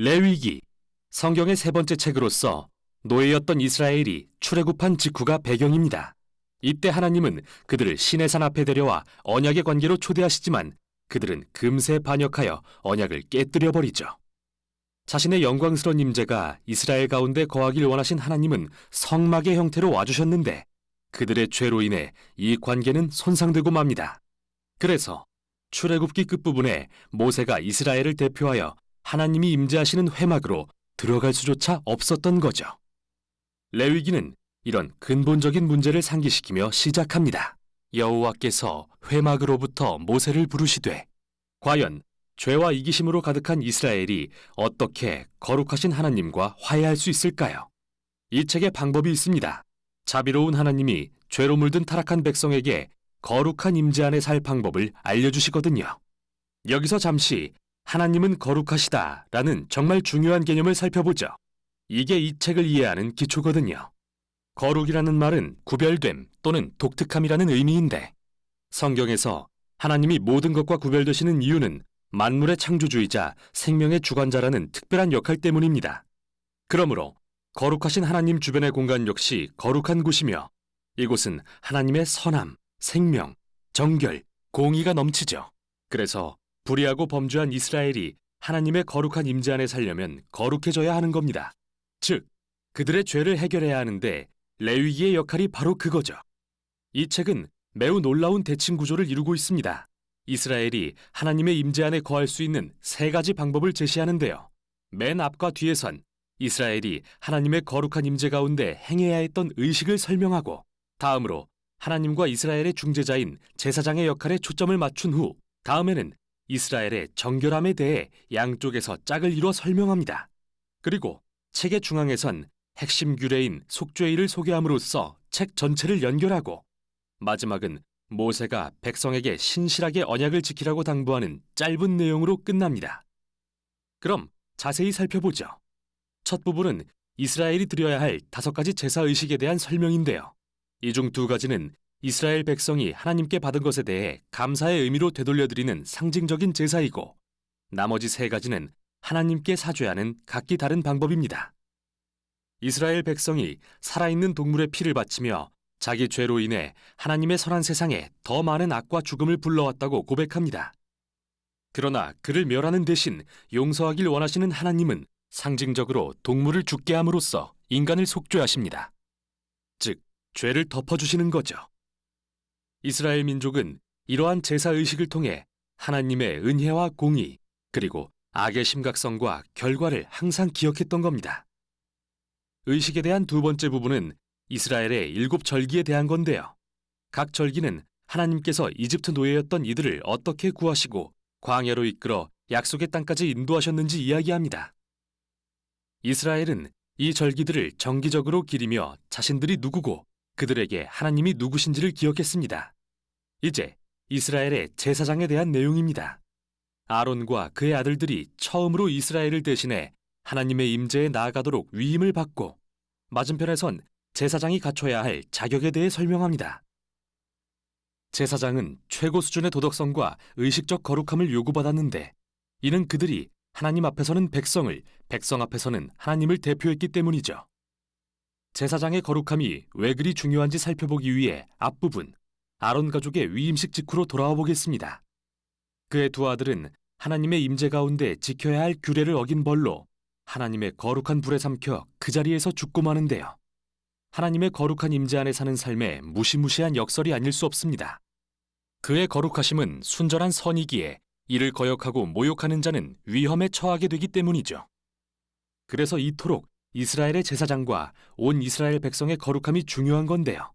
레위기, 성경의 세 번째 책으로서 노예였던 이스라엘이 출애굽한 직후가 배경입니다. 이때 하나님은 그들을 시내산 앞에 데려와 언약의 관계로 초대하시지만 그들은 금세 반역하여 언약을 깨뜨려 버리죠. 자신의 영광스러운 임재가 이스라엘 가운데 거하길 원하신 하나님은 성막의 형태로 와주셨는데 그들의 죄로 인해 이 관계는 손상되고 맙니다. 그래서 출애굽기 끝부분에 모세가 이스라엘을 대표하여 하나님이 임재하시는 회막으로 들어갈 수조차 없었던 거죠. 레위기는 이런 근본적인 문제를 상기시키며 시작합니다. 여호와께서 회막으로부터 모세를 부르시되 과연 죄와 이기심으로 가득한 이스라엘이 어떻게 거룩하신 하나님과 화해할 수 있을까요? 이 책에 방법이 있습니다. 자비로운 하나님이 죄로 물든 타락한 백성에게 거룩한 임재 안에 살 방법을 알려주시거든요. 여기서 잠시 하나님은 거룩하시다라는 정말 중요한 개념을 살펴보죠. 이게 이 책을 이해하는 기초거든요. 거룩이라는 말은 구별됨 또는 독특함이라는 의미인데 성경에서 하나님이 모든 것과 구별되시는 이유는 만물의 창조주이자 생명의 주관자라는 특별한 역할 때문입니다. 그러므로 거룩하신 하나님 주변의 공간 역시 거룩한 곳이며 이곳은 하나님의 선함, 생명, 정결, 공의가 넘치죠. 그래서 불의하고 범죄한 이스라엘이 하나님의 거룩한 임재 안에 살려면 거룩해져야 하는 겁니다. 즉, 그들의 죄를 해결해야 하는데 레위기의 역할이 바로 그거죠. 이 책은 매우 놀라운 대칭 구조를 이루고 있습니다. 이스라엘이 하나님의 임재 안에 거할 수 있는 세 가지 방법을 제시하는데요. 맨 앞과 뒤에선 이스라엘이 하나님의 거룩한 임재 가운데 행해야 했던 의식을 설명하고 다음으로 하나님과 이스라엘의 중재자인 제사장의 역할에 초점을 맞춘 후 다음에는 이스라엘의 정결함에 대해 양쪽에서 짝을 이뤄 설명합니다. 그리고 책의 중앙에선 핵심 규례인 속죄일을 소개함으로써 책 전체를 연결하고 마지막은 모세가 백성에게 신실하게 언약을 지키라고 당부하는 짧은 내용으로 끝납니다. 그럼 자세히 살펴보죠. 첫 부분은 이스라엘이 드려야 할 5가지 제사 의식에 대한 설명인데요. 이 중 2가지는 이스라엘 백성이 하나님께 받은 것에 대해 감사의 의미로 되돌려드리는 상징적인 제사이고 나머지 3가지는 하나님께 사죄하는 각기 다른 방법입니다. 이스라엘 백성이 살아있는 동물의 피를 바치며 자기 죄로 인해 하나님의 선한 세상에 더 많은 악과 죽음을 불러왔다고 고백합니다. 그러나 그를 멸하는 대신 용서하길 원하시는 하나님은 상징적으로 동물을 죽게 함으로써 인간을 속죄하십니다. 즉, 죄를 덮어주시는 거죠. 이스라엘 민족은 이러한 제사의식을 통해 하나님의 은혜와 공의, 그리고 악의 심각성과 결과를 항상 기억했던 겁니다. 의식에 대한 2번째 부분은 이스라엘의 7절기에 대한 건데요. 각 절기는 하나님께서 이집트 노예였던 이들을 어떻게 구하시고 광야로 이끌어 약속의 땅까지 인도하셨는지 이야기합니다. 이스라엘은 이 절기들을 정기적으로 기리며 자신들이 누구고 그들에게 하나님이 누구신지를 기억했습니다. 이제 이스라엘의 제사장에 대한 내용입니다. 아론과 그의 아들들이 처음으로 이스라엘을 대신해 하나님의 임재에 나아가도록 위임을 받고 맞은편에선 제사장이 갖춰야 할 자격에 대해 설명합니다. 제사장은 최고 수준의 도덕성과 의식적 거룩함을 요구받았는데 이는 그들이 하나님 앞에서는 백성을, 백성 앞에서는 하나님을 대표했기 때문이죠. 제사장의 거룩함이 왜 그리 중요한지 살펴보기 위해 앞부분 아론 가족의 위임식 직후로 돌아와 보겠습니다. 그의 2 아들은 하나님의 임재 가운데 지켜야 할 규례를 어긴 벌로 하나님의 거룩한 불에 삼켜 그 자리에서 죽고 마는데요. 하나님의 거룩한 임재 안에 사는 삶에 무시무시한 역설이 아닐 수 없습니다. 그의 거룩하심은 순전한 선이기에 이를 거역하고 모욕하는 자는 위험에 처하게 되기 때문이죠. 그래서 이토록 이스라엘의 제사장과 온 이스라엘 백성의 거룩함이 중요한 건데요.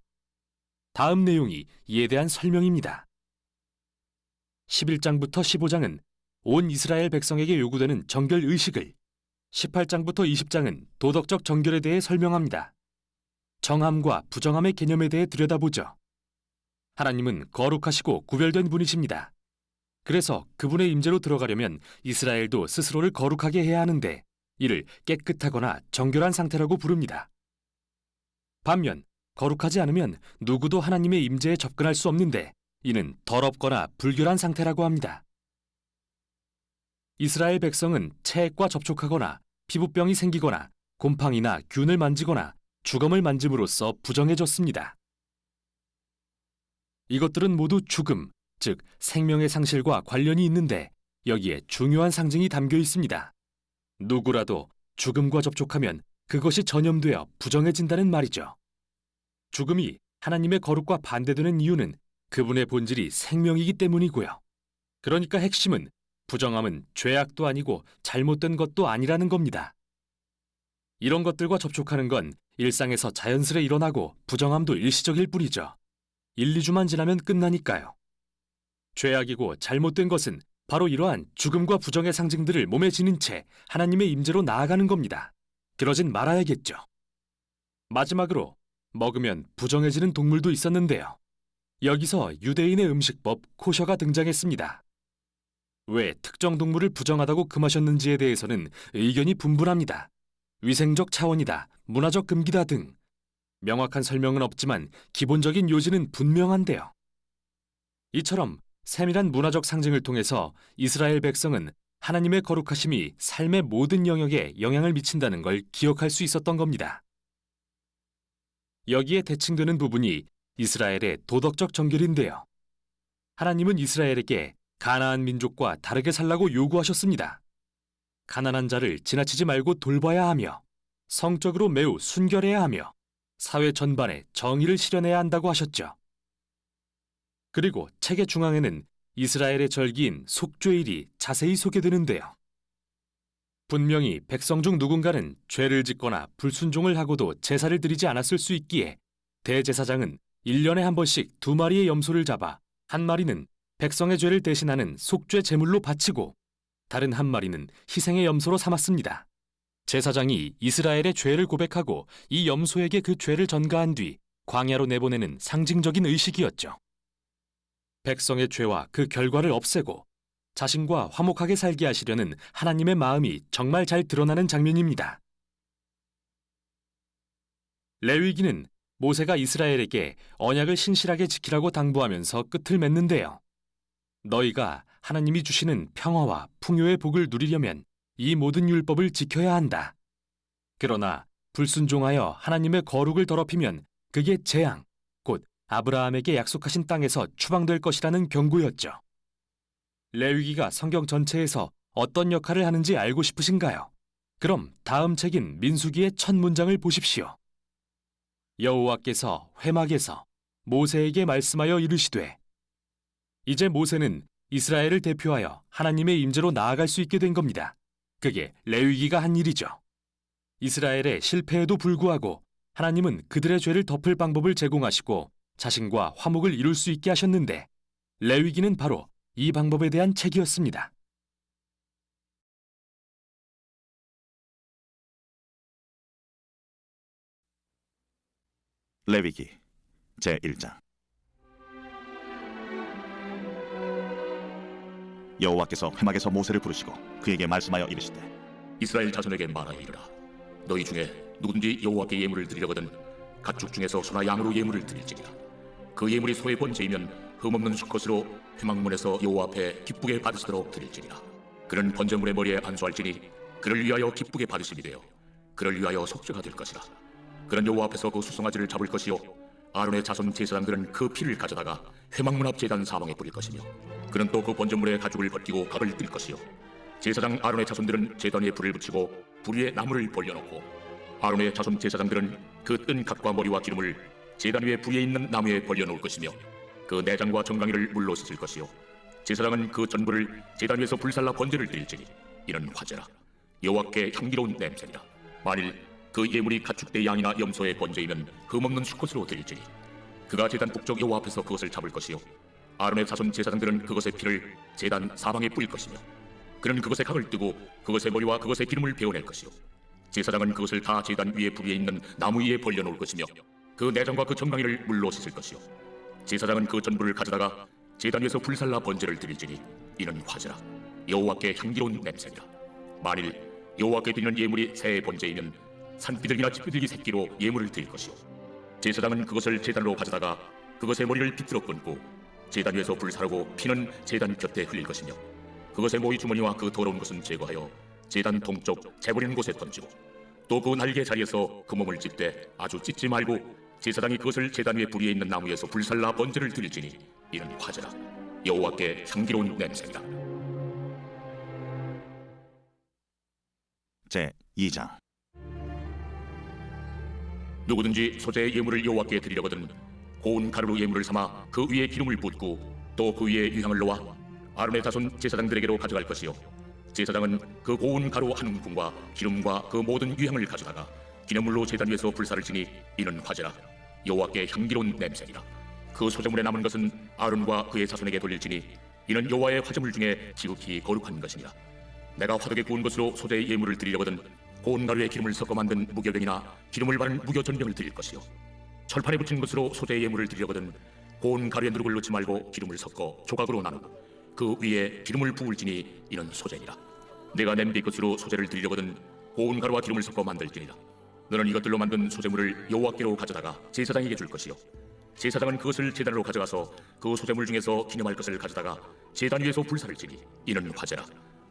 다음 내용이 이에 대한 설명입니다. 11장부터 15장은 온 이스라엘 백성에게 요구되는 정결 의식을, 18장부터 20장은 도덕적 정결에 대해 설명합니다. 정함과 부정함의 개념에 대해 들여다보죠. 하나님은 거룩하시고 구별된 분이십니다. 그래서 그분의 임재로 들어가려면 이스라엘도 스스로를 거룩하게 해야 하는데 이를 깨끗하거나 정결한 상태라고 부릅니다. 반면 거룩하지 않으면 누구도 하나님의 임재에 접근할 수 없는데 이는 더럽거나 불결한 상태라고 합니다. 이스라엘 백성은 체액과 접촉하거나 피부병이 생기거나 곰팡이나 균을 만지거나 주검을 만짐으로써 부정해졌습니다. 이것들은 모두 죽음, 즉 생명의 상실과 관련이 있는데 여기에 중요한 상징이 담겨 있습니다. 누구라도 죽음과 접촉하면 그것이 전염되어 부정해진다는 말이죠. 죽음이 하나님의 거룩과 반대되는 이유는 그분의 본질이 생명이기 때문이고요. 그러니까 핵심은 부정함은 죄악도 아니고 잘못된 것도 아니라는 겁니다. 이런 것들과 접촉하는 건 일상에서 자연스레 일어나고 부정함도 일시적일 뿐이죠. 1, 2주만 지나면 끝나니까요. 죄악이고 잘못된 것은 바로 이러한 죽음과 부정의 상징들을 몸에 지닌 채 하나님의 임재로 나아가는 겁니다. 그러진 말아야겠죠. 마지막으로 먹으면 부정해지는 동물도 있었는데요. 여기서 유대인의 음식법 코셔가 등장했습니다. 왜 특정 동물을 부정하다고 금하셨는지에 대해서는 의견이 분분합니다. 위생적 차원이다, 문화적 금기다 등 명확한 설명은 없지만 기본적인 요지는 분명한데요. 이처럼 세밀한 문화적 상징을 통해서 이스라엘 백성은 하나님의 거룩하심이 삶의 모든 영역에 영향을 미친다는 걸 기억할 수 있었던 겁니다. 여기에 대칭되는 부분이 이스라엘의 도덕적 정결인데요. 하나님은 이스라엘에게 가나안 민족과 다르게 살라고 요구하셨습니다. 가난한 자를 지나치지 말고 돌봐야 하며 성적으로 매우 순결해야 하며 사회 전반에 정의를 실현해야 한다고 하셨죠. 그리고 책의 중앙에는 이스라엘의 절기인 속죄일이 자세히 소개되는데요. 분명히 백성 중 누군가는 죄를 짓거나 불순종을 하고도 제사를 드리지 않았을 수 있기에 대제사장은 1년에 한 번씩 2마리의 염소를 잡아 한 마리는 백성의 죄를 대신하는 속죄 제물로 바치고 다른 한 마리는 희생의 염소로 삼았습니다. 제사장이 이스라엘의 죄를 고백하고 이 염소에게 그 죄를 전가한 뒤 광야로 내보내는 상징적인 의식이었죠. 백성의 죄와 그 결과를 없애고 자신과 화목하게 살게 하시려는 하나님의 마음이 정말 잘 드러나는 장면입니다. 레위기는 모세가 이스라엘에게 언약을 신실하게 지키라고 당부하면서 끝을 맺는데요. 너희가 하나님이 주시는 평화와 풍요의 복을 누리려면 이 모든 율법을 지켜야 한다. 그러나 불순종하여 하나님의 거룩을 더럽히면 그게 재앙, 곧 아브라함에게 약속하신 땅에서 추방될 것이라는 경고였죠. 레위기가 성경 전체에서 어떤 역할을 하는지 알고 싶으신가요? 그럼 다음 책인 민수기의 첫 문장을 보십시오. 여호와께서 회막에서 모세에게 말씀하여 이르시되. 이제 모세는 이스라엘을 대표하여 하나님의 임재로 나아갈 수 있게 된 겁니다. 그게 레위기가 한 일이죠. 이스라엘의 실패에도 불구하고 하나님은 그들의 죄를 덮을 방법을 제공하시고 자신과 화목을 이룰 수 있게 하셨는데 레위기는 바로 이 방법에 대한 책이었습니다. 레위기 제1장. 여호와께서 회막에서 모세를 부르시고 그에게 말씀하여 이르시되 이스라엘 자손에게 말하여 이르라. 너희 중에 누구든지 여호와께 예물을 드리려거든 가축 중에서 소나 양으로 예물을 드릴지니라. 그 예물이 소의 번제이면 흠없는 수컷으로 회막문에서 여호와 앞에 기쁘게 받으시도록 드릴지니라. 그는 번제물의 머리에 안수할지니 그를 위하여 기쁘게 받으심이 되어 그를 위하여 속죄가 될 것이라. 그는 여호와 앞에서 그 수송아지를 잡을 것이요 아론의 자손 제사장들은 그 피를 가져다가 회막문 앞 제단 사방에 뿌릴 것이며 그는 또 그 번제물의 가죽을 벗기고 각을 뜰 것이요 제사장 아론의 자손들은 제단 위에 불을 붙이고 불 위에 나무를 벌려놓고 아론의 자손 제사장들은 그 뜬 각과 머리와 기름을 제단 위에 불 위에 있는 나무에 벌려놓을 것이며 그 내장과 정강이를 물로 씻을 것이요 제사장은 그 전부를 제단 위에서 불살라 번제를 드릴지니 이는 화제라. 여호와께 향기로운 냄새니라. 만일 그 예물이 가축대 양이나 염소의 번제이면 흠없는 수컷으로 드릴지니 그가 제단 북쪽 여호와 앞에서 그것을 잡을 것이요 아론의 자손 제사장들은 그것의 피를 제단 사방에 뿌릴 것이며 그는 그것의 각을 뜨고 그것의 머리와 그것의 기름을 베어낼 것이요 제사장은 그것을 다 제단 위에 불 위에 있는 나무 위에 벌려놓을 것이며 그 내장과 그 정강이를 물로 씻을 것이요 제사장은 그 전부를 가져다가 제단 위에서 불살라 번제를 드릴지니 이는 화제라. 여호와께 향기로운 냄새니라. 만일 여호와께 드리는 예물이 새의 번제이면 산비둘기나 집비둘기 새끼로 예물을 드릴 것이요 제사장은 그것을 제단으로 가져다가 그것의 머리를 비틀어 끊고 제단 위에서 불사르고 피는 제단 곁에 흘릴 것이며 그것의 모이 주머니와 그 더러운 것은 제거하여 제단 동쪽 재버리는 곳에 던지고 또 그 날개 자리에서 그 몸을 찢되 아주 찢지 말고 제사장이 그것을 제단 위에 불 위에 있는 나무에서 불살라 번제를 드릴지니 이는 화제라 여호와께 향기로운 냄새니라. 제 2장. 누구든지 소재의 예물을 여호와께 드리려거든 고운 가루로 예물을 삼아 그 위에 기름을 붓고 또 그 위에 유향을 놓아 아론의 자손 제사장들에게로 가져갈 것이요 제사장은 그 고운 가루 한 움큼과 기름과 그 모든 유향을 가져다가 기념물로 제단 위에서 불사를 지니 이는 화제라 여호와께 향기로운 냄새니라. 그 소재물에 남은 것은 아론과 그의 자손에게 돌릴지니 이는 여호와의 화제물 중에 지극히 거룩한 것이니라. 내가 화덕에 구운 것으로 소재의 예물을 드리려거든 고운 가루에 기름을 섞어 만든 무교병이나 기름을 바른 무교전병을 드릴 것이요 철판에 붙인 것으로 소재의 예물을 드리려거든 고운 가루에 누룩을 넣지 말고 기름을 섞어 조각으로 나누고 그 위에 기름을 부을지니 이는 소재니라. 내가 냄비 것으로 소재를 드리려거든 고운 가루와 기름을 섞어 만들지니라. 너는 이것들로 만든 소재물을 여호와께로 가져다가 제사장에게 줄 것이요 제사장은 그것을 제단으로 가져가서 그 소재물 중에서 기념할 것을 가져다가 제단 위에서 불사를 지니 이는 화제라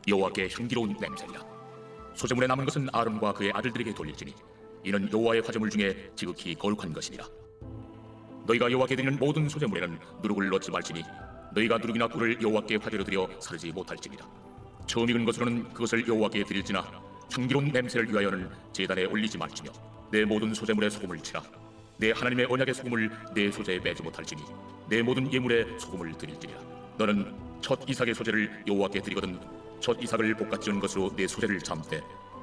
여호와께 향기로운 냄새니라. 소재물에 남은 것은 아론과 그의 아들들에게 돌릴지니 이는 여호와의 화제물 중에 지극히 거룩한 것이니라. 너희가 여호와께 드리는 모든 소재물에는 누룩을 넣지 말지니 너희가 누룩이나 꿀을 여호와께 화제로 드려 사르지 못할지니라. 처음 익은 것으로는 그것을 여호와께 드릴지나 향기로운 냄새를 위하여는 제단에 올리지 말지며 내 모든 소재물에 소금을 치라. 내 하나님의 언약의 소금을 내 소재에 매지 못할지니 내 모든 예물에 소금을 드릴지니라. 너는 첫 이삭의 소재를 여호와께 드리거든 첫 이삭을 볶아 찌은 것으로 내 소재를 잠때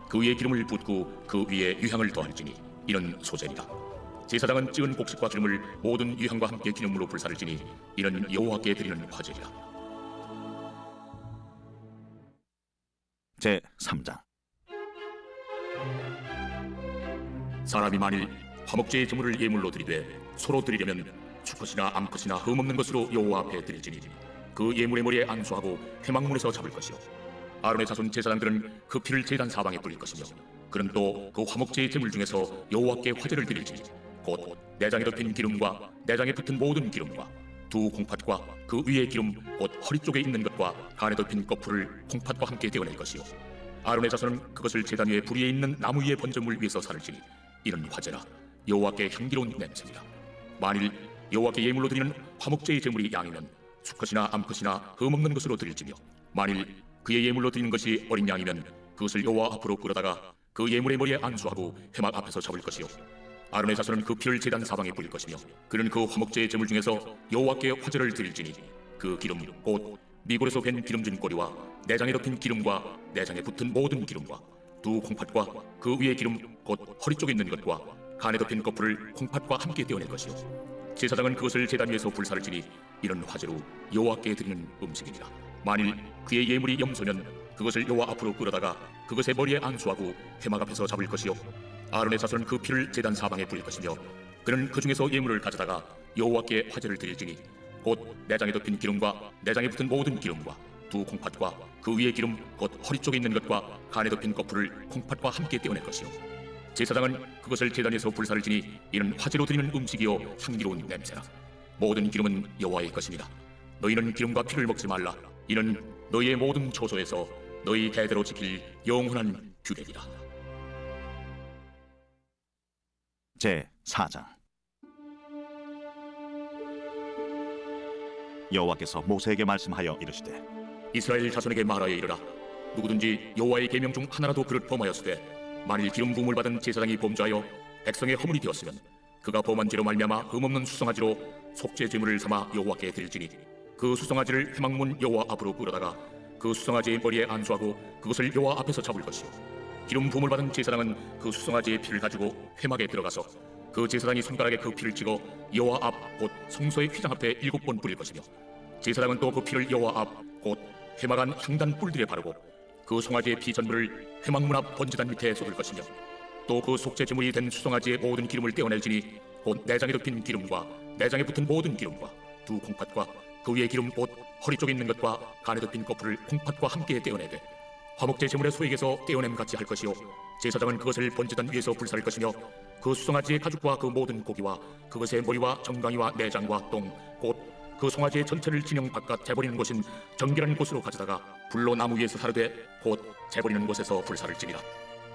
그 위에 기름을 붓고 그 위에 유향을 더할지니 이는 소재니라. 제사장은 찌은 곡식과 기름을 모든 유향과 함께 기념물로 불사를 지니 이는 여호와께 드리는 화제니라. 제 3장. 사람이 만일 화목제의 제물을 예물로 드리되 소로 드리려면 수컷이나 암컷이나 흠없는 것으로 여호와 앞에 드릴지니 그 예물의 머리에 안수하고 회막문에서 잡을 것이요 아론의 자손 제사장들은 그 피를 제단 사방에 뿌릴 것이며 그는 또 그 화목제의 제물 중에서 여호와께 화제를 드릴지니 곧 내장에 덮인 기름과 내장에 붙은 모든 기름과 두 콩팥과 그 위에 기름 곧 허리 쪽에 있는 것과 간에 덮인 거풀을 콩팥과 함께 떼어낼 것이요 아론의 자손은 그것을 제단 위에 불 위에 있는 나무 위에 번제물 위에서 사를지니 이는 화제라 여호와께 향기로운 냄새니라. 만일 여호와께 예물로 드리는 화목제의 제물이 양이면 수컷이나 암컷이나 흠없는 것으로 드릴지며 만일 그의 예물로 드리는 것이 어린 양이면 그것을 여호와 앞으로 끌어다가 그 예물의 머리에 안수하고 회막 앞에서 잡을 것이요 아론의 자손은 그 피를 제단 사방에 뿌릴 것이며 그는 그 화목제의 제물 중에서 여호와께 화제를 드릴지니 그 기름 곧 미골에서 밴 기름진 꼬리와 내장에 덮인 기름과 내장에 붙은 모든 기름과 두 콩팥과 그 위에 기름 곧 허리 쪽에 있는 것과 간에 덮인 거풀을 콩팥과 함께 떼어낼 것이요 제사장은 그것을 제단 위에서 불사를 지니 이런 화제로 여호와께 드리는 음식이니라. 만일 그의 예물이 염소면 그것을 여호와 앞으로 끌어다가 그것의 머리에 안수하고 회막 앞에서 잡을 것이요 아론의 자손은 그 피를 제단 사방에 뿌릴 것이며 그는 그 중에서 예물을 가져다가 여호와께 화제를 드릴지니 곧 내장에 덮인 기름과 내장에 붙은 모든 기름과 두 콩팥과 그 위에 기름 곧 허리 쪽에 있는 것과 간에 덮인 거풀을 콩팥과 함께 떼어낼 것이요 제사장은 그것을 제단에서 불사를 지니 이는 화제로 드리는 음식이요 향기로운 냄새라. 모든 기름은 여호와의 것입니다. 너희는 기름과 피를 먹지 말라. 이는 너희의 모든 초소에서 너희 대대로 지킬 영원한 규례이다. 제 4장. 여호와께서 모세에게 말씀하여 이르시되 이스라엘 자손에게 말하여 이르라. 누구든지 여호와의 계명 중 하나라도 그릇 범하였으되 만일 기름 부음을 받은 제사장이 범죄하여 백성의 허물이 되었으면 그가 범한 죄로 말미암아 흠없는 수송아지로 속죄 제물을 삼아 여호와께 드릴지니 그 수송아지를 회막문 여호와 앞으로 끌어다가 그 수송아지의 머리에 안수하고 그것을 여호와 앞에서 잡을 것이요 기름 부음을 받은 제사장은 그 수송아지의 피를 가지고 회막에 들어가서 그 제사장이 손가락에 그 피를 찍어 여호와 앞 곧 성소의 휘장 앞에 7번 뿌릴 것이며 제사장은 또 그 피를 여호와 앞 곧 회막 안 향단 뿔들에 바르고 그 송아지의 피 전부를 회막문 앞 번제단 밑에 쏟을 것이며 또 그 속죄 제물이 된 수송아지의 모든 기름을 떼어낼지니 곧 내장에 덮인 기름과 내장에 붙은 모든 기름과 두 콩팥과 그 위에 기름 곧 허리 쪽에 있는 것과 간에 덮인 거풀을 콩팥과 함께 떼어내되 화목제 제물의 소액에서 떼어냄 같이 할 것이요 제사장은 그것을 번제단 위에서 불사를 것이며 그 수송아지의 가죽과 그 모든 고기와 그것의 머리와 정강이와 내장과 똥 곧 그 송아지의 전체를 진영 바깥 재버리는 곳인 정결한 곳으로 가져다가 불로 나무 위에서 사르되 곧 재버리는 곳에서 불사를 지니라.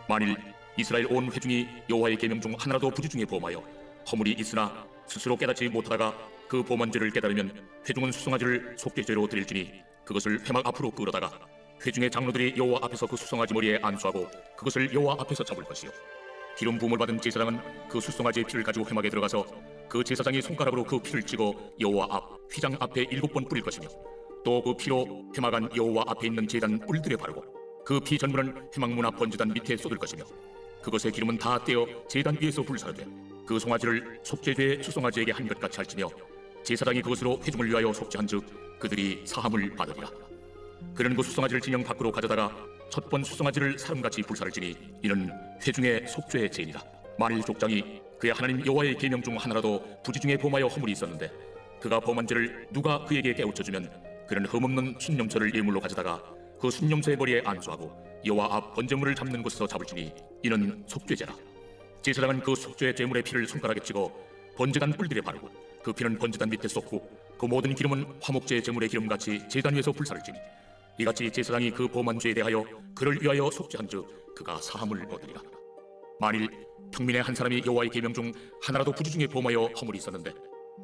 만일 이스라엘 온 회중이 여호와의 계명 중 하나라도 부지 중에 범하여 허물이 있으나 스스로 깨닫지 못하다가 그 범한 죄를 깨달으면 회중은 수송아지를 속죄죄로 드릴지니 그것을 회막 앞으로 끌어다가 회중의 장로들이 여호와 앞에서 그 수송아지 머리에 안수하고 그것을 여호와 앞에서 잡을 것이요 기름 부음을 받은 제사장은 그 수송아지의 피를 가지고 회막에 들어가서 그 제사장이 손가락으로 그 피를 찍어 여호와 앞 휘장 앞에 7번 뿌릴 것이며 또 그 피로 회막 안 여호와 앞에 있는 제단 뿔들에 바르고 그 피 전부는 회막 문 앞 번제단 밑에 쏟을 것이며 그것의 기름은 다 떼어 제단 위에서 불사르되 그 송아지를 속죄죄의 수송아지에게 한 것 같이 할지며 제사장이 그것으로 회중을 위하여 속죄한즉 그들이 사함을 받으리라. 그는 그 수송아지를 진영 밖으로 가져다가 첫 번 수송아지를 사름같이 불사를지니 이는 회중의 속죄의 죄니라. 만일 족장이 그의 하나님 여호와의 계명 중 하나라도 부지 중에 범하여 허물이 있었는데 그가 범한 죄를 누가 그에게 깨우쳐주면 그는 흠없는 순념처를 예물로 가져다가 그 순념처의 머리에 안수하고 여호와 앞 번제물을 잡는 곳에서 잡을지니 이는 속죄죄라. 제사장은 그 속죄 제물의 피를 손가락에 찍어 번제단 뿔들에 바르고 그 피는 번제단 밑에 쏟고 그 모든 기름은 화목제 제물의 기름같이 제단 위에서 불사를지니 이같이 제사장이 그 범한 죄에 대하여 그를 위하여 속죄한즉 그가 사함을 얻으리라. 만일 평민의 한 사람이 여호와의 계명 중 하나라도 부지 중에 범하여 허물이 있었는데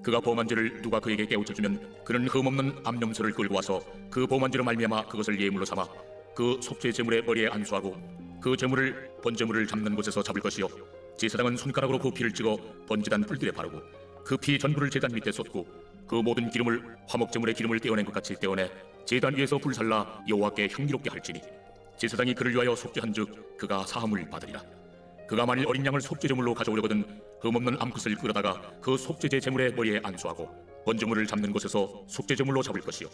그가 범한 죄를 누가 그에게 깨우쳐주면 그는 흠없는 암염소를 끌고 와서 그 범한 죄로 말미암아 그것을 예물로 삼아 그 속죄 제물의 머리에 안수하고 그 제물을 번제물을 잡는 곳에서 잡을 것이요 제사장은 손가락으로 그 피를 찍어 번제단 뿔들에 바르고 그 피 전부를 제단 밑에 쏟고 그 모든 기름을 화목제물의 기름을 떼어낸 것 같이 떼어내 제단 위에서 불살라 여호와께 향기롭게 할지니 제사장이 그를 위하여 속죄한즉 그가 사함을 받으리라. 그가 만일 어린 양을 속죄제물로 가져오려거든 흠없는 암컷을 끌어다가 그 속죄제 제물의 머리에 안수하고 번제물을 잡는 곳에서 속죄제물로 잡을 것이요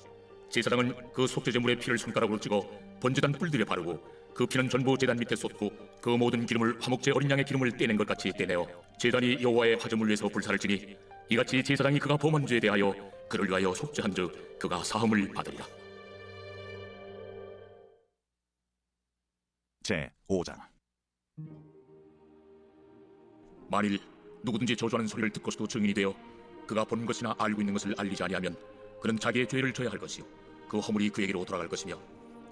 제사장은 그 속죄제물의 피를 손가락으로 찍어 번제단 뿔들에 바르고 그 피는 전부 제단 밑에 쏟고 그 모든 기름을 화목제 어린 양의 기름을 떼낸 것 같이 떼내어 제단이 여호와의 화제물 위에서 불사를지니 이같이 제사장이 그가 범한 죄에 대하여 그를 위하여 속죄한즉 그가 사함을 받으리라. 제 5장. 만일 누구든지 저주하는 소리를 듣고서도 증인이 되어 그가 본 것이나 알고 있는 것을 알리지 아니하면 그는 자기의 죄를 져야 할 것이요 그 허물이 그에게로 돌아갈 것이며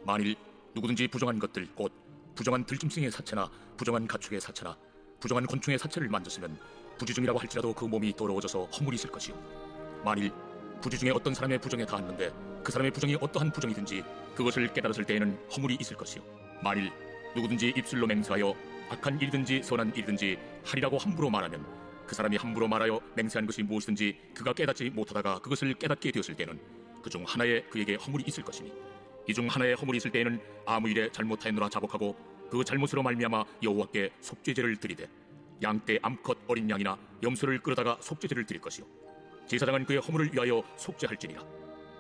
만일 누구든지 부정한 것들 곧 부정한 들짐승의 사체나 부정한 가축의 사체나 부정한 곤충의 사체를 만졌으면 부지 중이라고 할지라도 그 몸이 더러워져서 허물이 있을 것이요 만일 부지 중에 어떤 사람의 부정에 닿았는데 그 사람의 부정이 어떠한 부정이든지 그것을 깨달았을 때에는 허물이 있을 것이요 만일 누구든지 입술로 맹세하여 악한 일이든지 선한 일이든지 하리라고 함부로 말하면 그 사람이 함부로 말하여 맹세한 것이 무엇이든지 그가 깨닫지 못하다가 그것을 깨닫게 되었을 때는 그 중 하나에 그에게 허물이 있을 것이니 이 중 하나에 허물이 있을 때에는 아무 일에 잘못하였노라 자복하고 그 잘못으로 말미암아 여호와께 속죄제를 드리되 양떼 암컷 어린 양이나 염소를 끌어다가 속죄제를 드릴 것이요 제사장은 그의 허물을 위하여 속죄할지니라.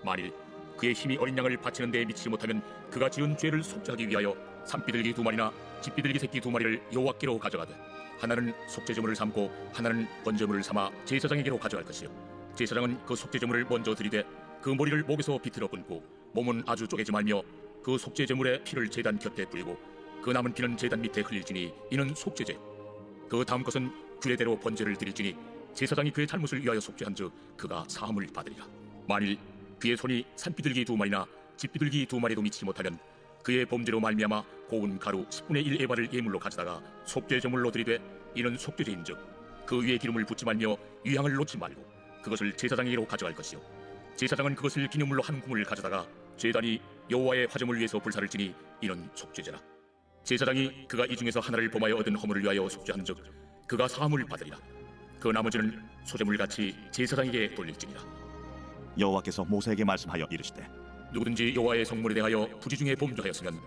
만일 그의 힘이 어린 양을 바치는 데에 미치지 못하면 그가 지은 죄를 속죄하기 위하여 산비둘기 2마리나 집비둘기 새끼 2마리를 여호와께로 가져가되 하나는 속죄제물을 삼고 하나는 번제물을 삼아 제사장에게로 가져갈 것이요 제사장은 그 속죄제물을 먼저 드리되 그 머리를 목에서 비틀어 끊고 몸은 아주 쪼개지 말며 그 속죄제물의 피를 제단 곁에 뿌리고 그 남은 피는 제단 밑에 흘릴지니 이는 속죄제. 그 다음 것은 규례대로 번제를 드릴지니 제사장이 그의 잘못을 위하여 속죄한즉 그가 사함을 받으리라. 만일 그의 손이 산비둘기 2마리나 집비둘기 2마리도 미치지 못하면 그의 범죄로 말미암아 고운 가루 10분의 1 에바를 예물로 가져다가 속죄제물로 드리되 이는 속죄제인즉 그 위에 기름을 붓지 말며 유향을 놓지 말고 그것을 제사장에게로 가져갈 것이요 제사장은 그것을 기념물로 한 궁을 가져다가 제단이 여호와의 화제물 위에서 불사를 지니 이는 속죄제라. 제사장이 그가 이 중에서 하나를 범하여 얻은 허물을 위하여 속죄한즉 그가 사함을 받으리라. 그 나머지는 소제물같이 제사장에게 돌릴지니라. 여호와께서 모세에게 말씀하여 이르시되 누구든지 여호와의 성물에 대하여 부지 중에 범죄하였으면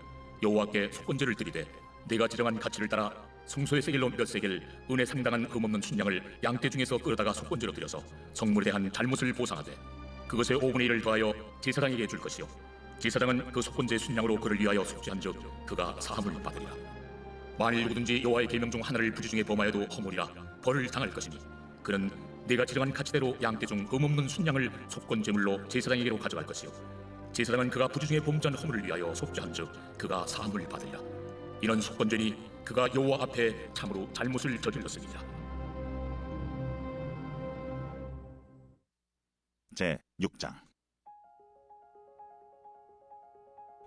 여호와께 속건제를 드리되 내가 지정한 가치를 따라 성소의 세겔로 몇 세겔 은에 상당한 흠없는 순양을 양떼 중에서 끌어다가 속건제로 드려서 성물에 대한 잘못을 보상하되 그것의 5분의 1을 더하여 제사장에게 줄 것이요 제사장은 그 속건제 순양으로 그를 위하여 속죄한즉 그가 사함을 받으리라. 만일 누구든지 여호와의 계명 중 하나를 부지 중에 범하여도 허물이라 벌을 당할 것이니 그는 내가 지정한 가치대로 양떼 중 흠없는 순양을 속건제물로 제사장에게로 가져갈 것이요 제사장은 그가 부지 중에 범죄한 허물을 위하여 속죄한즉 그가 사함을 받으리라. 이런 속건죄니 그가 여호와 앞에 참으로 잘못을 저질렀음이니라. 제 6장.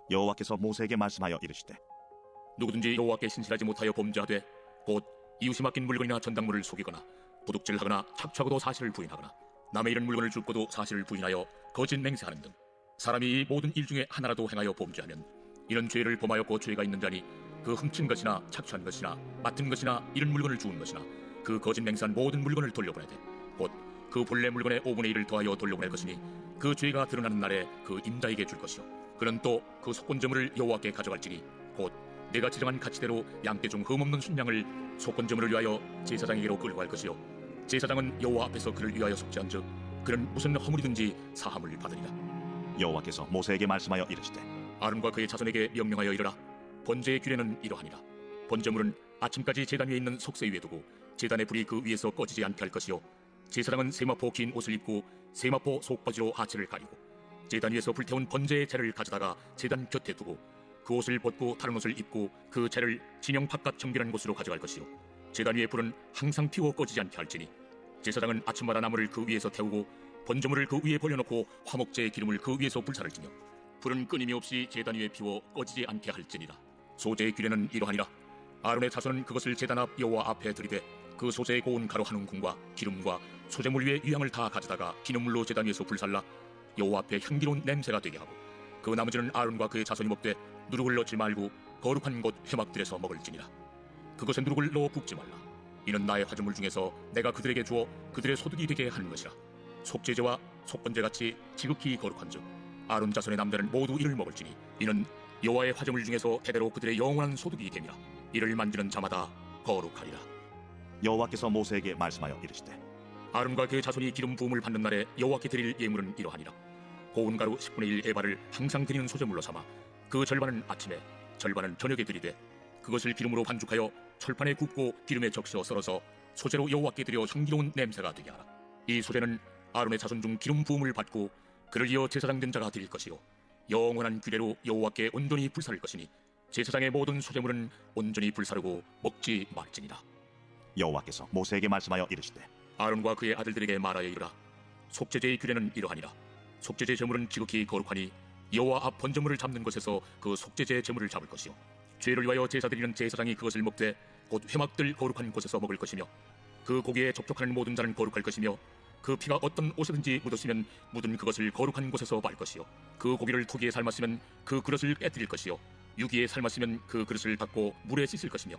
여호와께서 모세에게 말씀하여 이르시되 누구든지 여호와께 신실하지 못하여 범죄하되 곧 이웃이 맡긴 물건이나 전당물을 속이거나 도둑질하거나 착취하고도 사실을 부인하거나 남의 이런 물건을 줍고도 사실을 부인하여 거짓 맹세하는 등 사람이 이 모든 일 중에 하나라도 행하여 범죄하면 이런 죄를 범하였고 죄가 있는 자니 그 훔친 것이나 착취한 것이나 맡은 것이나 이런 물건을 주운 것이나 그 거짓 맹세한 모든 물건을 돌려보내되 곧 그 본래 물건의 5분의 1을 더하여 돌려보낼 것이니 그 죄가 드러나는 날에 그 임자에게 줄 것이요 그는 또 그 속건제물을 여호와께 가져갈지니 곧 내가 지정한 가치대로 양떼 중 흠없는 순양을 속건제물을 위하여 제사장에게로 끌고 갈 것이요 제사장은 여호와 앞에서 그를 위하여 속죄한즉 그는 무슨 허물이든지 사함을 받으리라. 여호와께서 모세에게 말씀하여 이르시되 아론과 그의 자손에게 명령하여 이르라. 번제의 규례는 이러하니라. 번제물은 아침까지 제단 위에 있는 속세 위에 두고 제단의 불이 그 위에서 꺼지지 않게 할 것이요 제사장은 세마포 긴 옷을 입고 세마포 속바지로 하체를 가리고 제단 위에서 불태운 번제의 재를 가져다가 제단 곁에 두고 그 옷을 벗고 다른 옷을 입고 그 재를 진영 바깥 정결한 곳으로 가져갈 것이요 제단 위의 불은 항상 피워 꺼지지 않게 할지니 제사장은 아침마다 나무를 그 위에서 태우고 번제물을 그 위에 벌려놓고 화목제의 기름을 그 위에서 불사를 지며 불은 끊임이 없이 제단 위에 피워 꺼지지 않게 할지니라. 소제의 규례는 이러하니라. 아론의 자손은 그것을 제단 앞 여호와 앞에 들이되 그 소제의 고운 가루 한 움큼과 기름과 소제물 위에 유향을 다 가져다가 기념물로 제단 위에서 불살라 여호와 앞에 향기로운 냄새가 되게 하고 그 나머지는 아론과 그의 자손이 먹되 누룩을 넣지 말고 거룩한 곳 회막들에서 먹을지니라. 그것에 누룩을 넣어 붓지 말라. 이는 나의 화제물 중에서 내가 그들에게 주어 그들의 소득이 되게 하는 것이라. 속죄제와 속건제같이 지극히 거룩한즉 아론 자손의 남자는 모두 이를 먹을지니 이는 여호와의 화제물 중에서 대대로 그들의 영원한 소득이 됨이라. 이를 만지는 자마다 거룩하리라. 여호와께서 모세에게 말씀하여 이르시되 아론과 그의 자손이 기름 부음을 받는 날에 여호와께 드릴 예물은 이러하니라. 고운 가루 10분의 1 에바를 항상 드리는 소제물로 삼아 그 절반은 아침에 절반은 저녁에 드리되 그것을 기름으로 반죽하여 철판에 굽고 기름에 적셔 썰어서 소제로 여호와께 드려 향기로운 냄새가 되게 하라. 이 소제는 아론의 자손 중 기름 부음을 받고 그를 이어 제사장 된 자가 드릴 것이요 영원한 규례로 여호와께 온전히 불사를 것이니 제사장의 모든 소제물은 온전히 불사르고 먹지 말지니라. 여호와께서 모세에게 말씀하여 이르시되 아론과 그의 아들들에게 말하여 이르라. 속죄제의 규례는 이러하니라. 속죄제 제물은 지극히 거룩하니 여호와 앞 번제물을 잡는 곳에서 그 속죄제 제물을 잡을 것이요 죄를 위하여 제사 드리는 제사장이 그것을 먹되 곧 회막들 거룩한 곳에서 먹을 것이며 그 고기에 접촉하는 모든 자는 거룩할 것이며 그 피가 어떤 옷에든지 묻었으면 묻은 그것을 거룩한 곳에서 말 것이요 그 고기를 토기에 삶았으면 그 그릇을 깨뜨릴 것이요 유기에 삶았으면 그 그릇을 닦고 물에 씻을 것이며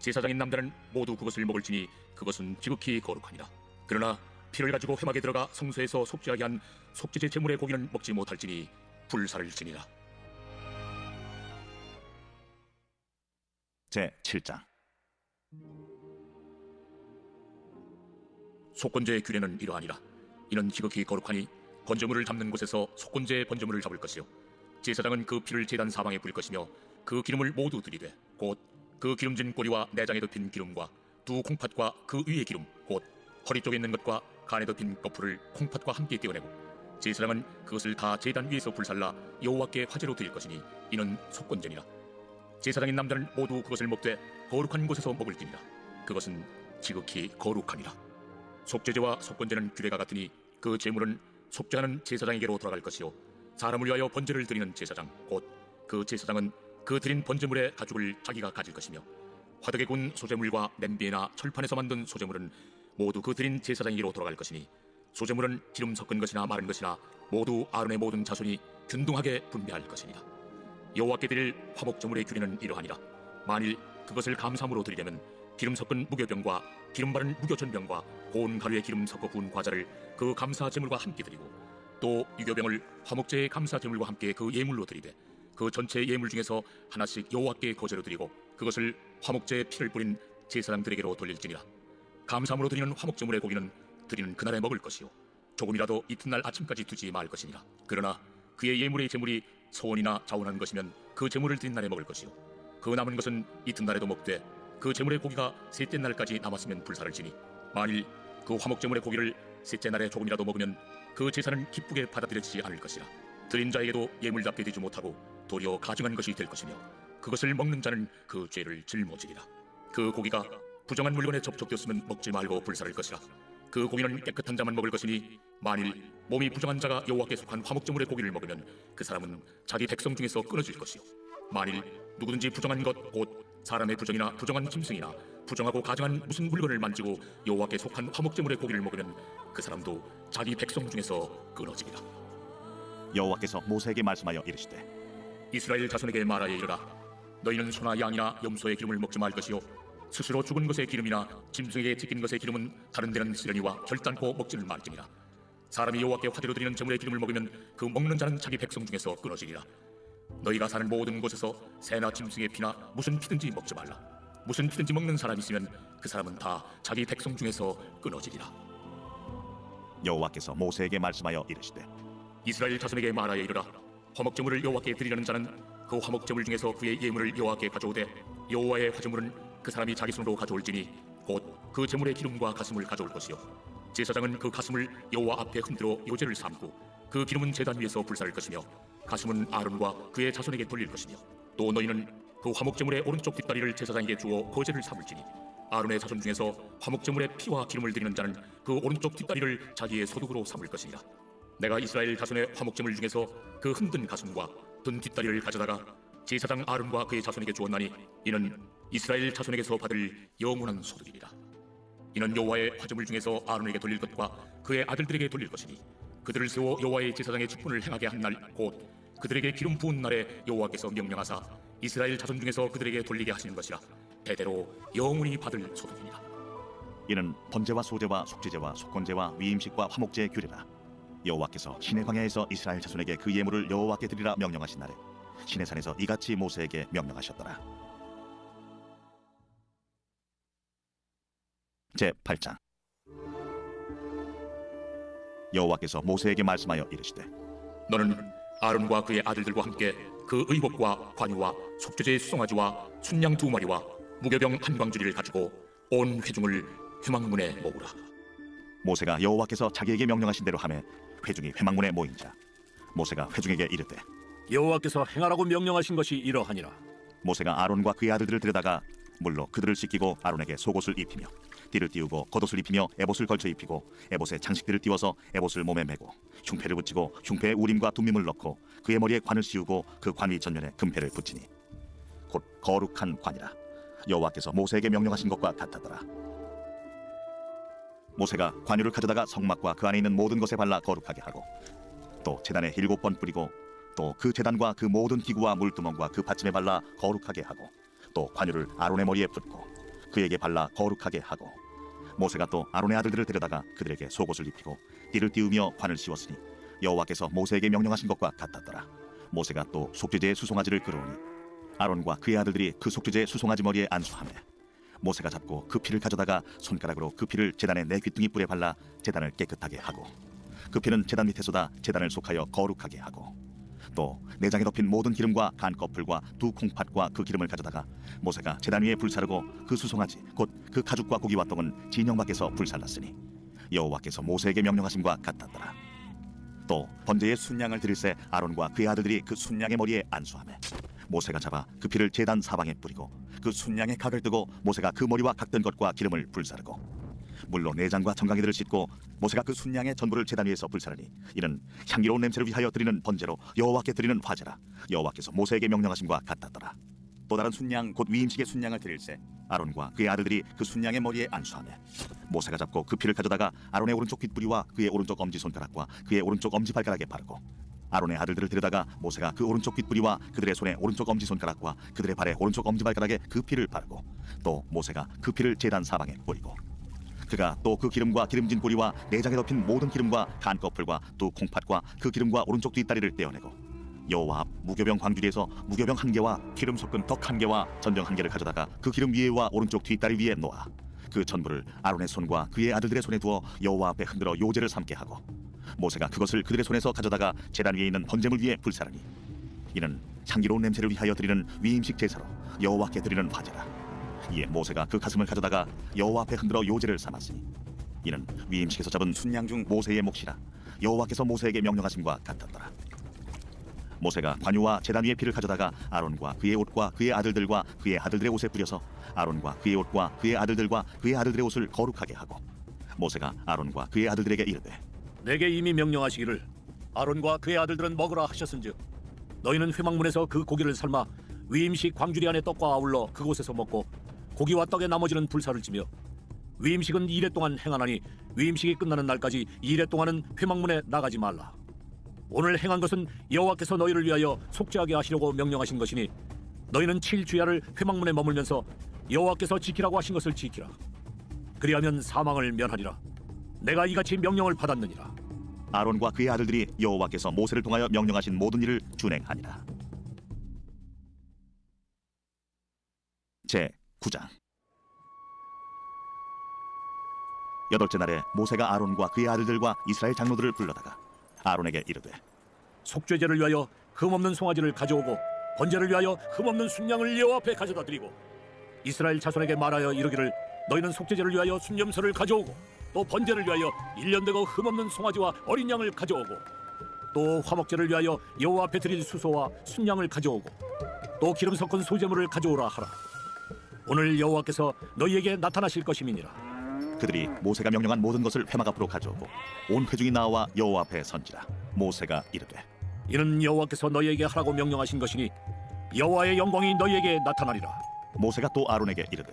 제사장인 남자는 모두 그것을 먹을지니 그것은 지극히 거룩하니라. 그러나 피를 가지고 회막에 들어가 성소에서 속죄하게 한 속죄제 제물의 고기는 먹지 못할지니 불살을지니라. 제 7장. 속건제의 규례는 이러하니라. 이는 지극히 거룩하니 번제물을 잡는 곳에서 속건제의 번제물을 잡을 것이요 제사장은 그 피를 제단 사방에 뿌릴 것이며 그 기름을 모두 들이되 곧 그 기름진 꼬리와 내장에 덮인 기름과 두 콩팥과 그 위의 기름 곧 허리 쪽에 있는 것과 간에 덮인 거풀을 콩팥과 함께 떼어내고 제사장은 그것을 다 제단 위에서 불살라 여호와께 화제로 드릴 것이니 이는 속건제니라. 제사장인 남자는 모두 그것을 먹되 거룩한 곳에서 먹을지니라. 그것은 지극히 거룩하니라. 속죄제와 속건제는 규례가 같으니 그 제물은 속죄하는 제사장에게로 돌아갈 것이요 사람을 위하여 번제를 드리는 제사장 곧 그 제사장은 그 드린 번제물의 가죽을 자기가 가질 것이며 화덕에 군 소제물과 냄비나 철판에서 만든 소제물은 모두 그 드린 제사장에게로 돌아갈 것이니 소제물은 기름 섞은 것이나 마른 것이나 모두 아론의 모든 자손이 균등하게 분배할 것이니라. 여호와께 드릴 화목제물의 규례는 이러하니라. 만일 그것을 감사함으로 드리려면 기름 섞은 무교병과 기름 바른 무교전병과 고운 가루에 기름 섞어 부은 과자를 그 감사제물과 함께 드리고 또 유교병을 화목제의 감사제물과 함께 그 예물로 드리되 그 전체 예물 중에서 하나씩 여호와께 거제로 드리고 그것을 화목제에 피를 뿌린 제사장들에게로 돌릴지니라. 감사함으로 드리는 화목제물의 고기는 드리는 그날에 먹을 것이요 조금이라도 이튿날 아침까지 두지 말 것이니라. 그러나 그의 예물의 제물이 소원이나 자원한 것이면 그 제물을 드린 날에 먹을 것이요 그 남은 것은 이튿날에도 먹되 그 제물의 고기가 셋째 날까지 남았으면 불사를 지니 만일 그 화목제물의 고기를 셋째 날에 조금이라도 먹으면 그 제사는 기쁘게 받아들여지지 않을 것이라. 드린 자에게도 예물답게 되지 못하고 도리어 가증한 것이 될 것이며 그것을 먹는 자는 그 죄를 짊어지리라. 그 고기가 부정한 물건에 접촉되었으면 먹지 말고 불사를 것이라. 그 고기는 깨끗한 자만 먹을 것이니 만일 몸이 부정한 자가 여호와께 속한 화목제물의 고기를 먹으면 그 사람은 자기 백성 중에서 끊어질 것이요 만일 누구든지 부정한 것 곧 사람의 부정이나 부정한 짐승이나 부정하고 가증한 무슨 물건을 만지고 여호와께 속한 화목제물의 고기를 먹으면 그 사람도 자기 백성 중에서 끊어지리라. 여호와께서 모세에게 말씀하여 이르시되 이스라엘 자손에게 말하여 이르라. 너희는 소나 양이나 염소의 기름을 먹지 말 것이요 스스로 죽은 것의 기름이나 짐승에게 찢긴 것의 기름은 다른 데는 쓰려니와 결단코 먹지를 말지니라. 사람이 여호와께 화제로 드리는 제물의 기름을 먹으면 그 먹는 자는 자기 백성 중에서 끊어지리라. 너희가 사는 모든 곳에서 새나 짐승의 피나 무슨 피든지 먹지 말라. 무슨 피든지 먹는 사람이 있으면 그 사람은 다 자기 백성 중에서 끊어지리라. 여호와께서 모세에게 말씀하여 이르시되 이스라엘 자손에게 말하여 이르라. 화목제물을 여호와께 드리려는 자는 그 화목제물 중에서 그의 예물을 여호와께 가져오되 여호와의 화제물은 그 사람이 자기 손으로 가져올지니 곧 그 제물의 기름과 가슴을 가져올 것이요 제사장은 그 가슴을 여호와 앞에 흔들어 요제를 삼고 그 기름은 제단 위에서 불사를 것이며 가슴은 아론과 그의 자손에게 돌릴 것이며 또 너희는 그 화목제물의 오른쪽 뒷다리를 제사장에게 주어 거제를 삼을지니 아론의 자손 중에서 화목제물의 피와 기름을 드리는 자는 그 오른쪽 뒷다리를 자기의 소득으로 삼을 것이니라. 내가 이스라엘 자손의 화목제물 중에서 그 흔든 가슴과 든 뒷다리를 가져다가 제사장 아론과 그의 자손에게 주었나니 이는 이스라엘 자손에게서 받을 영원한 소득이니라. 이는 여호와의 화제물 중에서 아론에게 돌릴 것과 그의 아들들에게 돌릴 것이니 그들을 세워 여호와의 제사장의 직분을 행하게 한 날 곧 그들에게 기름 부은 날에 여호와께서 명령하사 이스라엘 자손 중에서 그들에게 돌리게 하시는 것이라. 대대로 영원히 받을 소득이니라. 이는 번제와 소제와 속죄제와 속건제와 위임식과 화목제의 규례라. 여호와께서 시내 광야에서 이스라엘 자손에게 그 예물을 여호와께 드리라 명령하신 날에 시내산에서 이같이 모세에게 명령하셨더라. 제8장 여호와께서 모세에게 말씀하여 이르시되 너는 아론과 그의 아들들과 함께 그 의복과 관유와 속죄제의 수송아지와 순양 2마리와 무교병 한 광주리를 가지고 온 회중을 회막문에 모으라. 모세가 여호와께서 자기에게 명령하신 대로 하매 회중이 회막문에 모인자 모세가 회중에게 이르되 여호와께서 행하라고 명령하신 것이 이러하니라. 모세가 아론과 그의 아들들을 데려다가 물로 그들을 씻기고 아론에게 속옷을 입히며 띠를 띠우고 겉옷을 입히며 에봇을 걸쳐 입히고 에봇에 장식들을 띄워서 에봇을 몸에 메고 흉패를 붙이고 흉패에 우림과 둠밈을 넣고 그의 머리에 관을 씌우고 그 관 위 전면에 금패를 붙이니 곧 거룩한 관이라. 여호와께서 모세에게 명령하신 것과 같았더라. 모세가 관유를 가져다가 성막과 그 안에 있는 모든 것에 발라 거룩하게 하고 또 제단에 7번 뿌리고 또 그 제단과 그 모든 기구와 물두멍과 그 받침에 발라 거룩하게 하고 또 관유를 아론의 머리에 붓고 그에게 발라 거룩하게 하고 모세가 또 아론의 아들들을 데려다가 그들에게 속옷을 입히고 띠를 띄우며 관을 씌웠으니 여호와께서 모세에게 명령하신 것과 같았더라. 모세가 또 속죄제의 수송아지를 끌어오니 아론과 그의 아들들이 그 속죄제의 수송아지 머리에 안수하며 모세가 잡고 그 피를 가져다가 손가락으로 그 피를 제단의 네 귀퉁이 뿔에 발라 제단을 깨끗하게 하고 그 피는 제단 밑에 쏟아 제단을 속하여 거룩하게 하고 또 내장에 덮인 모든 기름과 간 거풀과 두 콩팥과 그 기름을 가져다가 모세가 제단 위에 불사르고 그 수송아지 곧 그 가죽과 고기와 똥은 진영 밖에서 불살랐으니 여호와께서 모세에게 명령하심과 같았더라. 또 번제의 순양을 드릴새 아론과 그의 아들들이 그 순양의 머리에 안수하며 모세가 잡아 그 피를 제단 사방에 뿌리고 그 순양의 각을 뜨고 모세가 그 머리와 각든 것과 기름을 불사르고 물로 내장과 정강이들을 씻고 모세가 그 순양의 전부를 제단 위에서 불사르니 이는 향기로운 냄새를 위하여 드리는 번제로 여호와께 드리는 화제라. 여호와께서 모세에게 명령하심과 같았더라. 또 다른 순양 곧 위임식의 순양을 드릴새 아론과 그의 아들들이 그 순양의 머리에 안수하며 모세가 잡고 그 피를 가져다가 아론의 오른쪽 귓부리와 그의 오른쪽 엄지손가락과 그의 오른쪽 엄지발가락에 바르고 아론의 아들들을 데려다가 모세가 그 오른쪽 귓부리와 그들의 손에 오른쪽 엄지손가락과 그들의 발에 오른쪽 엄지발가락에 그 피를 바르고 또 모세가 그 피를 제단 사방에 뿌리고 그가 또 그 기름과 기름진 뿌리와 내장에 덮인 모든 기름과 간 거풀과 두 콩팥과 그 기름과 오른쪽 뒷다리를 떼어내고 여호와 앞 무교병 광주리에서 무교병 1개와 기름 섞은 덕 1개와 전병 1개를 가져다가 그 기름 위에와 오른쪽 뒷다리 위에 놓아 그 전부를 아론의 손과 그의 아들들의 손에 두어 여호와 앞에 흔들어 요제를 삼게 하고 모세가 그것을 그들의 손에서 가져다가 제단 위에 있는 번제물 위에 불사르니 이는 향기로운 냄새를 위하여 드리는 위임식 제사로 여호와께 드리는 화제라. 이에 모세가 그 가슴을 가져다가 여호와 앞에 흔들어 요제를 삼았으니 이는 위임식에서 잡은 순양 중 모세의 몫이라. 여호와께서 모세에게 명령하심과 같았더라. 모세가 관유와 제단 위의 피를 가져다가 아론과 그의 옷과 그의 아들들과 그의 아들들의 옷에 뿌려서 아론과 그의 옷과 그의 아들들과 그의 아들들의 옷을 거룩하게 하고 모세가 아론과 그의 아들들에게 이르되 내게 이미 명령하시기를 아론과 그의 아들들은 먹으라 하셨은즉 너희는 회막문에서 그 고기를 삶아 위임식 광주리 안의 떡과 아울러 그곳에서 먹고 고기와 떡의 나머지는 불사를 지며 위임식은 2일 동안 행하나니 위임식이 끝나는 날까지 2일 동안은 회막문에 나가지 말라. 오늘 행한 것은 여호와께서 너희를 위하여 속죄하게 하시려고 명령하신 것이니 너희는 7주야를 회막문에 머물면서 여호와께서 지키라고 하신 것을 지키라. 그리하면 사망을 면하리라. 내가 이같이 명령을 받았느니라. 아론과 그의 아들들이 여호와께서 모세를 통하여 명령하신 모든 일을 준행하니라. 제 9장. 여덟째 날에 모세가 아론과 그의 아들들과 이스라엘 장로들을 불러다가 아론에게 이르되 속죄제를 위하여 흠없는 송아지를 가져오고 번제를 위하여 흠없는 순양을 여호와 앞에 가져다 드리고 이스라엘 자손에게 말하여 이르기를 너희는 속죄제를 위하여 순염소를 가져오고 또 번제를 위하여 1년 되고 흠없는 송아지와 어린 양을 가져오고 또 화목제를 위하여 여호와 앞에 드릴 수소와 순양을 가져오고 또 기름 섞은 소제물을 가져오라 하라. 오늘 여호와께서 너희에게 나타나실 것임이니라. 그들이 모세가 명령한 모든 것을 회막 앞으로 가져오고 온 회중이 나와 여호와 앞에 선지라. 모세가 이르되 이는 여호와께서 너희에게 하라고 명령하신 것이니 여호와의 영광이 너희에게 나타나리라. 모세가 또 아론에게 이르되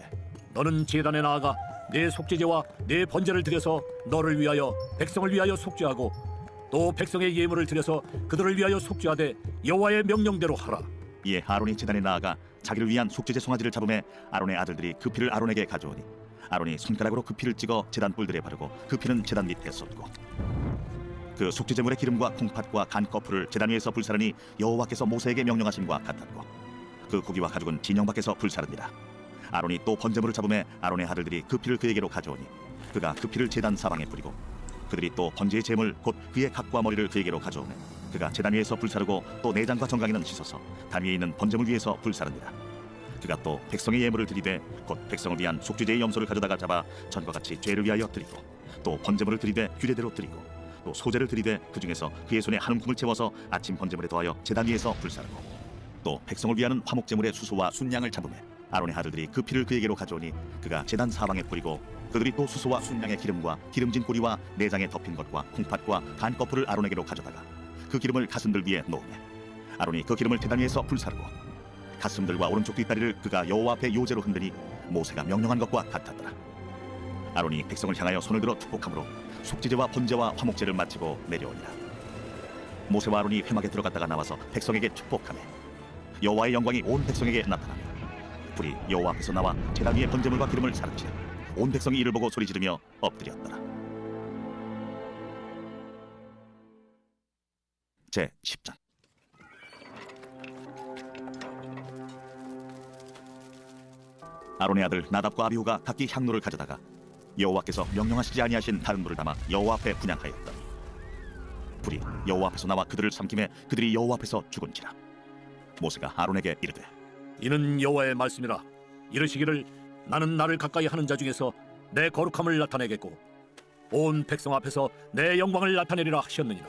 너는 제단에 나아가 내 속죄제와 내 번제를 드려서 너를 위하여 백성을 위하여 속죄하고 또 백성의 예물을 드려서 그들을 위하여 속죄하되 여호와의 명령대로 하라. 이에 아론이 제단에 나아가 자기를 위한 속죄제 송아지를 잡음에 아론의 아들들이 그 피를 아론에게 가져오니 아론이 손가락으로 그 피를 찍어 제단 뿔들에 바르고 그 피는 제단 밑에 쏟고 그 속죄제물의 기름과 콩팥과 간 거풀을 제단 위에서 불사르니 여호와께서 모세에게 명령하심과 같았고 그 고기와 가죽은 진영 밖에서 불사르니라. 아론이 또 번제물을 잡음에 아론의 아들들이 그 피를 그에게로 가져오니 그가 그 피를 제단 사방에 뿌리고 그들이 또 번제의 제물 곧 그의 각과 머리를 그에게로 가져오매 그가 제단 위에서 불사르고 또 내장과 정강이는 씻어서 단 위에 있는 번제물 위에서 불사릅니다. 그가 또 백성의 예물을 드리되 곧 백성을 위한 속죄제의 염소를 가져다가 잡아 전과 같이 죄를 위하여 드리고 또 번제물을 드리되 규례대로 드리고 또 소제를 드리되 그 중에서 그의 손에 한 움큼을 채워서 아침 번제물에 더하여 제단 위에서 불사르고 또 백성을 위하는 화목제물의 수소와 순양을 잡음에 아론의 아들들이 그 피를 그에게로 가져오니 그가 제단 사방에 뿌리고 그들이 또 수소와 순양의 기름과 기름진 꼬리와 내장에 덮인 것과 콩팥과 간 거풀을 아론에게로 가져다가 그 기름을 가슴들 위에 놓으며 아론이 그 기름을 제단 위에서 불사르고 가슴들과 오른쪽 뒷다리를 그가 여호와 앞에 요제로 흔드니 모세가 명령한 것과 같았더라. 아론이 백성을 향하여 손을 들어 축복함으로 속죄제와 번제와 화목제를 마치고 내려오니라. 모세와 아론이 회막에 들어갔다가 나와서 백성에게 축복하며 여호와의 영광이 온 백성에게 나타나며 불이 여호와 앞에서 나와 제단 위에 번제물과 기름을 사르치니 온 백성이 이를 보고 소리 지르며 엎드렸더라. 제 10장. 아론의 아들 나답과 아비후가 각기 향로를 가져다가 여호와께서 명령하시지 아니하신 다른 불을 담아 여호와 앞에 분향하였더니 불이 여호와 앞에서 나와 그들을 삼킴에 그들이 여호와 앞에서 죽은지라. 모세가 아론에게 이르되 이는 여호와의 말씀이라. 이르시기를 나는 나를 가까이 하는 자 중에서 내 거룩함을 나타내겠고 온 백성 앞에서 내 영광을 나타내리라 하셨느니라.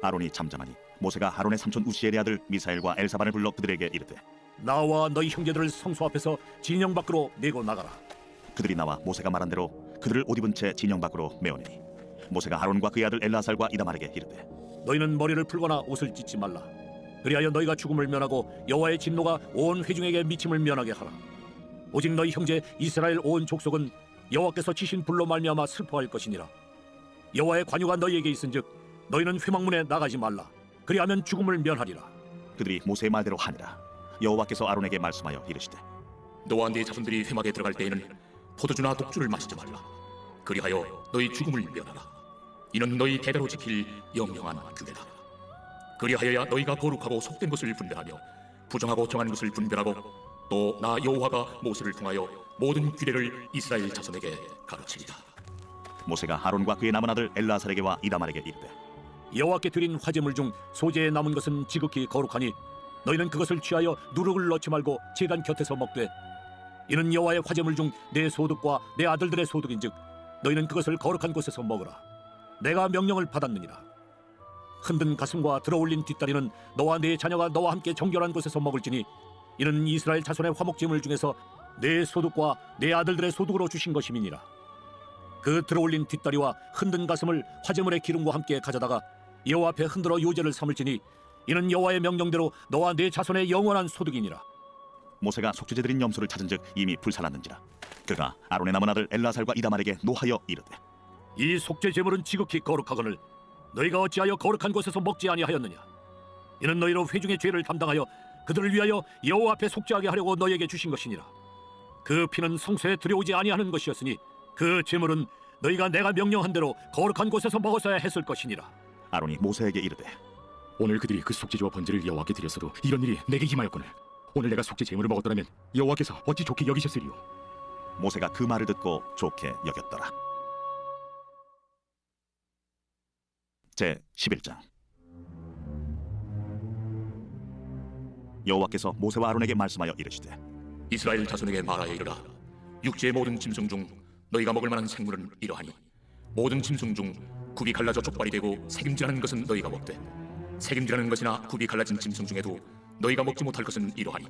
아론이 잠잠하니 모세가 아론의 삼촌 우시엘의 아들 미사엘과 엘사반을 불러 그들에게 이르되 나와 너희 형제들을 성소 앞에서 진영 밖으로 내고 나가라. 그들이 나와 모세가 말한 대로 그들을 옷 입은 채 진영 밖으로 메어내니 모세가 아론과 그의 아들 엘라살과 이다말에게 이르되 너희는 머리를 풀거나 옷을 찢지 말라. 그리하여 너희가 죽음을 면하고 여호와의 진노가 온 회중에게 미침을 면하게 하라. 오직 너희 형제 이스라엘 온 족속은 여호와께서 치신 불로 말미암아 슬퍼할 것이니라. 여호와의 관유가 너희에게 있은즉 너희는 회막문에 나가지 말라. 그리하면 죽음을 면하리라. 그들이 모세의 말대로 하니라. 여호와께서 아론에게 말씀하여 이르시되 너와 네 자손들이 회막에 들어갈 때에는 포도주나 독주를 마시지 말라. 그리하여 너희 죽음을 면하라. 이는 너희 대대로 지킬 영영한 규례다. 그리하여야 너희가 거룩하고 속된 것을 분별하며 부정하고 정한 것을 분별하고 또 나 여호와가 모세를 통하여 모든 규례를 이스라엘 자손에게 가르치리라. 모세가 아론과 그의 남은 아들 엘라살에게와 이다말에게 이르되 여호와께 드린 화제물 중 소재에 남은 것은 지극히 거룩하니 너희는 그것을 취하여 누룩을 넣지 말고 제단 곁에서 먹되 이는 여호와의 화제물 중 내 소득과 내 아들들의 소득인즉 너희는 그것을 거룩한 곳에서 먹으라. 내가 명령을 받았느니라. 흔든 가슴과 들어올린 뒷다리는 너와 네 자녀가 너와 함께 정결한 곳에서 먹을지니 이는 이스라엘 자손의 화목제물 중에서 내 소득과 내 아들들의 소득으로 주신 것임이니라. 그 들어올린 뒷다리와 흔든 가슴을 화제물의 기름과 함께 가져다가 여호와 앞에 흔들어 요제를 삼을지니 이는 여호와의 명령대로 너와 네 자손의 영원한 소득이니라. 모세가 속죄제 드린 염소를 찾은즉 이미 불살랐는지라. 그가 아론의 남은 아들 엘라살과 이다말에게 노하여 이르되 이 속죄 제물은 지극히 거룩하거늘 너희가 어찌하여 거룩한 곳에서 먹지 아니하였느냐? 이는 너희로 회중의 죄를 담당하여 그들을 위하여 여호와 앞에 속죄하게 하려고 너희에게 주신 것이니라. 그 피는 성소에 들여오지 아니하는 것이었으니 그 제물은 너희가 내가 명령한 대로 거룩한 곳에서 먹었어야 했을 것이니라. 아론이 모세에게 이르되 오늘 그들이 그 속죄제와 번제를 여호와께 드렸어도 이런 일이 내게 임하였거늘 오늘 내가 속죄 제물을 먹었더라면 여호와께서 어찌 좋게 여기셨으리요. 모세가 그 말을 듣고 좋게 여겼더라. 제 11장. 여호와께서 모세와 아론에게 말씀하여 이르시되 이스라엘 자손에게 말하여 이르라. 육지의 모든 짐승 중 너희가 먹을 만한 생물은 이러하니 모든 짐승 중 굽이 갈라져 족발이 되고 색임질하는 것은 너희가 먹되 색임질하는 것이나 굽이 갈라진 짐승 중에도 너희가 먹지 못할 것은 이러하니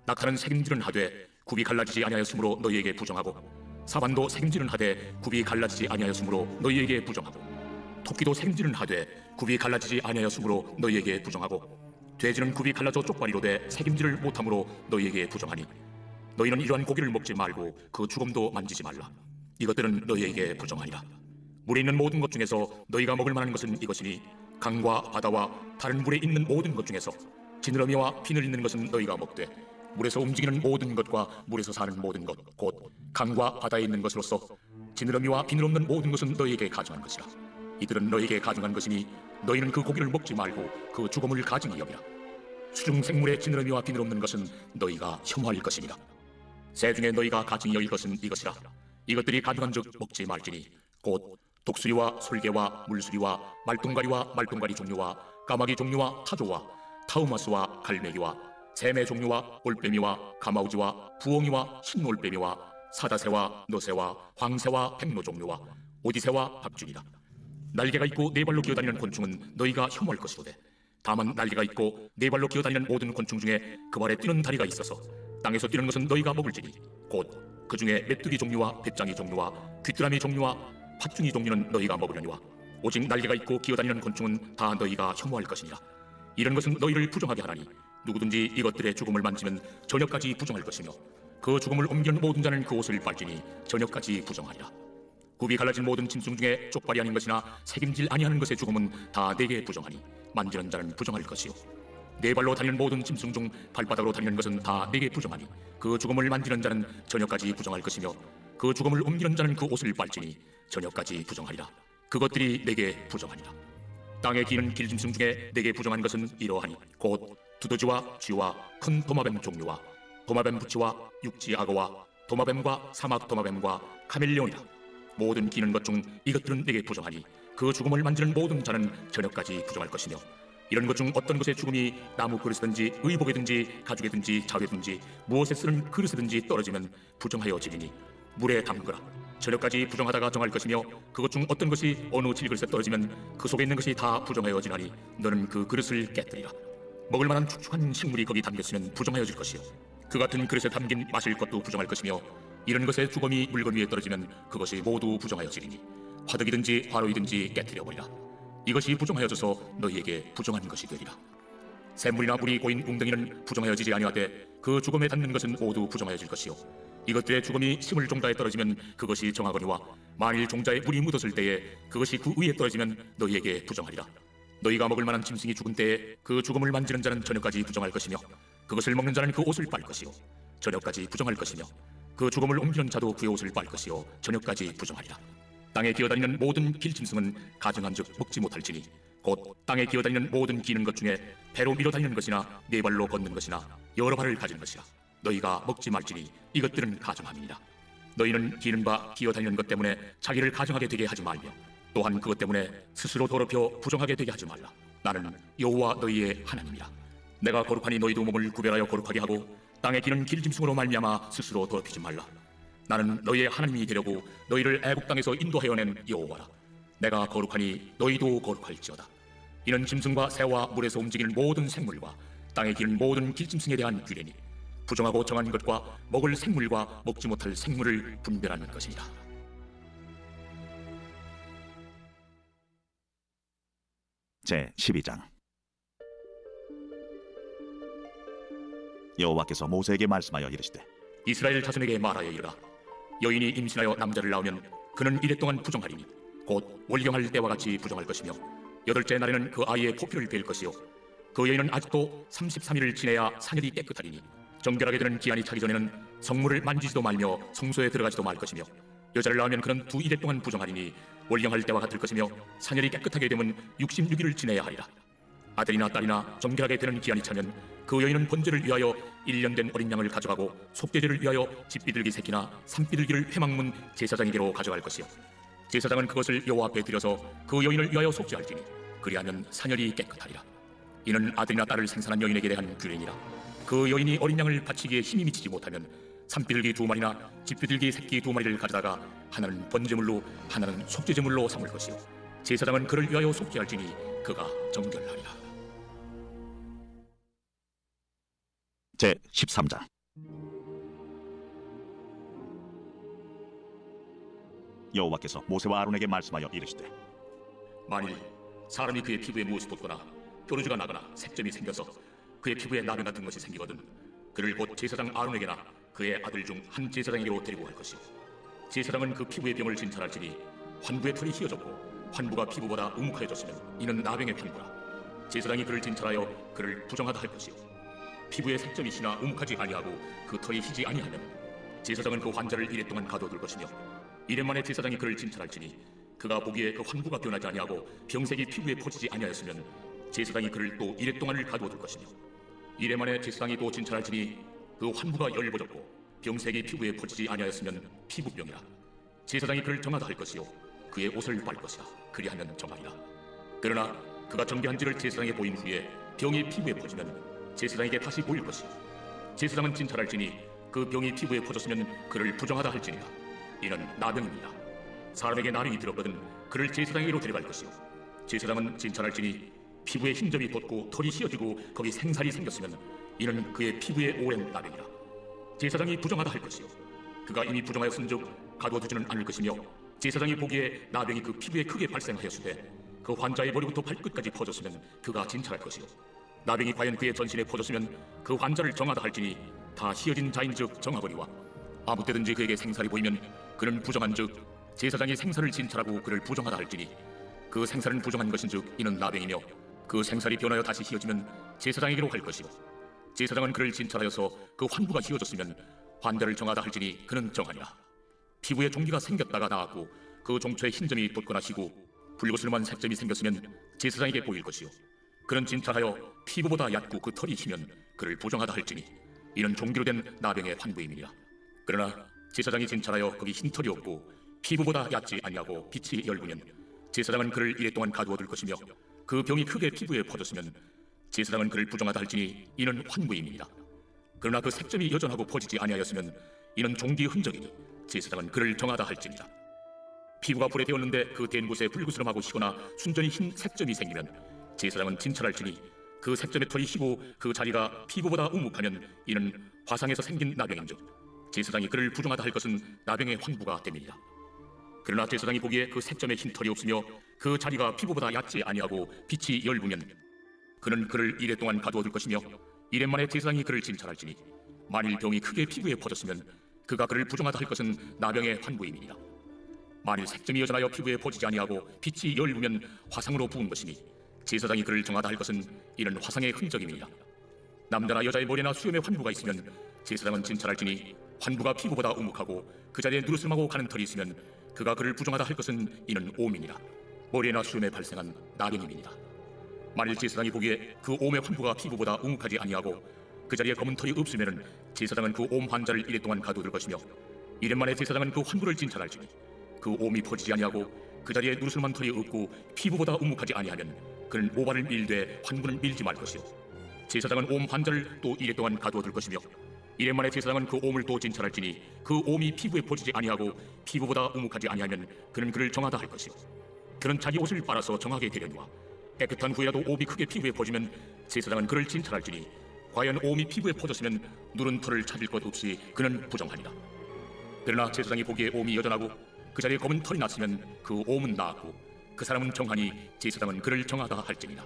낙타는 색임질은 하되 굽이 갈라지지 아니하였으므로 너희에게 부정하고 사반도 색임질은 하되 굽이 갈라지지 아니하였으므로 너희에게 부정하고 토끼도 색임질은 하되 굽이 갈라지지 아니하였으므로 너희에게 부정하고 돼지는 굽이 갈라져 쪽발이로되 색임질을 못함으로 너희에게 부정하니 너희는 이러한 고기를 먹지 말고 그 주검도 만지지 말라. 이것들은 너희에게 부정하니라. 물에 있는 모든 것 중에서 너희가 먹을 만한 것은 이것이니 강과 바다와 다른 물에 있는 모든 것 중에서 지느러미와 비늘 있는 것은 너희가 먹되 물에서 움직이는 모든 것과 물에서 사는 모든 것 곧 강과 바다에 있는 것으로서 지느러미와 비늘 없는 모든 것은 너희에게 가증한 것이라. 이들은 너희에게 가증한 것이니 너희는 그 고기를 먹지 말고 그 죽음을 가증히 여기라. 수중 생물의 지느러미와 비늘 없는 것은 너희가 혐오할 것이니라. 새 중에 너희가 가증히 여길 것은 이것이라. 이것들이 가증한즉 먹지 말지니 곧 독수리와 솔개와 물수리와 말똥가리 종류와 까마귀 종류와 타조와 타우마스와 갈매기와 샘의 종류와 올빼미와 가마우지와 부엉이와 흰올빼미와 사다새와 너새와 황새와 백로 종류와 오디새와 박쥐니라. 날개가 있고 네 발로 기어다니는 곤충은 너희가 혐오할 것이로되 다만 날개가 있고 네 발로 기어다니는 모든 곤충 중에 그 발에 뛰는 다리가 있어서 땅에서 뛰는 것은 너희가 먹을지니 곧 그 중에 메뚜기 종류와 배짱이 종류와 귀뚜라미 종류와 팥중이 종류는 너희가 먹으려니와 오직 날개가 있고 기어다니는 곤충은 다 너희가 혐오할 것이니라. 이런 것은 너희를 부정하게 하나니 누구든지 이것들의 죽음을 만지면 저녁까지 부정할 것이며 그 죽음을 옮기는 모든 자는 그 옷을 빨지니 저녁까지 부정하리라. 굽이 갈라진 모든 짐승 중에 쪽발이 아닌 것이나 색임질 아니하는 것의 죽음은 다 내게 부정하니 만지는 자는 부정할 것이요 네 발로 다니는 모든 짐승 중 발바닥으로 다니는 것은 다 내게 부정하니 그 죽음을 만지는 자는 저녁까지 부정할 것이며 그 죽음을 옮기는 자는 그 옷을 빨지니 저녁까지 부정하리라. 그것들이 내게 부정하니라. 땅에 기는 길짐승 중에 내게 부정한 것은 이러하니 곧 두더지와 쥐와 큰 도마뱀 종류와 도마뱀 부치와 육지 악어와 도마뱀과 사막 도마뱀과 카멜레온이라. 모든 기는 것 중 이것들은 내게 부정하니 그 죽음을 만지는 모든 자는 저녁까지 부정할 것이며 이런 것 중 어떤 것의 죽음이 나무 그릇이든지 의복이든지 가죽이든지 자회든지 무엇에 쓰는 그릇이든지 떨어지면 부정하여 지리니 물에 담그라. 저녁까지 부정하다가 정할 것이며 그것 중 어떤 것이 어느 질그릇에 떨어지면 그 속에 있는 것이 다 부정하여 지나니 너는 그 그릇을 깨뜨리라. 먹을 만한 축축한 식물이 거기 담겼으면 부정하여질 것이요 그 같은 그릇에 담긴 마실 것도 부정할 것이며 이런 것의 주검이 물건 위에 떨어지면 그것이 모두 부정하여지리니 화덕이든지 화로이든지 깨뜨려버리라. 이것이 부정하여져서 너희에게 부정한 것이 되리라. 샘물이나 물이 고인 웅덩이는 부정하여지지 아니하되 그 주검에 닿는 것은 모두 부정하여질 것이요 이것들의 주검이 식물 종자에 떨어지면 그것이 정하거니와 만일 종자에 물이 묻었을 때에 그것이 그 위에 떨어지면 너희에게 부정하리라. 너희가 먹을 만한 짐승이 죽은 때에 그 죽음을 만지는 자는 저녁까지 부정할 것이며 그것을 먹는 자는 그 옷을 빨 것이요 저녁까지 부정할 것이며 그 죽음을 옮기는 자도 그의 옷을 빨 것이요 저녁까지 부정하리라. 땅에 기어다니는 모든 길짐승은 가증한즉 먹지 못할지니 곧 땅에 기어다니는 모든 기는 것 중에 배로 밀어다니는 것이나 네 발로 걷는 것이나 여러 발을 가진 것이라. 너희가 먹지 말지니 이것들은 가증함이니라. 너희는 기는 바 기어다니는 것 때문에 자기를 가증하게 되게 하지 말며 또한 그것 때문에 스스로 더럽혀 부정하게 되게 하지 말라. 나는 여호와 너희의 하나님이라. 내가 거룩하니 너희도 몸을 구별하여 거룩하게 하고 땅에 기는 길짐승으로 말미암아 스스로 더럽히지 말라. 나는 너희의 하나님이 되려고 너희를 애굽 땅에서 인도하여 낸 여호와라. 내가 거룩하니 너희도 거룩할지어다. 이는 짐승과 새와 물에서 움직이는 모든 생물과 땅에 기는 모든 길짐승에 대한 규례니 부정하고 정한 것과 먹을 생물과 먹지 못할 생물을 분별하는 것이니라. 제 12장. 여호와께서 모세에게 말씀하여 이르시되 이스라엘 자손에게 말하여 이르라. 여인이 임신하여 남자를 낳으면 그는 이래 동안 부정하리니 곧 월경할 때와 같이 부정할 것이며 여덟째 날에는 그 아이의 포표를 뺄 것이요 그 여인은 아직도 33일을 지내야 사녀리 깨끗하리니 정결하게 되는 기한이 차기 전에는 성물을 만지지도 말며 성소에 들어가지도 말 것이며 여자를 낳으면 그는 두 이래 동안 부정하리니 월경할 때와 같을 것이며 사녀리 깨끗하게 되면 66일을 지내야 하리라. 아들이나 딸이나 정결하게 되는 기한이 차면 그 여인은 번제를 위하여 1년 된 어린 양을 가져가고 속죄제를 위하여 집비둘기 새끼나 산비둘기를 회막문 제사장에게로 가져갈 것이요 제사장은 그것을 여호와 앞에 드려서 그 여인을 위하여 속죄할지니 그리하면 사녀리 깨끗하리라. 이는 아들이나 딸을 생산한 여인에게 대한 규례니라. 그 여인이 어린 양을 바치기에 힘이 미치지 못하면 산비둘기 2마리나 집비둘기 새끼 2마리를 가져다가 하나는 번제물로 하나는 속죄제물로 삼을 것이요 제사장은 그를 위하여 속죄할지니 그가 정결하리라. 제 13장. 여호와께서 모세와 아론에게 말씀하여 이르시되 만일 사람이 그의 피부에 무엇이 돋거나 뾰루지가 나거나 색점이 생겨서 그의 피부에 나병 같은 것이 생기거든 그를 곧 제사장 아론에게나 그의 아들 중 한 제사장에게로 데리고 갈 것이요 제사장은 그 피부의 병을 진찰할지니 환부의 털이 휘어졌고 환부가 피부보다 우묵하여졌으면 이는 나병의 환부라. 제사장이 그를 진찰하여 그를 부정하다 할 것이요 피부에 색점이 희나 우묵하지 아니하고 그 털이 희지 아니하면 제사장은 그 환자를 이래 동안 가둬둘 것이며 이래 만에 제사장이 그를 진찰할지니 그가 보기에 그 환부가 변하지 아니하고 병색이 피부에 퍼지지 아니하였으면 제사장이 그를 또 이래 동안을 가두어둘 것이며 이래 만에 제사장이 또 진찰할지니 그 환부가 열버졌고 병색이 피부에 퍼지지 아니하였으면 피부병이라. 제사장이 그를 정하다 할 것이요 그의 옷을 빨 것이라. 그리하면 정하리라. 그러나 그가 정죄한지를 제사장에 보인 후에 병이 피부에 퍼지면 제사장에게 다시 보일 것이요 제사장은 진찰할지니 그 병이 피부에 퍼졌으면 그를 부정하다 할지니라. 이는 나병입니다. 사람에게 나병이 들었거든 그를 제사장에게로 데려갈 것이요 제사장은 진찰할지니 피부에 흰점이 돋고 털이 휘어지고 거기 생살이 생겼으면 이는 그의 피부에 오랜 나병이라. 제사장이 부정하다 할 것이요 그가 이미 부정하였은즉 가두어두지는 않을 것이며 제사장이 보기에 나병이 그 피부에 크게 발생하였을 때 그 환자의 머리부터 발끝까지 퍼졌으면 그가 진찰할 것이요 나병이 과연 그의 전신에 퍼졌으면 그 환자를 정하다 할지니 다 휘어진 자인즉 정하거니와 아무 때든지 그에게 생살이 보이면 그는 부정한즉 제사장이 생살을 진찰하고 그를 부정하다 할지니 그 생살은 부정한 것인즉 이는 나병이며 그 생살이 변하여 다시 휘어지면 제사장에게로 갈 것이요 제사장은 그를 진찰하여서 그 환부가 휘어졌으면 환자를 정하다 할지니 그는 정하니라. 피부에 종기가 생겼다가 나았고 그 종초에 흰점이 돋거나 희고 붉으슬만 색점이 생겼으면 제사장에게 보일 것이요 그는 진찰하여 피부보다 얕고 그 털이 희면 그를 부정하다 할지니 이는 종기로 된 나병의 환부임이니라. 그러나 제사장이 진찰하여 거기 흰 털이 없고 피부보다 얕지 아니하고 빛이 열구면 제사장은 그를 이래 동안 가두어둘 것이며 그 병이 크게 피부에 퍼졌으면 제사장은 그를 부정하다 할지니 이는 환부임이니라. 그러나 그 색점이 여전하고 퍼지지 아니하였으면 이는 종기의 흔적이니 제사장은 그를 정하다 할지니라. 피부가 불에 데었는데 그 댄 곳에 불구스름하고 희거나 순전히 흰 색점이 생기면 제사장은 진찰할지니 그 색점의 털이 희고 그 자리가 피부보다 우묵하면 이는 화상에서 생긴 나병인즉 제사장이 그를 부정하다 할 것은 나병의 환부가 됨이니라. 그러나 제사장이 보기에 그 색점에 흰 털이 없으며 그 자리가 피부보다 얕지 아니하고 빛이 열구면 그는 그를 이래 동안 가두어둘 것이며 이래 만에 제사장이 그를 진찰할지니 만일 병이 크게 피부에 퍼졌으면 그가 그를 부정하다 할 것은 나병의 환부임이니라. 만일 색점이 여전하여 피부에 퍼지지 아니하고 빛이 열구면 화상으로 부은 것이니 제사장이 그를 정하다 할 것은 이는 화상의 흔적임이니라. 남자나 여자의 머리나 수염에 환부가 있으면 제사장은 진찰할지니 환부가 피부보다 우묵하고 그 자리에 누르스름하고 가는 털이 있으면 그가 그를 부정하다 할 것은 이는 오민이라. 머리나 수염에 발생한 나병임이니라. 만일 제사장이 보기에 그 옴의 환부가 피부보다 우묵하지 아니하고 그 자리에 검은 털이 없으면 제사장은 그 옴 환자를 이래 동안 가두어둘 것이며 이래 만에 제사장은 그 환부를 진찰할지니 그 옴이 퍼지지 아니하고 그 자리에 누르스름한 털이 없고 피부보다 우묵하지 아니하면 그는 모발을 밀되 환부는 밀지 말 것이요 제사장은 옴 환자를 또 이래 동안 가두어둘 것이며 이래 만에 제사장은 그 옴을 또 진찰할지니 그 옴이 피부에 퍼지지 아니하고 피부보다 우묵하지 아니하면 그는 그를 정하다 할 것이요 그는 자기 옷을 빨아서 정하게 되려니와 깨끗한 후에라도 옴이 크게 피부에 퍼지면 제사장은 그를 진찰할지니 과연 옴이 피부에 퍼졌으면 누른 털을 찾을 것 없이 그는 부정하니라. 그러나 제사장이 보기에 옴이 여전하고 그 자리에 검은 털이 났으면 그 옴은 나았고 그 사람은 정하니 제사장은 그를 정하다 할지니라.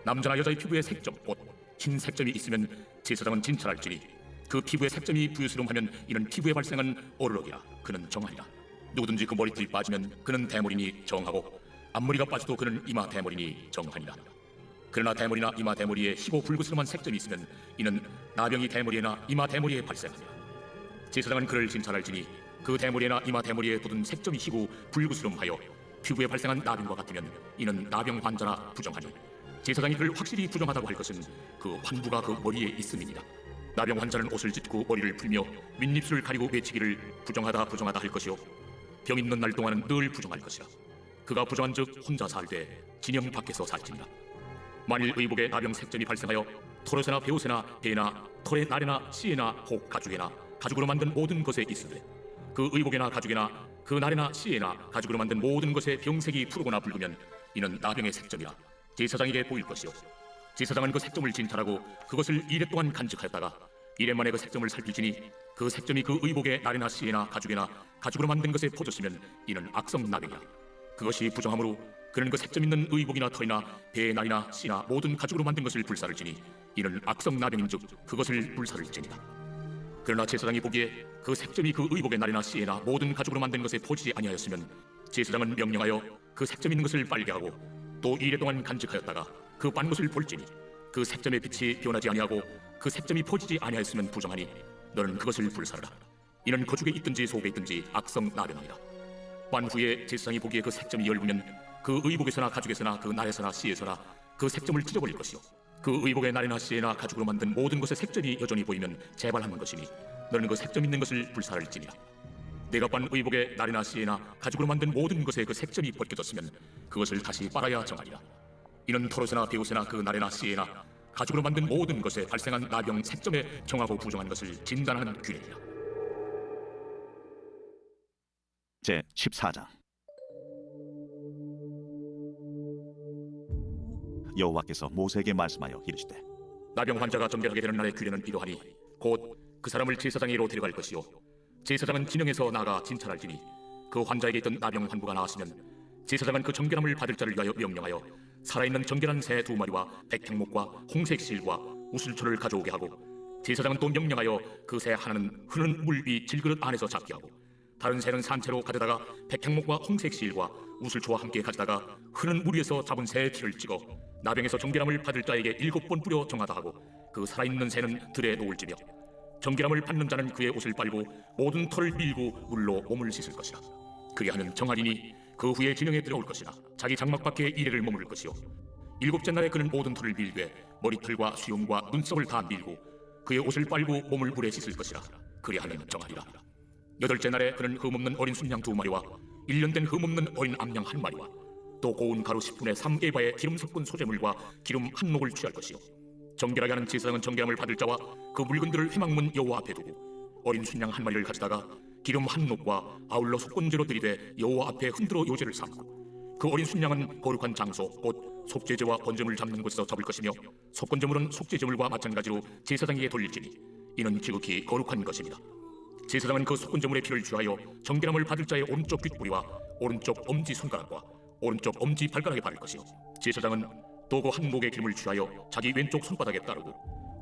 남자나 여자의 피부에 색점 곧 흰 색점이 있으면 제사장은 진찰할지니 그 피부에 색점이 부유스름하면 이는 피부에 발생한 어르럭이라 그는 정하리라. 누구든지 그 머리털이 빠지면 그는 대머리니 정하고 앞머리가 빠져도 그는 이마 대머리니 정하니라. 그러나 대머리나 이마 대머리에 희고 붉으스름한 색점이 있으면 이는 나병이 대머리에나 이마 대머리에 발생하니라. 제사장은 그를 진찰할지니 그 대머리에나 이마 대머리에 돋은 색점이 희고 붉으스름하여 피부에 발생한 나병과 같으면 이는 나병 환자라 부정하니 제사장이 그를 확실히 부정하다고 할 것은 그 환부가 그 머리에 있음이니라. 나병 환자는 옷을 찢고 머리를 풀며 윗입술을 가리고 외치기를 부정하다 부정하다 할 것이요 병 있는 날 동안은 늘 부정할 것이라. 그가 부정한즉 혼자 살되 진영 밖에서 살지니라. 만일 의복에 나병 색점이 발생하여 토롯에나 베옷에나 배나 털의 날에나 씨에나 혹 가죽에나 가죽으로 만든 모든 것에 있으되 그 의복에나 가죽에나 그 날에나 씨에나 가죽으로 만든 모든 것에 병색이 푸르거나 붉으면 이는 나병의 색점이라 제사장에게 보일 것이요 제사장은 그 색점을 진찰하고 그것을 이래 동안 간직하였다가 이래 만에 그 색점을 살필지니 그 색점이 그 의복의 날에나 씨에나 가죽에나 가죽으로 만든 것에 퍼졌으면 이는 악성 나병이라. 그것이 부정하므로 그는 그 색점 있는 의복이나 털이나 배의 날이나 씨나 모든 가죽으로 만든 것을 불사를 지니 이는 악성 나병인즉 그것을 불사를 지니라. 그러나 제사장이 보기에 그 색점이 그 의복의 날이나 씨에나 모든 가죽으로 만든 것에 퍼지지 아니하였으면 제사장은 명령하여 그 색점 있는 것을 빨게 하고 또 이래 동안 간직하였다가 그 빤 것을 볼지니 그 색점의 빛이 변하지 아니하고 그 색점이 퍼지지 아니하였으면 부정하니 너는 그것을 불사르라. 이는 거죽에 있든지 속에 있든지 악성 나병이라. 빤 후에 제사장이 보기에 그 색점이 엷으면 그 의복에서나 가죽에서나 그 날에서나 씨에서나 그 색점을 찢어버릴 것이요 그 의복의 날이나 씨에나 가죽으로 만든 모든 것의 색점이 여전히 보이면 재발하는 것이니 너는 그 색점 있는 것을 불사를지니라. 내가 빤 의복의 날이나 씨에나 가죽으로 만든 모든 것에 그 색점이 벗겨졌으면 그것을 다시 빨아야 정하리라. 이는 토롯에나 베옷에나 그 날에나 씨에나 가죽으로 만든 모든 것에 발생한 나병 색점에 정하고 부정한 것을 진단하는 규례니라. 제 14장. 여호와께서 모세에게 말씀하여 이르시되 나병 환자가 정결하게 되는 날의 규례는 이러하니 곧 그 사람을 제사장에게로 데려갈 것이요 제사장은 진영에서 나가 진찰할지니 그 환자에게 있던 나병 환부가 나았으면 제사장은 그 정결함을 받을 자를 위하여 명령하여 살아있는 정결한 새 2마리와 백향목과 홍색 실과 우슬초를 가져오게 하고 제사장은 또 명령하여 그 새 하나는 흐르는 물 위 질그릇 안에서 잡게 하고 다른 새는 산채로 가져다가 백향목과 홍색 실과 우슬초와 함께 가져다가 흐르는 물 위에서 잡은 새의 피를 찍어 나병에서 정결함을 받을 자에게 7번 뿌려 정하다 하고 그 살아있는 새는 들에 놓을지며 정결함을 받는 자는 그의 옷을 빨고 모든 털을 밀고 물로 몸을 씻을 것이라. 그게 하는 정하리니 그 후에 진영에 들어올 것이나 자기 장막 밖에 이래를 머무를 것이요 7째 날에 그는 모든 털을 밀되 머리털과 수염과 눈썹을 다 밀고 그의 옷을 빨고 몸을 물에 씻을 것이라. 그래 하는 정하리라. 8째 날에 그는 흠없는 어린 순양 2마리와 1년 된 흠없는 어린 암양 1마리와 또 고운 가루 10분의 3에바의 기름 섞은 소재물과 기름 한 녹을 취할 것이요 정결하게 하는 제사장은 정결함을 받을 자와 그 물건들을 회막문 여호와 앞에 두고 어린 순양 1마리를 가져다가 기름 한 녹과 아울러 속건제로 들이되 여호와 앞에 흔들어 요제를 삼고 그 어린 순양은 거룩한 장소 곧 속죄제와 번제물 잡는 곳에서 잡을 것이며 속건제물은 속죄제물과 마찬가지로 제사장에게 돌릴지니 이는 지극히 거룩한 것입니다. 제사장은 그 속건제물의 피를 취하여 정결함을 받을 자의 오른쪽 귓뿌리와 오른쪽 엄지 손가락과 오른쪽 엄지 발가락에 바를 것이요 제사장은 또 그 한 목의 기름을 취하여 자기 왼쪽 손바닥에 따르고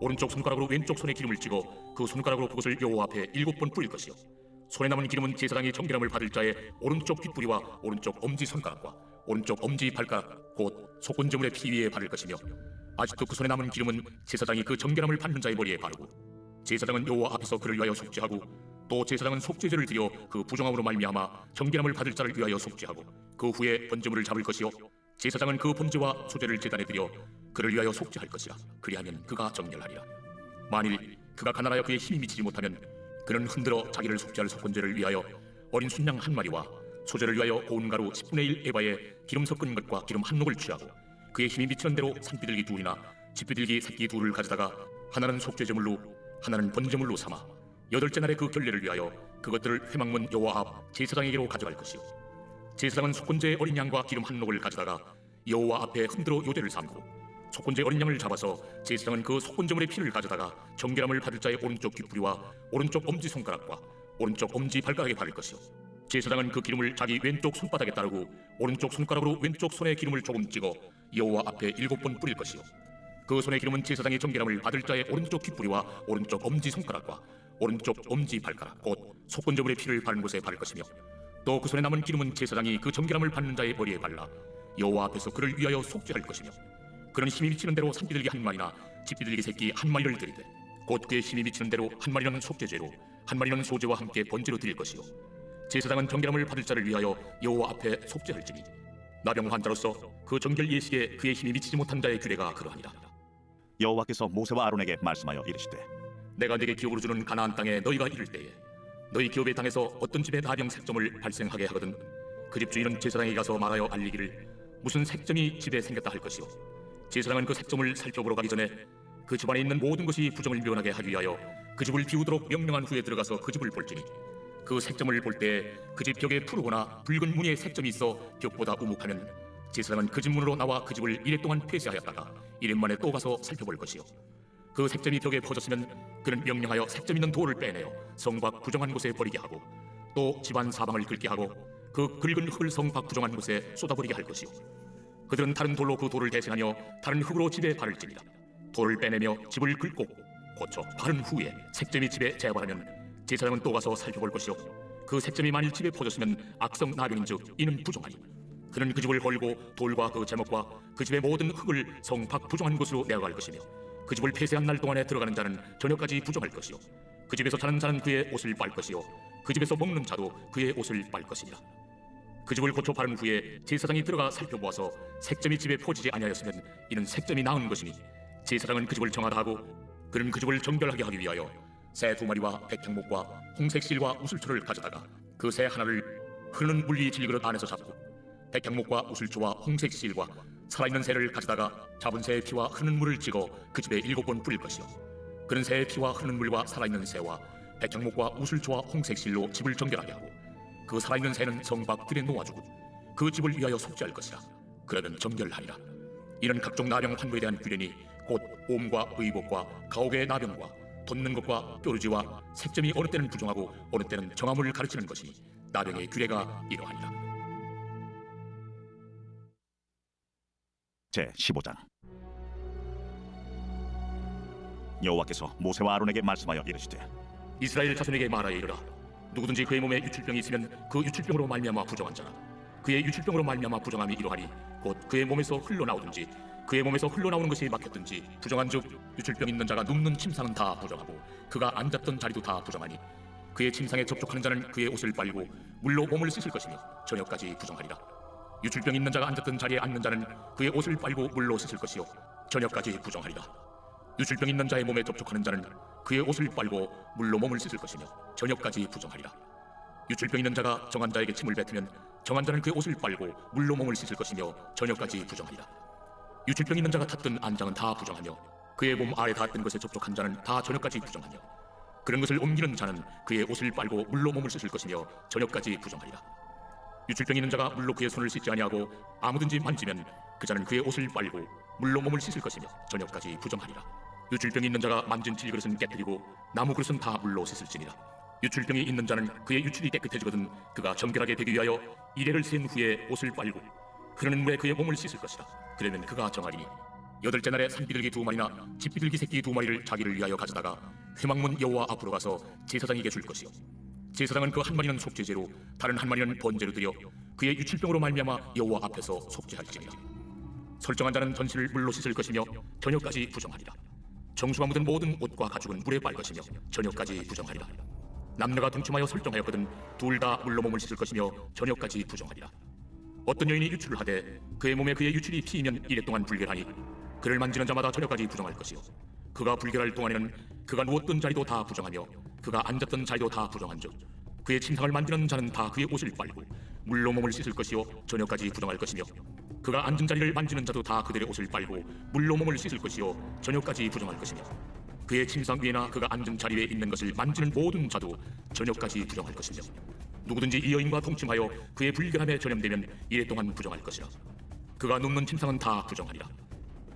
오른쪽 손가락으로 왼쪽 손에 기름을 찍어 그 손가락으로 그것을 여호와 앞에 7번 뿌릴 것이요 손에 남은 기름은 제사장이 정결함을 받을 자의 오른쪽 귓뿌리와 오른쪽 엄지 손가락과 오른쪽 엄지 발가락 곧 속건제물의 피 위에 바를 것이며 아직도 그 손에 남은 기름은 제사장이 그 정결함을 받는 자의 머리에 바르고 제사장은 여호와 앞에서 그를 위하여 속죄하고 또 제사장은 속죄제를 드려 그 부정함으로 말미암아 정결함을 받을 자를 위하여 속죄하고 그 후에 번제물을 잡을 것이요 제사장은 그 번제와 소제를 제단에 드려 그를 위하여 속죄할 것이라. 그리하면 그가 정결하리라. 만일 그가 가난하여 그의 힘이 미치지 못하면 그는 흔들어 자기를 속죄할 속건제를 위하여 어린 순양 1마리와 소제를 위하여 고운 가루 10분의 1 에바에 기름 섞은 것과 기름 한 녹을 취하고 그의 힘이 미치는 대로 산비둘기 2이나 집비둘기 새끼 2를 가져다가 하나는 속죄제물로 하나는 번제물로 삼아 8째 날에 그 결례를 위하여 그것들을 회막문 여호와 앞 제사장에게로 가져갈 것이요 제사장은 속건제의 어린 양과 기름 한 녹을 가져다가 여호와 앞에 흔들어 요제를 삼고 속건제 어린 양을 잡아서 제사장은 그 속건제물의 피를 가져다가 정결함을 받을 자의 오른쪽 귓뿌리와 오른쪽 엄지 손가락과 오른쪽 엄지 발가락에 바를 것이요 제사장은 그 기름을 자기 왼쪽 손바닥에 따르고 오른쪽 손가락으로 왼쪽 손에 기름을 조금 찍어 여호와 앞에 7번 뿌릴 것이요 그 손의 기름은 제사장이 정결함을 받을 자의 오른쪽 귓뿌리와 오른쪽 엄지 손가락과 오른쪽 엄지 발가락 곧 속건조물의 피를 바른 곳에 바를 것이며 또 그 손에 남은 기름은 제사장이 그 정결함을 받는 자의 머리에 발라 여호와 앞에서 그를 위하여 속죄할 것이며 그는 힘이 미치는 대로 산비둘기 한 마리나 집비둘기 새끼 한 마리를 드리되 곧 그의 힘이 미치는 대로 한 마리는 속죄죄로 한 마리는 소제와 함께 번제로 드릴 것이요 제사장은 정결함을 받을 자를 위하여 여호와 앞에 속죄할지니 나병 환자로서 그 정결 예식에 그의 힘이 미치지 못한 자의 규례가 그러하니라. 여호와께서 모세와 아론에게 말씀하여 이르시되 내가 네게 기업으로 주는 가나안 땅에 너희가 이를 때에 너희 기업의 땅에서 어떤 집에 나병 색점을 발생하게 하거든 그 집 주인은 제사장에게 가서 말하여 알리기를 무슨 색점이 집에 생겼다 할 것이요 제사장은 그 색점을 살펴보러 가기 전에 그 집안에 있는 모든 것이 부정을 면하게 하기 위하여 그 집을 비우도록 명령한 후에 들어가서 그 집을 볼지니 그 색점을 볼 때 그 집 벽에 푸르거나 붉은 무늬의 색점이 있어 벽보다 우묵하면 제사장은 그 집 문으로 나와 그 집을 이래 동안 폐쇄하였다가 이래 만에 또 가서 살펴볼 것이요 그 색점이 벽에 퍼졌으면 그는 명령하여 색점 있는 돌을 빼내어 성 밖 부정한 곳에 버리게 하고 또 집안 사방을 긁게 하고 그 긁은 흙을 성 밖 부정한 곳에 쏟아버리게 할 것이요 그들은 다른 돌로 그 돌을 대신하여 다른 흙으로 집에 바를지니라 돌을 빼내며 집을 긁고 고쳐 바른 후에 색점이 집에 재발하면 제사장은 또 가서 살펴볼 것이요 그 색점이 만일 집에 퍼졌으면 악성 나병인즉 이는 부정하니 그는 그 집을 걸고 돌과 그 제목과 그 집의 모든 흙을 성 밖 부정한 곳으로 내어갈 것이며 그 집을 폐쇄한 날 동안에 들어가는 자는 저녁까지 부정할 것이요 그 집에서 자는 자는 그의 옷을 빨 것이요 그 집에서 먹는 자도 그의 옷을 빨 것이니라 그 집을 고쳐 바른 후에 제사장이 들어가 살펴보아서 색점이 집에 퍼지지 아니하였으면 이는 색점이 나은 것이니 제사장은 그 집을 정하라 하고 그는 그 집을 정결하게 하기 위하여 새 2마리와 백향목과 홍색실과 우슬초를 가져다가 그 새 하나를 흐르는 물리 질그릇 안에서 잡고 백향목과 우슬초와 홍색실과 살아있는 새를 가져다가 잡은 새의 피와 흐르는 물을 찍어 그 집에 7번 뿌릴 것이요 그는 새의 피와 흐르는 물과 살아있는 새와 백향목과 우슬초와 홍색실로 집을 정결하게 하고 그 살아있는 새는 성 밖 들에 놓아주고 그 집을 위하여 속죄할 것이라 그러면 정결하리라 이런 각종 나병 환부에 대한 규례니 곧 옴과 의복과 가옥의 나병과 돋는 것과 뾰루지와 색점이 어느 때는 부정하고 어느 때는 정함을 가르치는 것이 나병의 규례가 이러하니라. 제 15장 여호와께서 모세와 아론에게 말씀하여 이르시되 이스라엘 자손에게 말하여 이르라 누구든지 그의 몸에 유출병이 있으면 그 유출병으로 말미암아 부정한 자라 그의 유출병으로 말미암아 부정함이 이러하니 곧 그의 몸에서 흘러나오든지 그의 몸에서 흘러나오는 것이 막혔든지 부정한즉 유출병 있는 자가 눕는 침상은 다 부정하고 그가 앉았던 자리도 다 부정하니 그의 침상에 접촉하는 자는 그의 옷을 빨고 물로 몸을 씻을 것이며 저녁까지 부정하리라 유출병 있는 자가 앉았던 자리에 앉는 자는 그의 옷을 빨고 물로 씻을 것이요 저녁까지 부정하리라 유출병 있는 자의 몸에 접촉하는 자는 그의 옷을 빨고 물로 몸을 씻을 것이며 저녁까지 부정하리라 유출병 있는 자가 정한 자에게 침을 뱉으면 정한 자는 그의 옷을 빨고 물로 몸을 씻을 것이며 저녁까지 부정하리라 유출병 있는 자가 탔던 안장은 다 부정하며 그의 몸 아래 닿았던 것에 접촉한 자는 다 저녁까지 부정하며 그런 것을 옮기는 자는 그의 옷을 빨고 물로 몸을 씻을 것이며 저녁까지 부정하리라 유출병 있는 자가 물로 그의 손을 씻지 아니하고 아무든지 만지면 그 자는 그의 옷을 빨고 물로 몸을 씻을 것이며 저녁까지 부정하리라 유출병이 있는 자가 만진 질그릇은 깨뜨리고 나무 그릇은 다 물로 씻을지니라 유출병이 있는 자는 그의 유출이 깨끗해지거든 그가 정결하게 되기 위하여 이레를 센 후에 옷을 빨고 흐르는 물에 그의 몸을 씻을 것이라 그러면 그가 정하리니 8째 날에 산비둘기 2마리나 집비둘기 새끼 2마리를 자기를 위하여 가져다가 회막문 여호와 앞으로 가서 제사장에게 줄 것이요 제사장은 그 한 마리는 속죄제로 다른 한 마리는 번제로 드려 그의 유출병으로 말미암아 여호와 앞에서 속죄할지니라 설정한 자는 전실을 물로 씻을 것이며 저녁까지 부정하리라 정수가 묻은 모든 옷과 가죽은 물에 빨 것이며 저녁까지 부정하리라 남녀가 동침하여 설정하였거든 둘 다 물로 몸을 씻을 것이며 저녁까지 부정하리라 어떤 여인이 유출을 하되 그의 몸에 그의 유출이 피이면 이래 동안 불결하니 그를 만지는 자마다 저녁까지 부정할 것이요 그가 불결할 동안에는 그가 누웠던 자리도 다 부정하며 그가 앉았던 자리도 다 부정한즉 그의 침상을 만지는 자는 다 그의 옷을 빨고 물로 몸을 씻을 것이요 저녁까지 부정할 것이며 그가 앉은 자리를 만지는 자도 다 그들의 옷을 빨고 물로 몸을 씻을 것이요 저녁까지 부정할 것이며 그의 침상 위에나 그가 앉은 자리 위에 있는 것을 만지는 모든 자도 저녁까지 부정할 것이며 누구든지 이 여인과 동침하여 그의 불결함에 전염되면 이래 동안 부정할 것이라 그가 눕는 침상은 다 부정하리라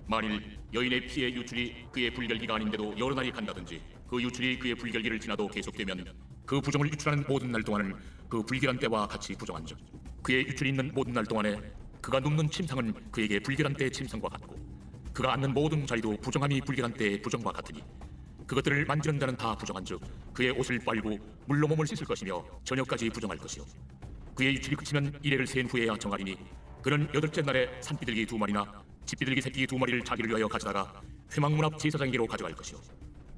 만일 여인의 피의 유출이 그의 불결기가 아닌데도 여러 날이 간다든지 그 유출이 그의 불결기를 지나도 계속되면 그 부정을 유출하는 모든 날 동안은 그 불결한 때와 같이 부정한즉 그의 유출이 있는 모든 날 동안에 그가 눕는 침상은 그에게 불결한 때의 침상과 같고 그가 앉는 모든 자리도 부정함이 불결한 때의 부정과 같으니 그것들을 만지는 자는 다 부정한즉 그의 옷을 빨고 물로 몸을 씻을 것이며 저녁까지 부정할 것이요 그의 유출이 그치면 이래를 센 후에야 정하리니 그는 여덟째 날에 산비둘기 2마리나 집비둘기 새끼 2마리를 자기를 위하여 가져다가 회막문 앞 제사장에게로 가져갈 것이요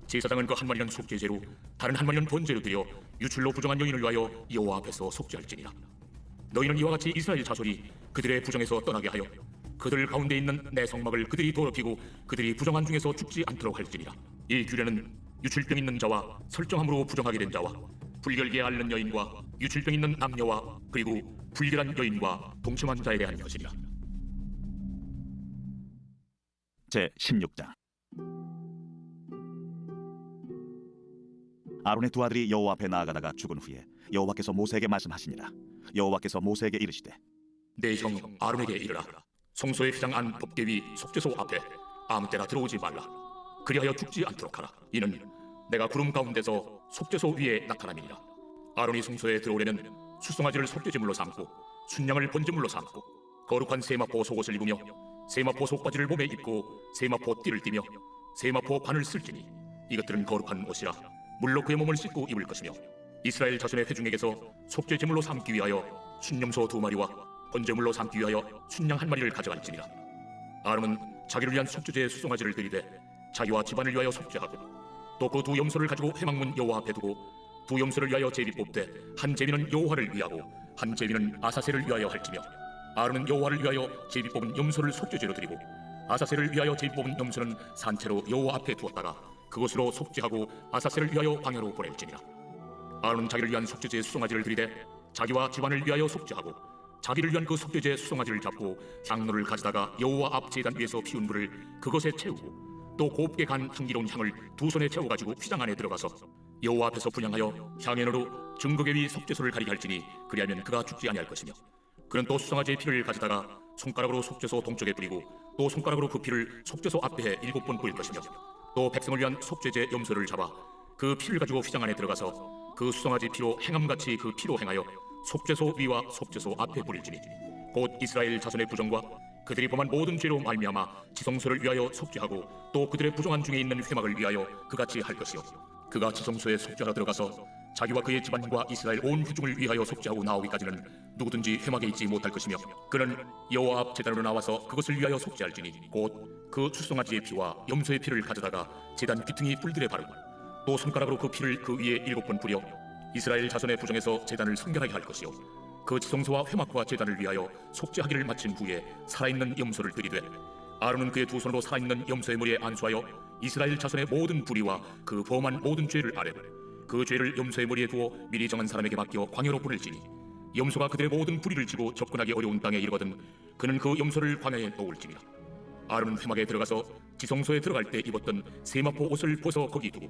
제사장은 그 한 마리는 속죄제로 다른 한 마리는 번제로 드려 유출로 부정한 여인을 위하여 여호와 앞에서 속죄할지니라. 너희는 이와 같이 이스라엘 자손이 그들의 부정에서 떠나게 하여 그들 가운데 있는 내 성막을 그들이 더럽히고 그들이 부정한 중에서 죽지 않도록 할지니라. 이 규례는 유출병 있는 자와 설정함으로 부정하게 된 자와 불결기에 앓는 여인과 유출병 있는 남녀와 그리고 불결한 여인과 동침한 자에 대한 것이니라. 제 16장. 아론의 두 아들이 여호와 앞에 나아가다가 죽은 후에 여호와께서 모세에게 말씀하시니라. 여호와께서 모세에게 이르시되 내 형 아론에게 이르라. 성소의 휘장 안 법궤 속죄소 앞에 아무 때나 들어오지 말라. 그리하여 죽지 않도록 하라. 이는 내가 구름 가운데서 속죄소 위에 나타남이니라. 아론이 성소에 들어오려는 수송아지를 속죄제물로 삼고 순양을 번제물로 삼고 거룩한 세마포 속옷을 입으며 세마포 속바지를 몸에 입고 세마포 띠를 띠며 세마포 관을 쓸지니 이것들은 거룩한 옷이라 물로 그의 몸을 씻고 입을 것이며 이스라엘 자손의 회중에게서 속죄제물로 삼기 위하여 순염소 2마리와 번제물로 삼기 위하여 순양 1마리를 가져갈지니라. 아론은 자기를 위한 속죄제의 수송아지를 들이되 자기와 집안을 위하여 속죄하고 또 그 두 염소를 가지고 회막문 여호와 앞에 두고 두 염소를 위하여 제비 뽑되 한 제비는 여호와를 위하고 한 제비는 아사셀을 위하여 할지며 아론은 여호와를 위하여 제비 뽑은 염소를 속죄제로 드리고 아사셀을 위하여 제비 뽑은 염소는 산채로 여호와 앞에 두었다가 그것으로 속죄하고 아사셀을 위하여 광야로 보낼지니라. 아론은 자기를 위한 속죄제의 수송아지를 들이되 자기와 집안을 위하여 속죄하고 자기를 위한 그 속죄제의 수송아지를 잡고 향로를 가져다가 여호와 앞 제단 위에서 피운 불을 그것에 채우고 또 곱게 간 향기로운 향을 두 손에 채워가지고 휘장 안에 들어가서 여호와 앞에서 분향하여 향연으로 증거궤 위 속죄소를 가리게 할지니 그리하면 그가 죽지 아니할 것이며 그는 또 수송아지의 피를 가져다가 손가락으로 속죄소 동쪽에 뿌리고 또 손가락으로 그 피를 속죄소 앞에 7번 뿌릴 것이며 또 백성을 위한 속죄제 염소를 잡아 그 피를 가지고 휘장 안에 들어가서 그 수송아지 피로 행함같이 그 피로 행하여 속죄소 위와 속죄소 앞에 뿌릴지니 곧 이스라엘 자손의 부정과 그들이 범한 모든 죄로 말미암아 지성소를 위하여 속죄하고 또 그들의 부정한 중에 있는 회막을 위하여 그같이 할 것이요 그가 지성소에 속죄하러 들어가서 자기와 그의 집안과 이스라엘 온 회중을 위하여 속죄하고 나오기까지는 누구든지 회막에 있지 못할 것이며 그는 여호와 앞 제단으로 나와서 그것을 위하여 속죄할지니 곧 그 수송아지의 피와 염소의 피를 가져다가 제단 귀퉁이 뿔들에 바르고 또 손가락으로 그 피를 그 위에 7번 뿌려 이스라엘 자손의 부정에서 제단을 성결하게 할 것이요 그 지성소와 회막과 제단을 위하여 속죄하기를 마친 후에 살아있는 염소를 들이되 아론은 그의 두 손으로 살아있는 염소의 머리에 안수하여 이스라엘 자손의 모든 불의와 그 범한 모든 죄를 아뢰 그 죄를 염소의 머리에 두어 미리 정한 사람에게 맡겨 광야로 보낼지니 염소가 그들의 모든 불의를 지고 접근하기 어려운 땅에 이르거든 그는 그 염소를 광야에 놓을지니라. 아론은 회막에 들어가서 지성소에 들어갈 때 입었던 세마포 옷을 벗어 거기 두고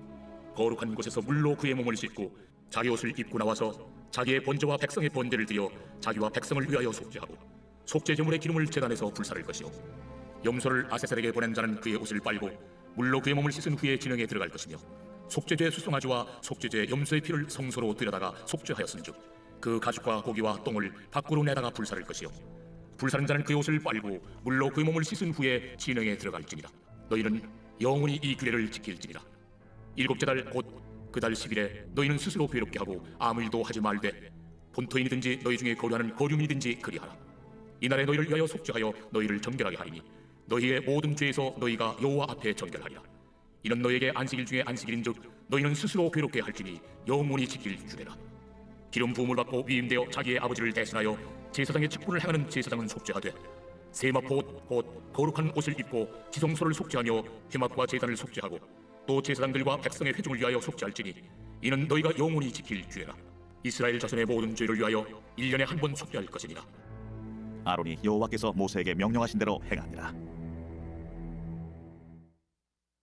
거룩한 곳에서 물로 그의 몸을 씻고 자기 옷을 입고 나와서 자기의 번제와 백성의 번제를 드려 자기와 백성을 위하여 속죄하고 속죄제물의 기름을 제단에서 불사를 것이요 염소를 아세셀에게 보낸 자는 그의 옷을 빨고 물로 그의 몸을 씻은 후에 진영에 들어갈 것이며 속죄제 수송아지와 속죄제 염소의 피를 성소로 들여다가 속죄하였은즉 그 가죽과 고기와 똥을 밖으로 내다가 불사를 것이요 불사른 자는 그의 옷을 빨고 물로 그의 몸을 씻은 후에 진영에 들어갈지니라. 너희는 영원히 이 규례를 지킬지니라. 7째 달 곧 그 달 10일에 너희는 스스로 괴롭게 하고 아무 일도 하지 말되 본토인이든지 너희 중에 거류하는 거류민이든지 그리하라. 이날에 너희를 위하여 속죄하여 너희를 정결하게 하리니 너희의 모든 죄에서 너희가 여호와 앞에 정결하리라. 이는 너희에게 안식일 중에 안식일인즉 너희는 스스로 괴롭게 할지니 영원히 지킬 규례라. 기름 부음을 받고 위임되어 자기의 아버지를 대신하여 제사장의 직분을 행하는 제사장은 속죄하되 세마포 옷 곧 거룩한 옷을 입고 지성소를 속죄하며 회막과 제단을 속죄하고 또 제사장들과 백성의 회중을 위하여 속죄할지니 이는 너희가 영원히 지킬 규례라. 이스라엘 자손의 모든 죄를 위하여 1년에 한 번 속죄할 것이니라. 아론이 여호와께서 모세에게 명령하신 대로 행하니라.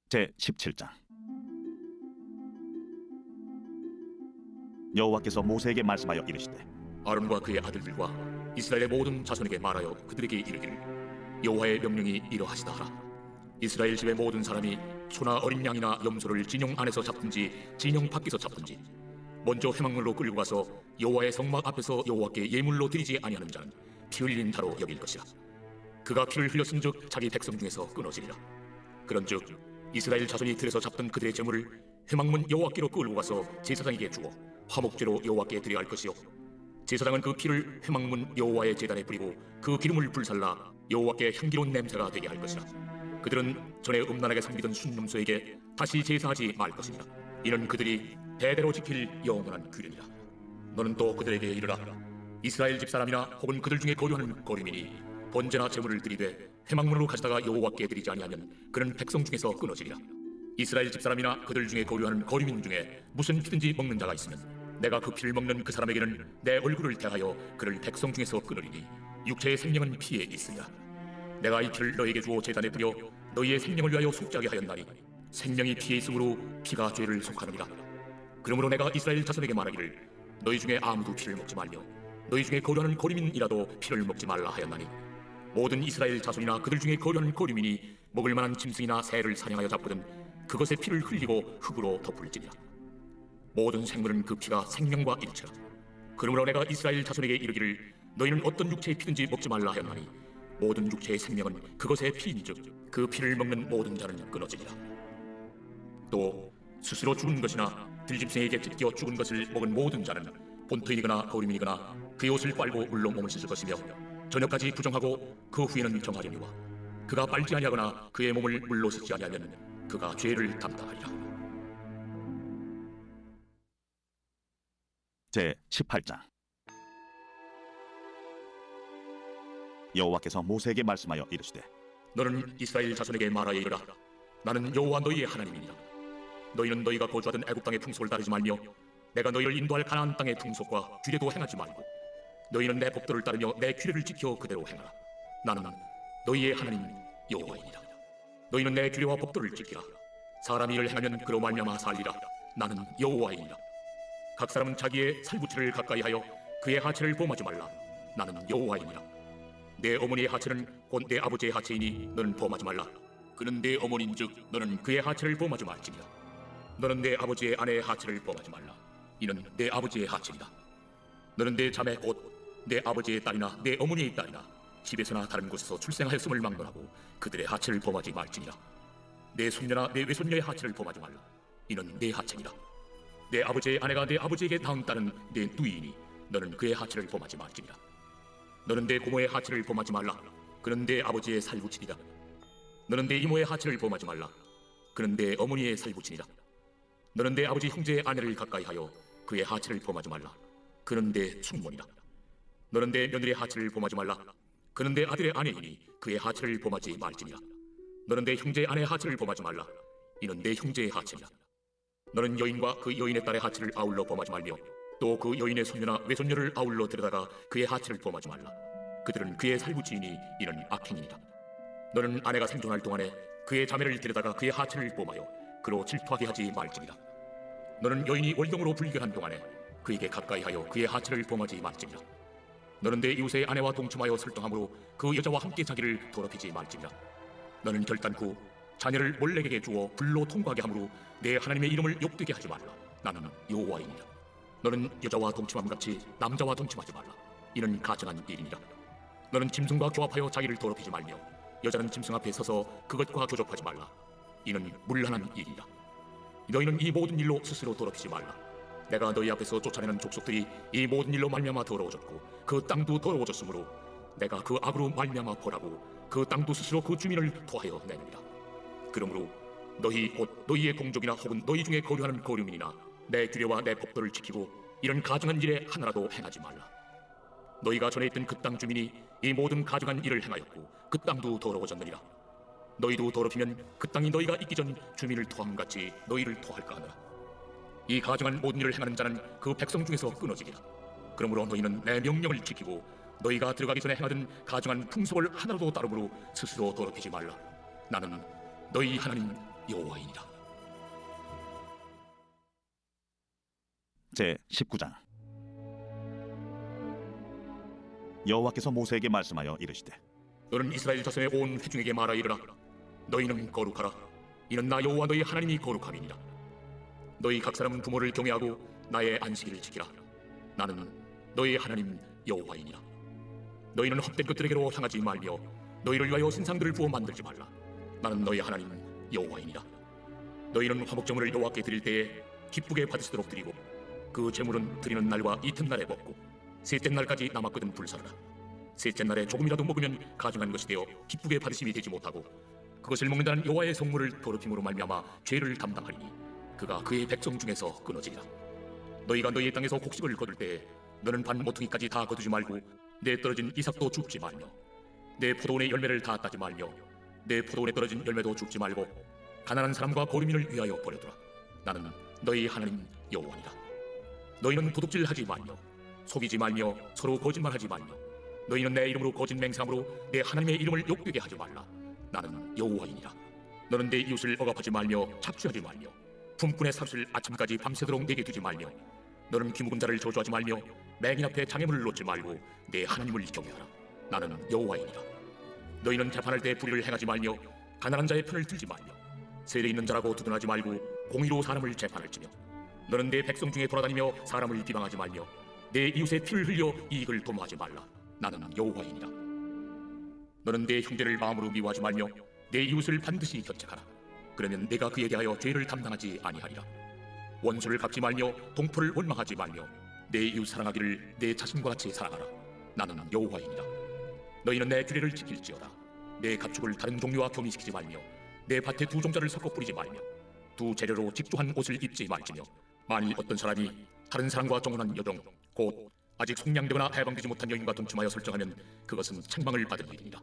제 17장. 여호와께서 모세에게 말씀하여 이르시되 아론과 그의 아들들과 이스라엘의 모든 자손에게 말하여 그들에게 이르기를 여호와의 명령이 이러하시다 하라. 이스라엘 집의 모든 사람이 소나 어린 양이나 염소를 진영 안에서 잡든지 진영 밖에서 잡든지 먼저 회막문으로 끌고 가서 여호와의 성막 앞에서 여호와께 예물로 드리지 아니하는 자는 피 흘린 자로 여길 것이라. 그가 피를 흘렸은즉 자기 백성 중에서 끊어지리라. 그런즉 이스라엘 자손이 들에서 잡던 그들의 재물을 회막문 여호와께로 끌고 가서 제사장에게 주어 화목제로 여호와께 드려야 할 것이요, 제사장은 그 피를 회막문 여호와의 제단에 뿌리고 그 기름을 불살라 여호와께 향기로운 냄새가 되게 할 것이라. 그들은 전에 음란하게 섬기던 순념소에게 다시 제사하지 말 것이니라. 이는 그들이 대대로 지킬 영원한 규례니라. 너는 또 그들에게 이르라. 이스라엘 집사람이나 혹은 그들 중에 거류하는 거류민이 번제나 제물을 드리되 회막문으로 가져다가 여호와께 드리지 아니하면 그는 백성 중에서 끊어지리라. 이스라엘 집사람이나 그들 중에 거류하는 거류민 중에 무슨 피든지 먹는 자가 있으면 내가 그 피를 먹는 그 사람에게는 내 얼굴을 대하여 그를 백성 중에서 끊으리니 육체의 생명은 피에 있으리라. 내가 이 피를 너에게 주어 제단에 뿌려 너희의 생명을 위하여 속죄하게 하였나니 생명이 피에 있으므로 피가 죄를 속하느니라. 그러므로 내가 이스라엘 자손에게 말하기를 너희 중에 아무도 피를 먹지 말며 너희 중에 거류하는 거류민이라도 피를 먹지 말라 하였나니 모든 이스라엘 자손이나 그들 중에 거류하는 거류민이 먹을 만한 짐승이나 새를 사냥하여 잡거든 그것의 피를 흘리고 흙으로 덮을지니라. 모든 생물은 그 피가 생명과 일체라. 그러므로 내가 이스라엘 자손에게 이르기를 너희는 어떤 육체의 피든지 먹지 말라 하였나니 모든 육체의 생명은 그것의 피인즉 그 피를 먹는 모든 자는 끊어지리라. 또 스스로 죽은 것이나 들짐승에게 찢겨 죽은 것을 먹은 모든 자는 본토인이거나 거류민이거나 그의 옷을 빨고 물로 몸을 씻을 것이며 저녁까지 부정하고 그 후에는 정하려니와 그가 빨지 아니하거나 그의 몸을 물로 씻지 아니하면 그가 죄를 담당하리라. 제 18장. 여호와께서 모세에게 말씀하여 이르시되 너는 이스라엘 자손에게 말하여 이르라. 나는 여호와 너희의 하나님이니라. 너희는 너희가 거주하던 애굽 땅의 풍속을 따르지 말며 내가 너희를 인도할 가나안 땅의 풍속과 규례도 행하지 말고 너희는 내 법도를 따르며 내 규례를 지켜 그대로 행하라. 나는 너희의 하나님 여호와이니라. 너희는 내 규례와 법도를 지키라. 사람이 이를 행하면 그로 말미암아 살리라. 나는 여호와이니라. 각 사람은 자기의 살부치를 가까이하여 그의 하체를 범하지 말라. 나는 여호와이니라. 내 어머니의 하체는 곧 내 아버지의 하체이니 너는 범하지 말라. 그는 내 어머니인즉 너는 그의 하체를 범하지 말지니라. 너는 내 아버지의 아내의 하체를 범하지 말라. 이는 내 아버지의 하체이다. 너는 내 자매 곧 내 아버지의 딸이나 내 어머니의 딸이나 집에서나 다른 곳에서 출생하였음을 막론하고 그들의 하체를 범하지 말지니라. 내 손녀나 내 외손녀의 하체를 범하지 말라. 이는 내 하체니라. 내 아버지의 아내가 내 아버지에게 낳은 딸은 내 누이이니 너는 그의 하체를 범하지 말지니라. 너는 내 고모의 하체를 범하지 말라. 그는 내 아버지의 살부친이다. 너는 내 이모의 하체를 범하지 말라. 그는 내 어머니의 살부친이다. 너는 내 아버지 형제의 아내를 가까이하여 그의 하체를 범하지 말라. 그는 내 숙모니라. 너는 내 며느리의 하체를 범하지 말라. 그는 내 아들의 아내이니 그의 하체를 범하지 말지니라. 너는 내 형제의 아내의 하체를 범하지 말라. 이는 내 형제의 하체니라. 너는 여인과 그 여인의 딸의 하체를 아울러 범하지 말며 또 그 여인의 손녀나 외손녀를 아울러 데려다가 그의 하체를 범하지 말라. 그들은 그의 살부치이니 이는 악행이니라. 너는 아내가 생존할 동안에 그의 자매를 데려다가 그의 하체를 범하여 그로 질투하게 하지 말지니라. 너는 여인이 월경으로 불결한 동안에 그에게 가까이하여 그의 하체를 범하지 말지니라. 너는 내 이웃의 아내와 동침하여 설동함으로 그 여자와 함께 자기를 더럽히지 말지니라. 너는 결단코 자녀를 몰렉에게 주어 불로 통과하게 함으로 내 하나님의 이름을 욕되게 하지 말라. 나는 여호와이니라. 너는 여자와 동침함 같이 남자와 동침하지 말라. 이는 가증한 일이니라. 너는 짐승과 교합하여 자기를 더럽히지 말며 여자는 짐승 앞에 서서 그것과 교접하지 말라. 이는 문란한 일이라. 너희는 이 모든 일로 스스로 더럽히지 말라. 내가 너희 앞에서 쫓아내는 족속들이 이 모든 일로 말미암아 더러워졌고 그 땅도 더러워졌으므로 내가 그 악으로 말미암아 벌하고 그 땅도 스스로 그 주민을 토하여 내느니라. 그러므로 너희 곧 너희의 공족이나 혹은 너희 중에 거류하는 거류민이나 내 규례와 내 법도를 지키고 이런 가증한 일에 하나라도 행하지 말라. 너희가 전에 있던 그 땅 주민이 이 모든 가증한 일을 행하였고 그 땅도 더러워졌느니라. 너희도 더럽히면 그 땅이 너희가 있기 전 주민을 토함 같이 너희를 토할까 하노라. 이 가증한 모든 일을 행하는 자는 그 백성 중에서 끊어지리라. 그러므로 너희는 내 명령을 지키고 너희가 들어가기 전에 행하던 가증한 풍속을 하나라도 따름으로 스스로 더럽히지 말라. 나는 너희 하나님 여호와이니라. 제 19장. 여호와께서 모세에게 말씀하여 이르시되 너는 이스라엘 자손의 온 회중에게 말하여 이르라. 너희는 거룩하라. 이는 나 여호와 너희 하나님이 거룩함이니라. 너희 각 사람은 부모를 경외하고 나의 안식일을 지키라. 나는 너희 하나님 여호와이니라. 너희는 헛된 것들에게로 향하지 말며 너희를 위하여 신상들을 부어 만들지 말라. 나는 너희 하나님 여호와이니라. 너희는 화목제물을 여호와께 드릴 때에 기쁘게 받으시도록 드리고 그 제물은 드리는 날과 이튿날에 먹고 셋째 날까지 남았거든 불사르라. 셋째 날에 조금이라도 먹으면 가증한 것이 되어 기쁘게 받으심이 되지 못하고 그것을 먹는다는 여호와의 성물을 더럽힘으로 말미암아 죄를 감당하리니 그가 그의 백성 중에서 끊어지리라. 너희가 너희의 땅에서 곡식을 거둘 때에 너는 반 모퉁이까지 다 거두지 말고 내 떨어진 이삭도 줍지 말며 내 포도원의 열매를 다 따지 말며 내 포도원에 떨어진 열매도 줍지 말고 가난한 사람과 거류민을 위하여 버려두라. 나는 너희 하나님 여호와니라. 너희는 도둑질하지 말며 속이지 말며 서로 거짓말하지 말며 너희는 내 이름으로 거짓 맹세함으로 내 하나님의 이름을 욕되게 하지 말라. 나는 여호와이니라. 너는 내 이웃을 억압하지 말며 착취하지 말며 품꾼의 삽을 아침까지 밤새도록 내게 두지 말며 너는 귀묵은 자를 저주하지 말며 맹인 앞에 장애물을 놓지 말고 내 하나님을 경외하라. 나는 여호와이니라. 너희는 재판할 때 불의를 행하지 말며 가난한 자의 편을 들지 말며 세례 있는 자라고 두둔하지 말고 공의로 사람을 재판할지며 너는 내 백성 중에 돌아다니며 사람을 비방하지 말며 내 이웃의 피를 흘려 이익을 도모하지 말라. 나는 여호와이니라. 너는 내 형제를 마음으로 미워하지 말며 내 이웃을 반드시 견책하라. 그러면 내가 그에 대하여 죄를 담당하지 아니하리라. 원수를 갚지 말며 동포를 원망하지 말며 내 이웃 사랑하기를 내 자신과 같이 사랑하라. 나는 여호와이니라. 너희는 내 규례를 지킬지어다. 내 가축을 다른 종류와 교미시키지 말며 내 밭에 두 종자를 섞어 뿌리지 말며 두 재료로 직조한 옷을 입지 말지며 만일 어떤 사람이 다른 사람과 정혼한 여종 곧 아직 속량되거나 해방되지 못한 여인과 동침하여 설정하면 그것은 책망을 받을 일이니라.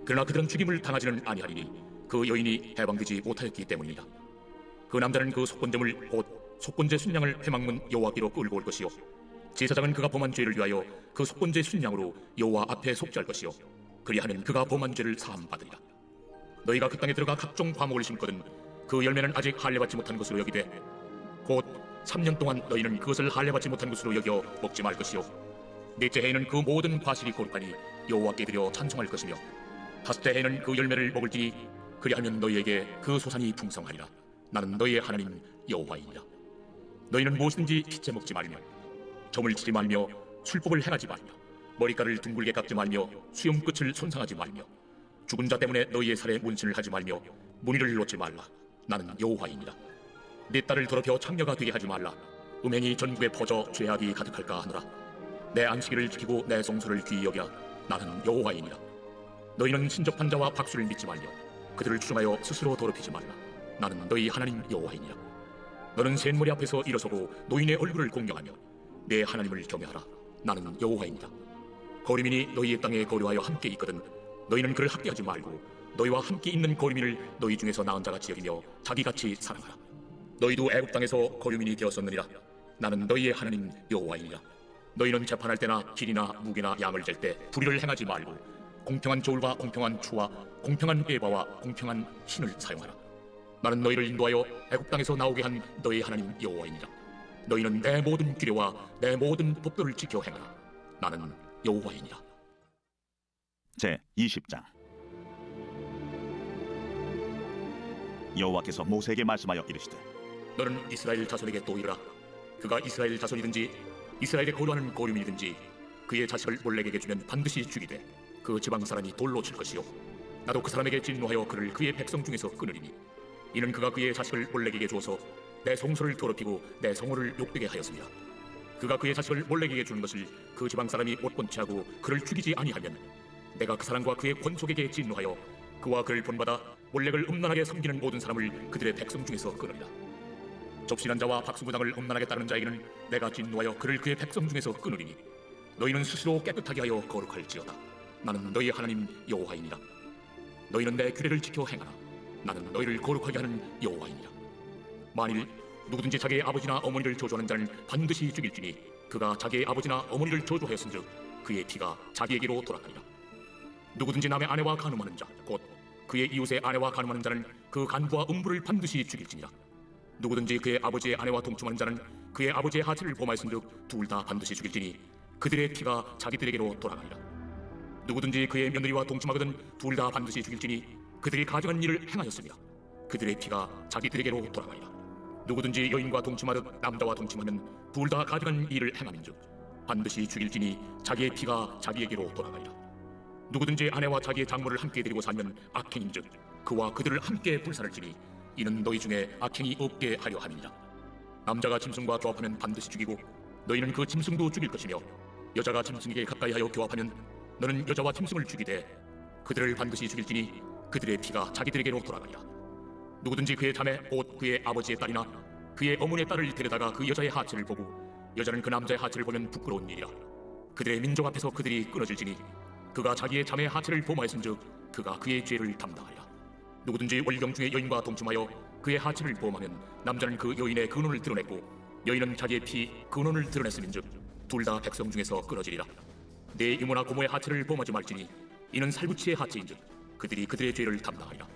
그러나 그들은 죽임을 당하지는 아니하리니 그 여인이 해방되지 못하였기 때문이니라. 그 남자는 그 속건제물 곧 속건제 순양을 회막문 여호와께로 끌고 올 것이요 제사장은 그가 범한 죄를 위하여 그 속건제 순양으로 여호와 앞에 속죄할 것이요 그리하면 그가 범한 죄를 사함받으리라. 너희가 그 땅에 들어가 각종 과목을 심거든 그 열매는 아직 할례받지 못한 것으로 여기되 곧 3년 동안 너희는 그것을 할례받지 못한 것으로 여겨 먹지 말 것이요 넷째 해에는 그 모든 과실이 거룩하니 여호와께 드려 찬송할 것이며 다섯째 해에는 그 열매를 먹을지니 그리하면 너희에게 그 소산이 풍성하리라. 나는 너희의 하나님 여호와이니라. 너희는 무엇이든지 기체 먹지 말며 점을 치지 말며 술법을 행하지 말며 머리카락을 둥글게 깎지 말며 수염 끝을 손상하지 말며 죽은 자 때문에 너희의 살에 문신을 하지 말며 무늬를 놓지 말라. 나는 여호와이니라. 내 딸을 더럽혀 창녀가 되게 하지 말라. 음행이 전국에 퍼져 죄악이 가득할까 하노라. 내 안식일을 지키고 내 성소를 귀히 여겨. 나는 여호와이니라. 너희는 신접한 자와 박수를 믿지 말며 그들을 추종하여 스스로 더럽히지 말라. 나는 너희 하나님 여호와이니라. 너는 셋머리 앞에서 일어서고 노인의 얼굴을 공경하며 내 하나님을 경외하라. 나는 여호와이니라. 거류민이 너희의 땅에 거류하여 함께 있거든 너희는 그를 학대하지 말고 너희와 함께 있는 거류민을 너희 중에서 나은 자같이 여기며 자기같이 사랑하라. 너희도 애굽 땅에서 거류민이 되었었느니라. 나는 너희의 하나님 여호와이니라. 너희는 재판할 때나 길이나 무게나 양을 잴 때 불의를 행하지 말고 공평한 저울과 공평한 추와 공평한 에바와 공평한 신을 사용하라. 나는 너희를 인도하여 애굽 땅에서 나오게 한 너희 하나님 여호와이니라. 너희는 내 모든 규례와 내 모든 법도를 지켜 행하라. 나는 여호와이니라. 제 20장. 여호와께서 모세에게 말씀하여 이르시되 너는 이스라엘 자손에게 또 이르라. 그가 이스라엘 자손이든지 이스라엘에 거류하는 거류민이든지 그의 자식을 몰렉에게 주면 반드시 죽이되 그 지방 사람이 돌로 칠 것이요 나도 그 사람에게 진노하여 그를 그의 백성 중에서 끊으리니 이는 그가 그의 자식을 몰렉에게 주어서 내 성소를 더럽히고 내 성호를 욕되게 하였습니다. 그가 그의 자식을 몰렉에게 주는 것을 그 지방 사람이 못 본체하고 그를 죽이지 아니하면 내가 그 사람과 그의 권속에게 진노하여 그와 그를 본받아 몰렉을 음란하게 섬기는 모든 사람을 그들의 백성 중에서 끊으리라. 접신한 자와 박수무당을 음란하게 따르는 자에게는 내가 진노하여 그를 그의 백성 중에서 끊으리니 너희는 스스로 깨끗하게 하여 거룩할지어다. 나는 너희 하나님 여호와이니라. 너희는 내 규례를 지켜 행하라. 나는 너희를 거룩하게 하는 여호와이니라. 만일 누구든지 자기의 아버지나 어머니를 저주하는 자는 반드시 죽일지니 그가 자기의 아버지나 어머니를 저주하였은즉 그의 피가 자기에게로 돌아가리라. 누구든지 남의 아내와 간음하는 자 곧 그의 이웃의 아내와 간음하는 자는 그 간부와 음부를 반드시 죽일지니라. 누구든지 그의 아버지의 아내와 동침하는 자는 그의 아버지의 하체를 범하였은즉 둘 다 반드시 죽일지니 그들의 피가 자기들에게로 돌아가리라. 누구든지 그의 며느리와 동침하거든 둘 다 반드시 죽일지니 그들이 가증한 일을 행하였으며 그들의 피가 자기들에게로 돌아가리라. 누구든지 여인과 동침하듯 남자와 동침하면 둘 다 가증한 일을 행함인즉 반드시 죽일지니 자기의 피가 자기에게로 돌아가리라. 누구든지 아내와 자기의 작물을 함께 데리고 살면 악행인즉 그와 그들을 함께 불살을 지니 이는 너희 중에 악행이 없게 하려 함이니라. 남자가 짐승과 교합하면 반드시 죽이고 너희는 그 짐승도 죽일 것이며 여자가 짐승에게 가까이하여 교합하면 너는 여자와 짐승을 죽이되 그들을 반드시 죽일지니 그들의 피가 자기들에게로 돌아가리라. 누구든지 그의 자매 곧 그의 아버지의 딸이나 그의 어머니의 딸을 데려다가 그 여자의 하체를 보고 여자는 그 남자의 하체를 보면 부끄러운 일이라. 그들의 민족 앞에서 그들이 끊어질지니 그가 자기의 자매의 하체를 범하였은즉 그가 그의 죄를 담당하리라. 누구든지 월경 중에 여인과 동침하여 그의 하체를 범하면 남자는 그 여인의 근원을 드러냈고 여인은 자기의 피 근원을 드러냈음인즉 둘 다 백성 중에서 끊어지리라. 내 이모나 고모의 하체를 범하지 말지니 이는 살구치의 하체인즉 그들이 그들의 죄를 담당하리라.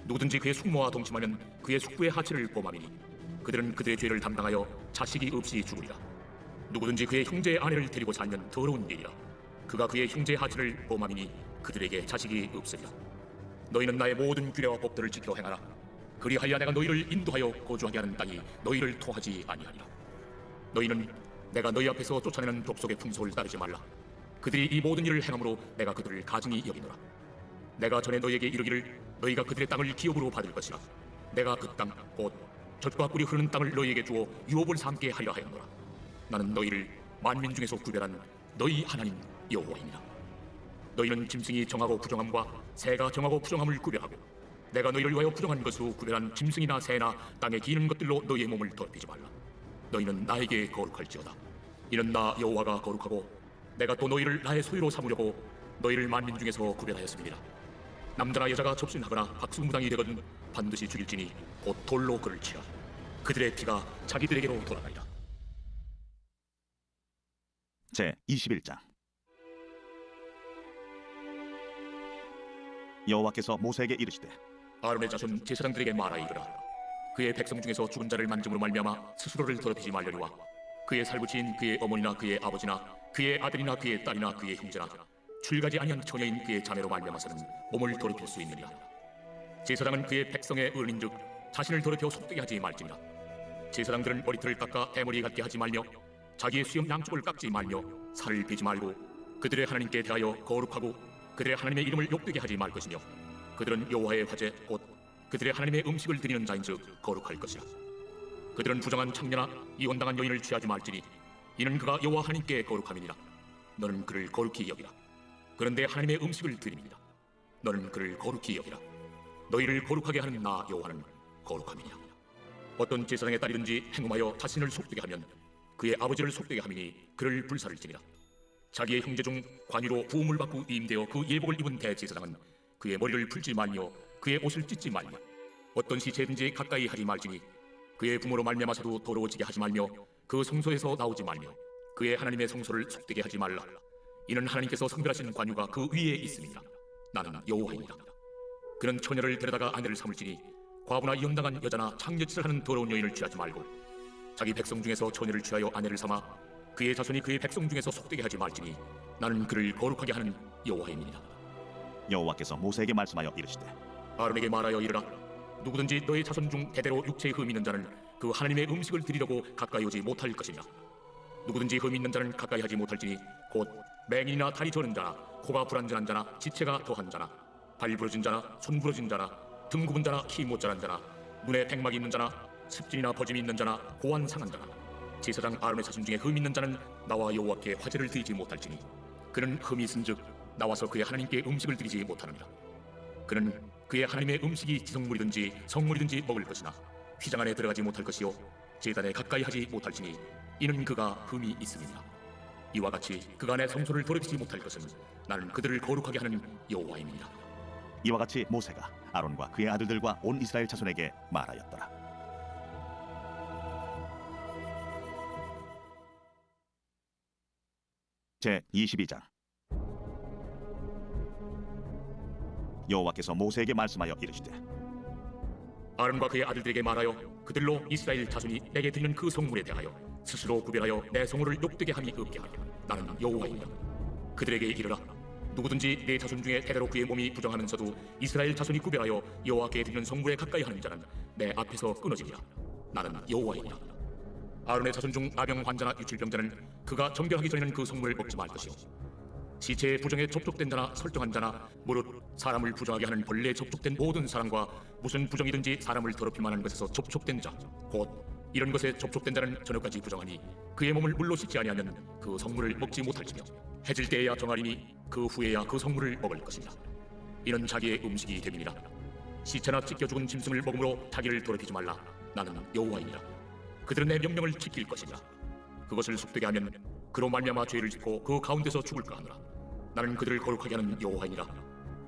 누구든지 그의 숙모와 동침하면 그의 숙부의 하체를 범함이니 그들은 그들의 죄를 담당하여 자식이 없이 죽으리라. 누구든지 그의 형제의 아내를 데리고 살면 더러운 일이라. 그가 그의 형제의 하체를 범함이니 그들에게 자식이 없으리라. 너희는 나의 모든 규례와 법들을 지켜 행하라. 그리하여 내가 너희를 인도하여 거주하게 하는 땅이 너희를 토하지 아니하리라. 너희는 내가 너희 앞에서 쫓아내는 족속의 풍속을 따르지 말라. 그들이 이 모든 일을 행함으로 내가 그들을 가증히 여기노라. 내가 전에 너희에게 이르기를 너희가 그들의 땅을 기업으로 받을 것이라. 내가 그 땅 곧 젖과 꿀이 흐르는 땅을 너희에게 주어 유업을 삼게 하려 하였노라. 나는 너희를 만민 중에서 구별한 너희 하나님 여호와이니라. 너희는 짐승이 정하고 부정함과 새가 정하고 부정함을 구별하고 내가 너희를 위하여 부정한 것으로 구별한 짐승이나 새나 땅에 기는 것들로 너희의 몸을 더럽히지 말라. 너희는 나에게 거룩할지어다. 이는 나 여호와가 거룩하고 내가 또 너희를 나의 소유로 삼으려고 너희를 만민 중에서 구별하였습니다. 남자나 여자가 접신하거나 박수무당이 되거든 반드시 죽일지니 곧 돌로 그를 치라. 그들의 피가 자기들에게로 돌아가리라. 제 21장. 여호와께서 모세에게 이르시되 아론의 자손 제사장들에게 말하 이르라. 그의 백성 중에서 죽은 자를 만짐으로 말미암아 스스로를 더럽히지 말려니와 그의 살구치인 그의 어머니나 그의 아버지나 그의 아들이나 그의 딸이나 그의 형제나 출가지 아니한 처녀인 그의 자매로 말미암아서는 몸을 더럽힐 수 있느니라. 제사장은 그의 백성의 어른인즉 자신을 더럽혀 속되게 하지 말지니라. 제사장들은 머리털을 깎아 대머리 같게 하지 말며 자기의 수염 양쪽을 깎지 말며 살을 베지 말고 그들의 하나님께 대하여 거룩하고 그들의 하나님의 이름을 욕되게 하지 말 것이며 그들은 여호와의 화제 곧 그들의 하나님의 음식을 드리는 자인즉 거룩할 것이라. 그들은 부정한 창녀나 이혼당한 여인을 취하지 말지니 이는 그가 여호와 하나님께 거룩함이니라. 너는 그를 거룩히 여기라. 그런데 하나님의 음식을 드립니다. 너는 그를 거룩히 여기라. 너희를 거룩하게 하는 나 여호와는 거룩함이니라. 어떤 제사장의 딸이든지 행음하여 자신을 속되게 하면 그의 아버지를 속되게 함이니 그를 불살을 지니라. 자기의 형제 중 관유로 부음을 받고 임되어 그 예복을 입은 대제사장은 그의 머리를 풀지 말며 그의 옷을 찢지 말며 어떤 시체든지 가까이 하지 말지니 그의 부모로 말미암아서도 더러워지게 하지 말며 그 성소에서 나오지 말며 그의 하나님의 성소를 속되게 하지 말라. 이는 하나님께서 성별하신 관유가 그 위에 있습니다. 나는 여호와입니다. 그는 처녀를 데려다가 아내를 삼을지니 과부나 이혼당한 여자나 창녀짓을 하는 더러운 여인을 취하지 말고 자기 백성 중에서 처녀를 취하여 아내를 삼아 그의 자손이 그의 백성 중에서 속되게 하지 말지니 나는 그를 거룩하게 하는 여호와입니다. 여호와께서 모세에게 말씀하여 이르시되 아론에게 말하여 이르라. 누구든지 너의 자손 중 대대로 육체에 흠 있는 자는 그 하나님의 음식을 드리려고 가까이 오지 못할 것이냐. 누구든지 흠 있는 자는 가까이 하지 못할지니 곧 맹인이나 다리 저는 자나 코가 불안전한 자나 지체가 더한 자나 발 부러진 자나 손 부러진 자나 등 굽은 자나 키 못 자란 자나 눈에 백막이 있는 자나 습진이나 버짐이 있는 자나 고환 상한 자나 제사장 아론의 자손 중에 흠 있는 자는 나와 여호와께 화제를 드리지 못할지니 그는 흠이 있은즉 나와서 그의 하나님께 음식을 드리지 못하느니라. 그는 그의 하나님의 음식이 지성물이든지 성물이든지 먹을 것이나 휘장 안에 들어가지 못할 것이요 제단에 가까이 하지 못할지니 이는 그가 흠이 있음이니라. 이와 같이 그가 내 성소를 더럽히지 못할 것은 나는 그들을 거룩하게 하는 여호와입니다. 이와 같이 모세가 아론과 그의 아들들과 온 이스라엘 자손에게 말하였더라. 제 22장. 여호와께서 모세에게 말씀하여 이르시되 아론과 그의 아들들에게 말하여 그들로 이스라엘 자손이 내게 드리는 그 성물에 대하여 스스로 구별하여 내 성물을 욕되게 함이 없게 하며 나는 여호와이니라. 그들에게 이르라. 누구든지 내 자손 중에 대대로 그의 몸이 부정하면서도 이스라엘 자손이 구별하여 여호와께 드리는 성물에 가까이 하는 자는 내 앞에서 끊어지리라. 나는 여호와이니라. 아론의 자손 중 나병 환자나 유출병자는 그가 정결하기 전에는 그 성물을 먹지 말 것이요, 시체의 부정에 접촉된 자나 설정한 자나 무릇 사람을 부정하게 하는 벌레에 접촉된 모든 사람과 무슨 부정이든지 사람을 더럽힐 만한 것에서 접촉된 자, 곧 이런 것에 접촉된 자는 저녁까지 부정하니 그의 몸을 물로 씻지 아니하면 그 성물을 먹지 못할지며 해질 때에야 정하리니 그 후에야 그 성물을 먹을 것이니라. 이는 자기의 음식이 됨이니라. 시체나 찢겨 죽은 짐승을 먹음으로 자기를 더럽히지 말라. 나는 여호와이니라. 그들은 내 명령을 지킬 것이니라. 그것을 속되게 하면 그로 말미암아 죄를 짓고 그 가운데서 죽을까 하노라. 나는 그들을 거룩하게 하는 여호와이니라.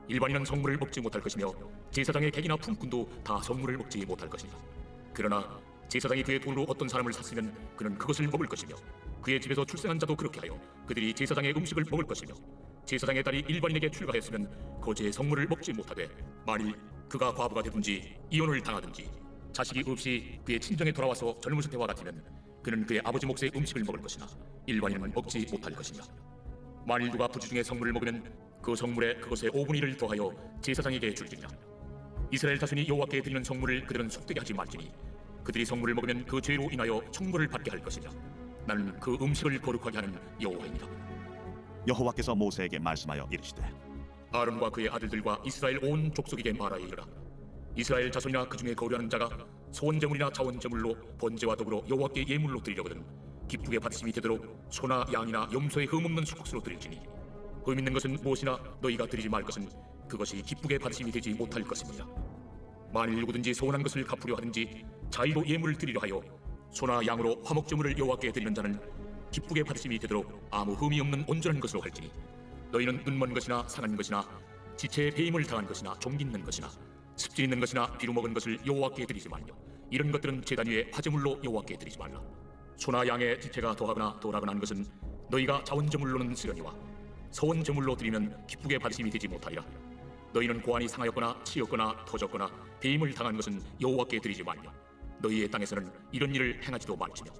일반인은 성물을 먹지 못할 것이며 제사장의 객이나 품꾼도 다 성물을 먹지 못할 것이니라. 그러나 제사장이 그의 돈으로 어떤 사람을 샀으면 그는 그것을 먹을 것이며 그의 집에서 출생한 자도 그렇게 하여 그들이 제사장의 음식을 먹을 것이며 제사장의 딸이 일반인에게 출가했으면 거제의 성물을 먹지 못하되 만일 그가 과부가 되든지 이혼을 당하든지 자식이 없이 그의 친정에 돌아와서 젊으실 때와 같으면 그는 그의 아버지 몫의 음식을 먹을 것이나 일반인은 먹지 못할 것이니라. 만일 누가 부지 중에 성물을 먹으면 그 성물에 그것의 5분의 1을 더하여 제사장에게 줄지니라. 이스라엘 자손이 여호와께 드리는 성물을 그들은 속되게 하지 말지니 그들이 성물을 먹으면 그 죄로 인하여 청벌을 받게 할 것이니라. 나는 그 음식을 거룩하게 하는 여호와입니다. 여호와께서 모세에게 말씀하여 이르시되 아론과 그의 아들들과 이스라엘 온 족속에게 말하여 이르라. 이스라엘 자손이나 그 중에 거류하는 자가 소원제물이나 자원제물로 번제와 더불어 여호와께 예물로 드리려거든 기쁘게 받으심이 되도록 소나 양이나 염소의 흠없는 수국수로 드릴지니 흠 있는 것은 무엇이나 너희가 드리지 말 것은 그것이 기쁘게 받으심이 되지 못할 것입니다. 만일 누구든지 소원한 것을 갚으려 하든지 자의로 예물을 드리려 하여 소나 양으로 화목제물을 여호와께 드리는 자는 기쁘게 받으심이 되도록 아무 흠이 없는 온전한 것으로 할지니 너희는 눈먼 것이나 상한 것이나 지체에 배임을 당한 것이나 종기 있는 것이나 습진 있는 것이나 비루 먹은 것을 여호와께 드리지 말며 이런 것들은 제단 위에 화제물로 여호와께 드리지 말라. 소나 양의 지체가 더하거나 덜하거나 한 것은 너희가 자원제물로는 쓰려니와 서원제물로 드리면 기쁘게 받으심이 되지 못하리라. 너희는 고안이 상하였거나 치였거나 터졌거나 배임을 당한 것은 여호와께 드리지 말며 너희의 땅에서는 이런 일을 행하지도 말지며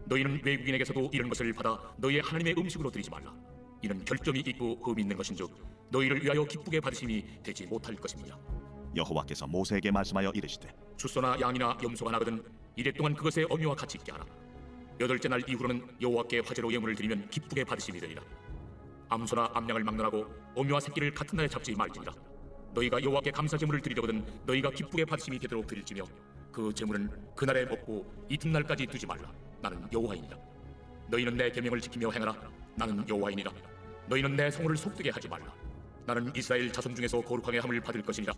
너희는 외국인에게서도 이런 것을 받아 너희의 하나님의 음식으로 드리지 말라. 이는 결점이 있고 흠이 있는 것인즉 너희를 위하여 기쁘게 받으심이 되지 못할 것입니다. 여호와께서 모세에게 말씀하여 이르시되 주소나 양이나 염소가 나거든 이래 동안 그것의 어미와 같이 있게 하라. 8째 날 이후로는 여호와께 화제로 예물을 드리면 기쁘게 받으심이 되리라. 암소나 암양을 막론하고 어미와 새끼를 같은 날에 잡지 말지니라. 너희가 여호와께 감사제물을 드리려거든 너희가 기쁘게 받으심이 되도록 드릴지며 그 제물은 그날에 먹고 이튿날까지 두지 말라. 나는 여호와이니라. 너희는 내 계명을 지키며 행하라. 나는 여호와이니라. 너희는 내 성호를 속되게 하지 말라. 나는 이스라엘 자손 중에서 거룩하게 함을 받을 것이니라.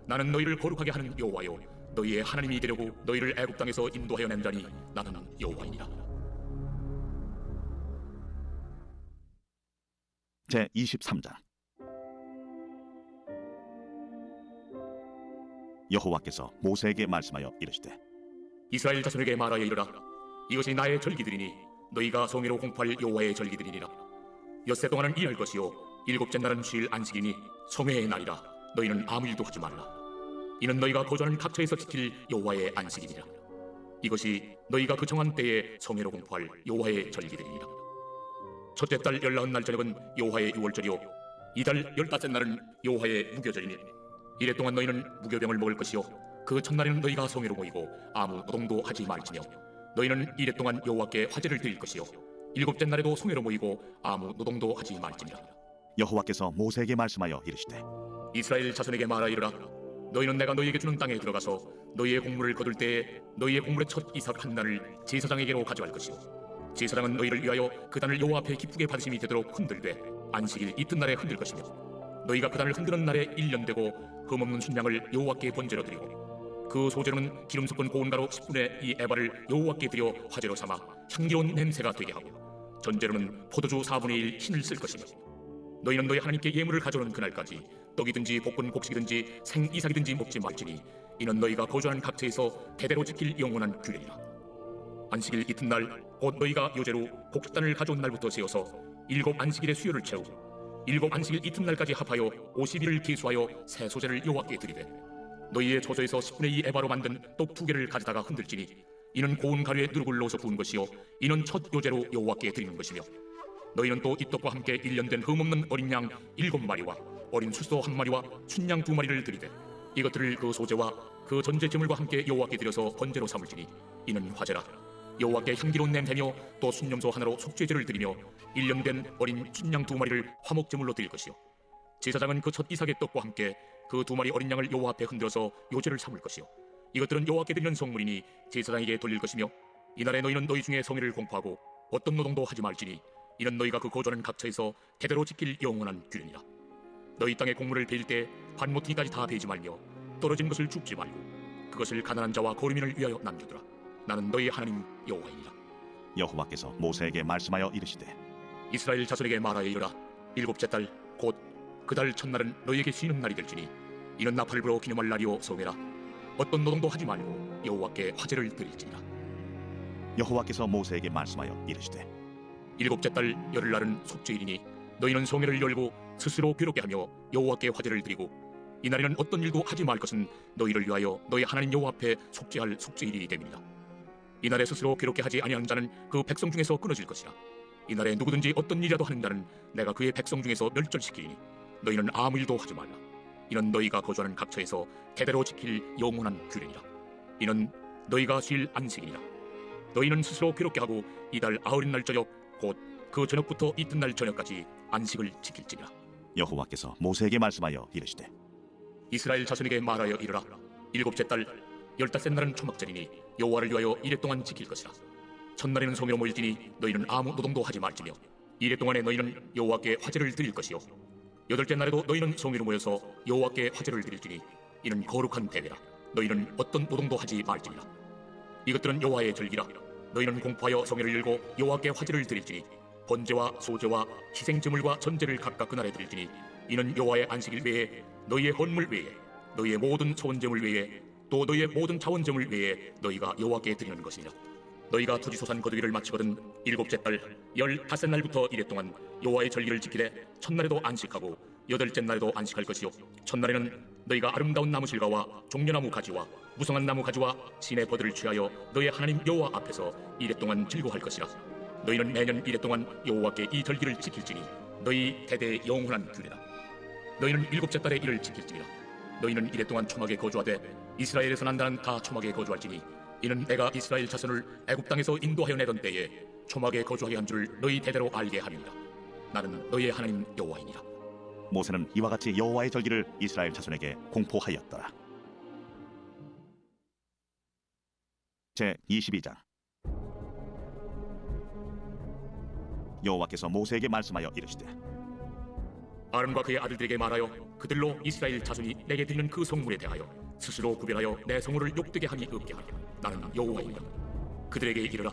나는 너희를 거룩하게 하는 여호와요 너희의 하나님이 되려고 너희를 애굽 땅에서 인도하여 낸 자니 나는 여호와이니라. 제 23장. 여호와께서 모세에게 말씀하여 이르시되 이스라엘 자손에게 말하여 이르라. 이것이 나의 절기들이니 너희가 성회로 공포할 여호와의 절기들이니라. 엿새 동안은 일할 것이요 7째 날은 쉴 안식이니 성회의 날이라. 너희는 아무 일도 하지 말라. 이는 너희가 거주하는 각처에서 지킬 여호와의 안식이니라. 이것이 너희가 그 정한 때에 성회로 공포할 여호와의 절기들이니라. 첫째 달 19날 저녁은 여호와의 유월절이요 이달 15째 날은 여호와의 무교절이니 이래 동안 너희는 무교병을 먹을 것이요 그 첫날에는 너희가 성회로 모이고 아무 노동도 하지 말지며 너희는 이래 동안 여호와께 화제를 드릴 것이요 7째 날에도 성회로 모이고 아무 노동도 하지 말지니라. 여호와께서 모세에게 말씀하여 이르시되 이스라엘 자손에게 말하여 이르라. 너희는 내가 너희에게 주는 땅에 들어가서 너희의 곡물을 거둘 때에 너희의 곡물의 첫 이삭 한 단을 제사장에게로 가져갈 것이요 제사장은 너희를 위하여 그 단을 여호와 앞에 기쁘게 받으심이 되도록 흔들되 안식일 이튿날에 흔들 것이며 너희가 그 단을 흔드는 날에 1년 되고 흠없는 순양을 여호와께 번제로 드리고 그 소재로는 기름 섞은 고운 가루 10분의 2 에바를 여호와께 드려 화제로 삼아 향기로운 냄새가 되게 하고 전제로는 포도주 4분의 1 흰을 쓸 것이며 너희는 너희 하나님께 예물을 가져오는 그날까지 떡이든지 볶은 곡식이든지 생이삭이든지 먹지 말지니 이는 너희가 거주하는 각처에서 대대로 지킬 영원한 규례니라. 안식일 이튿날 곧 너희가 요제로 곡식단을 가져온 날부터 세어서 7 안식일의 수요를 채우고 7 안식일 이튿날까지 합하여 50일을 계수하여 새 소재를 여호와께 드리되 너희의 조소에서 10분의 2 에바로 만든 떡 2개를 가져다가 흔들지니 이는 고운 가루에 누룩을 넣어서 부은 것이요 이는 첫 요제로 여호와께 드리는 것이며 너희는 또 이 떡과 함께 1년 된 흠없는 어린 양 7마리와 어린 수소 1마리와 춘양 2마리를 드리되 이것들을 그 소재와 그 전제 제물과 함께 여호와께 드려서 번제로 삼을지니 이는 화제라. 여호와께 향기로운 냄새며 또 순념소 하나로 속죄제를 드리며 1년 된 어린 순양 2마리를 화목 제물로 드릴 것이요 제사장은 그 첫 이삭의 떡과 함께 그 2마리 어린 양을 여호와 앞에 흔들어서 요제를 삼을 것이요 이것들은 여호와께 드리는 성물이니 제사장에게 돌릴 것이며 이날에 너희는 너희 중에 성의를 공포하고 어떤 노동도 하지 말지니 이는 너희가 그 거주하는 각처에서 대대로 지킬 영원한 규례니라. 너희 땅의 곡물을 베일 때 반모퉁이까지 다 베지 말며 떨어진 것을 줍지 말고 그것을 가난한 자와 거류민을 위하여 남겨두라. 나는 너희 하나님 여호와이니라. 여호와께서 모세에게 말씀하여 이르시되 이스라엘 자손에게 말하여 이르라. 7째 달 곧 그 달 첫날은 너희에게 쉬는 날이 될지니 이는 나팔을 불어 기념할 날이요 성회라. 어떤 노동도 하지 말고 여호와께 화제를 드릴지니라. 여호와께서 모세에게 말씀하여 이르시되 7째 달 열흘날은 속죄일이니 너희는 성회를 열고 스스로 괴롭게 하며 여호와께 화제를 드리고 이날에는 어떤 일도 하지 말 것은 너희를 위하여 너희 하나님 여호와 앞에 속죄할 속죄일이 됨이니라. 이날에 스스로 괴롭게 하지 아니하는 자는 그 백성 중에서 끊어질 것이라. 이날에 누구든지 어떤 일이라도 하는 자는 내가 그의 백성 중에서 멸절시키리니 너희는 아무 일도 하지 말라. 이는 너희가 거주하는 각처에서 대대로 지킬 영원한 규례니라. 이는 너희가 쉴 안식이니라. 너희는 스스로 괴롭게 하고 이달 아흔 날 저녁 곧 그 저녁부터 이튿날 저녁까지 안식을 지킬지니라. 여호와께서 모세에게 말씀하여 이르시되 이스라엘 자손에게 말하여 이르라. 7째 달 15째 날은 초막절이니 여호와를 위하여 이래 동안 지킬 것이라. 첫날에는 성회로 모일지니 너희는 아무 노동도 하지 말지며 이래 동안에 너희는 여호와께 화제를 드릴 것이요 8째 날에도 너희는 성회로 모여서 여호와께 화제를 드릴지니 이는 거룩한 대회라. 너희는 어떤 노동도 하지 말지니라. 이것들은 여호와의 절기라. 너희는 공포하여 성회를 열고 여호와께 화제를 드릴지니 번제와 소제와 희생제물과 전제를 각각 그날에 드릴지니 이는 여호와의 안식일 외에 너희의 헌물 외에 너희의 모든 소원제물 외에 또 너희의 모든 자원제물 외에 너희가 여호와께 드리는 것이니라. 너희가 토지소산 거두기를 마치거든 7째 달 15날부터 이래 동안 여호와의 절기를 지키되 첫날에도 안식하고 8째 날에도 안식할 것이요 첫날에는 너희가 아름다운 나무 실과와 종려나무 가지와 무성한 나무 가지와 신의 버들을 취하여 너희 하나님 여호와 앞에서 이래 동안 즐거워할 것이라. 너희는 매년 이래 동안 여호와께 이 절기를 지킬지니 너희 대대의 영원한 규례라. 너희는 7째 달에 이를 지킬지니라. 너희는 이래 동안 초막에 거주하되 이스라엘에서 난 자는 다 초막에 거주할지니 이는 내가 이스라엘 자손을 애굽 땅에서 인도하여 내던 때에 초막에 거주하게 한 줄 너희 대대로 알게 하리니라. 나는 너희의 하나님 여호와이니라. 모세는 이와 같이 여호와의 절기를 이스라엘 자손에게 공포하였더라. 제 22장 여호와께서 모세에게 말씀하여 이르시되 아론과 그의 아들들에게 말하여 그들로 이스라엘 자손이 내게 드리는 그 성물에 대하여 스스로 구별하여 내 성물을 욕되게 함이 없게 하라. 나는 여호와이니라. 그들에게 이르라.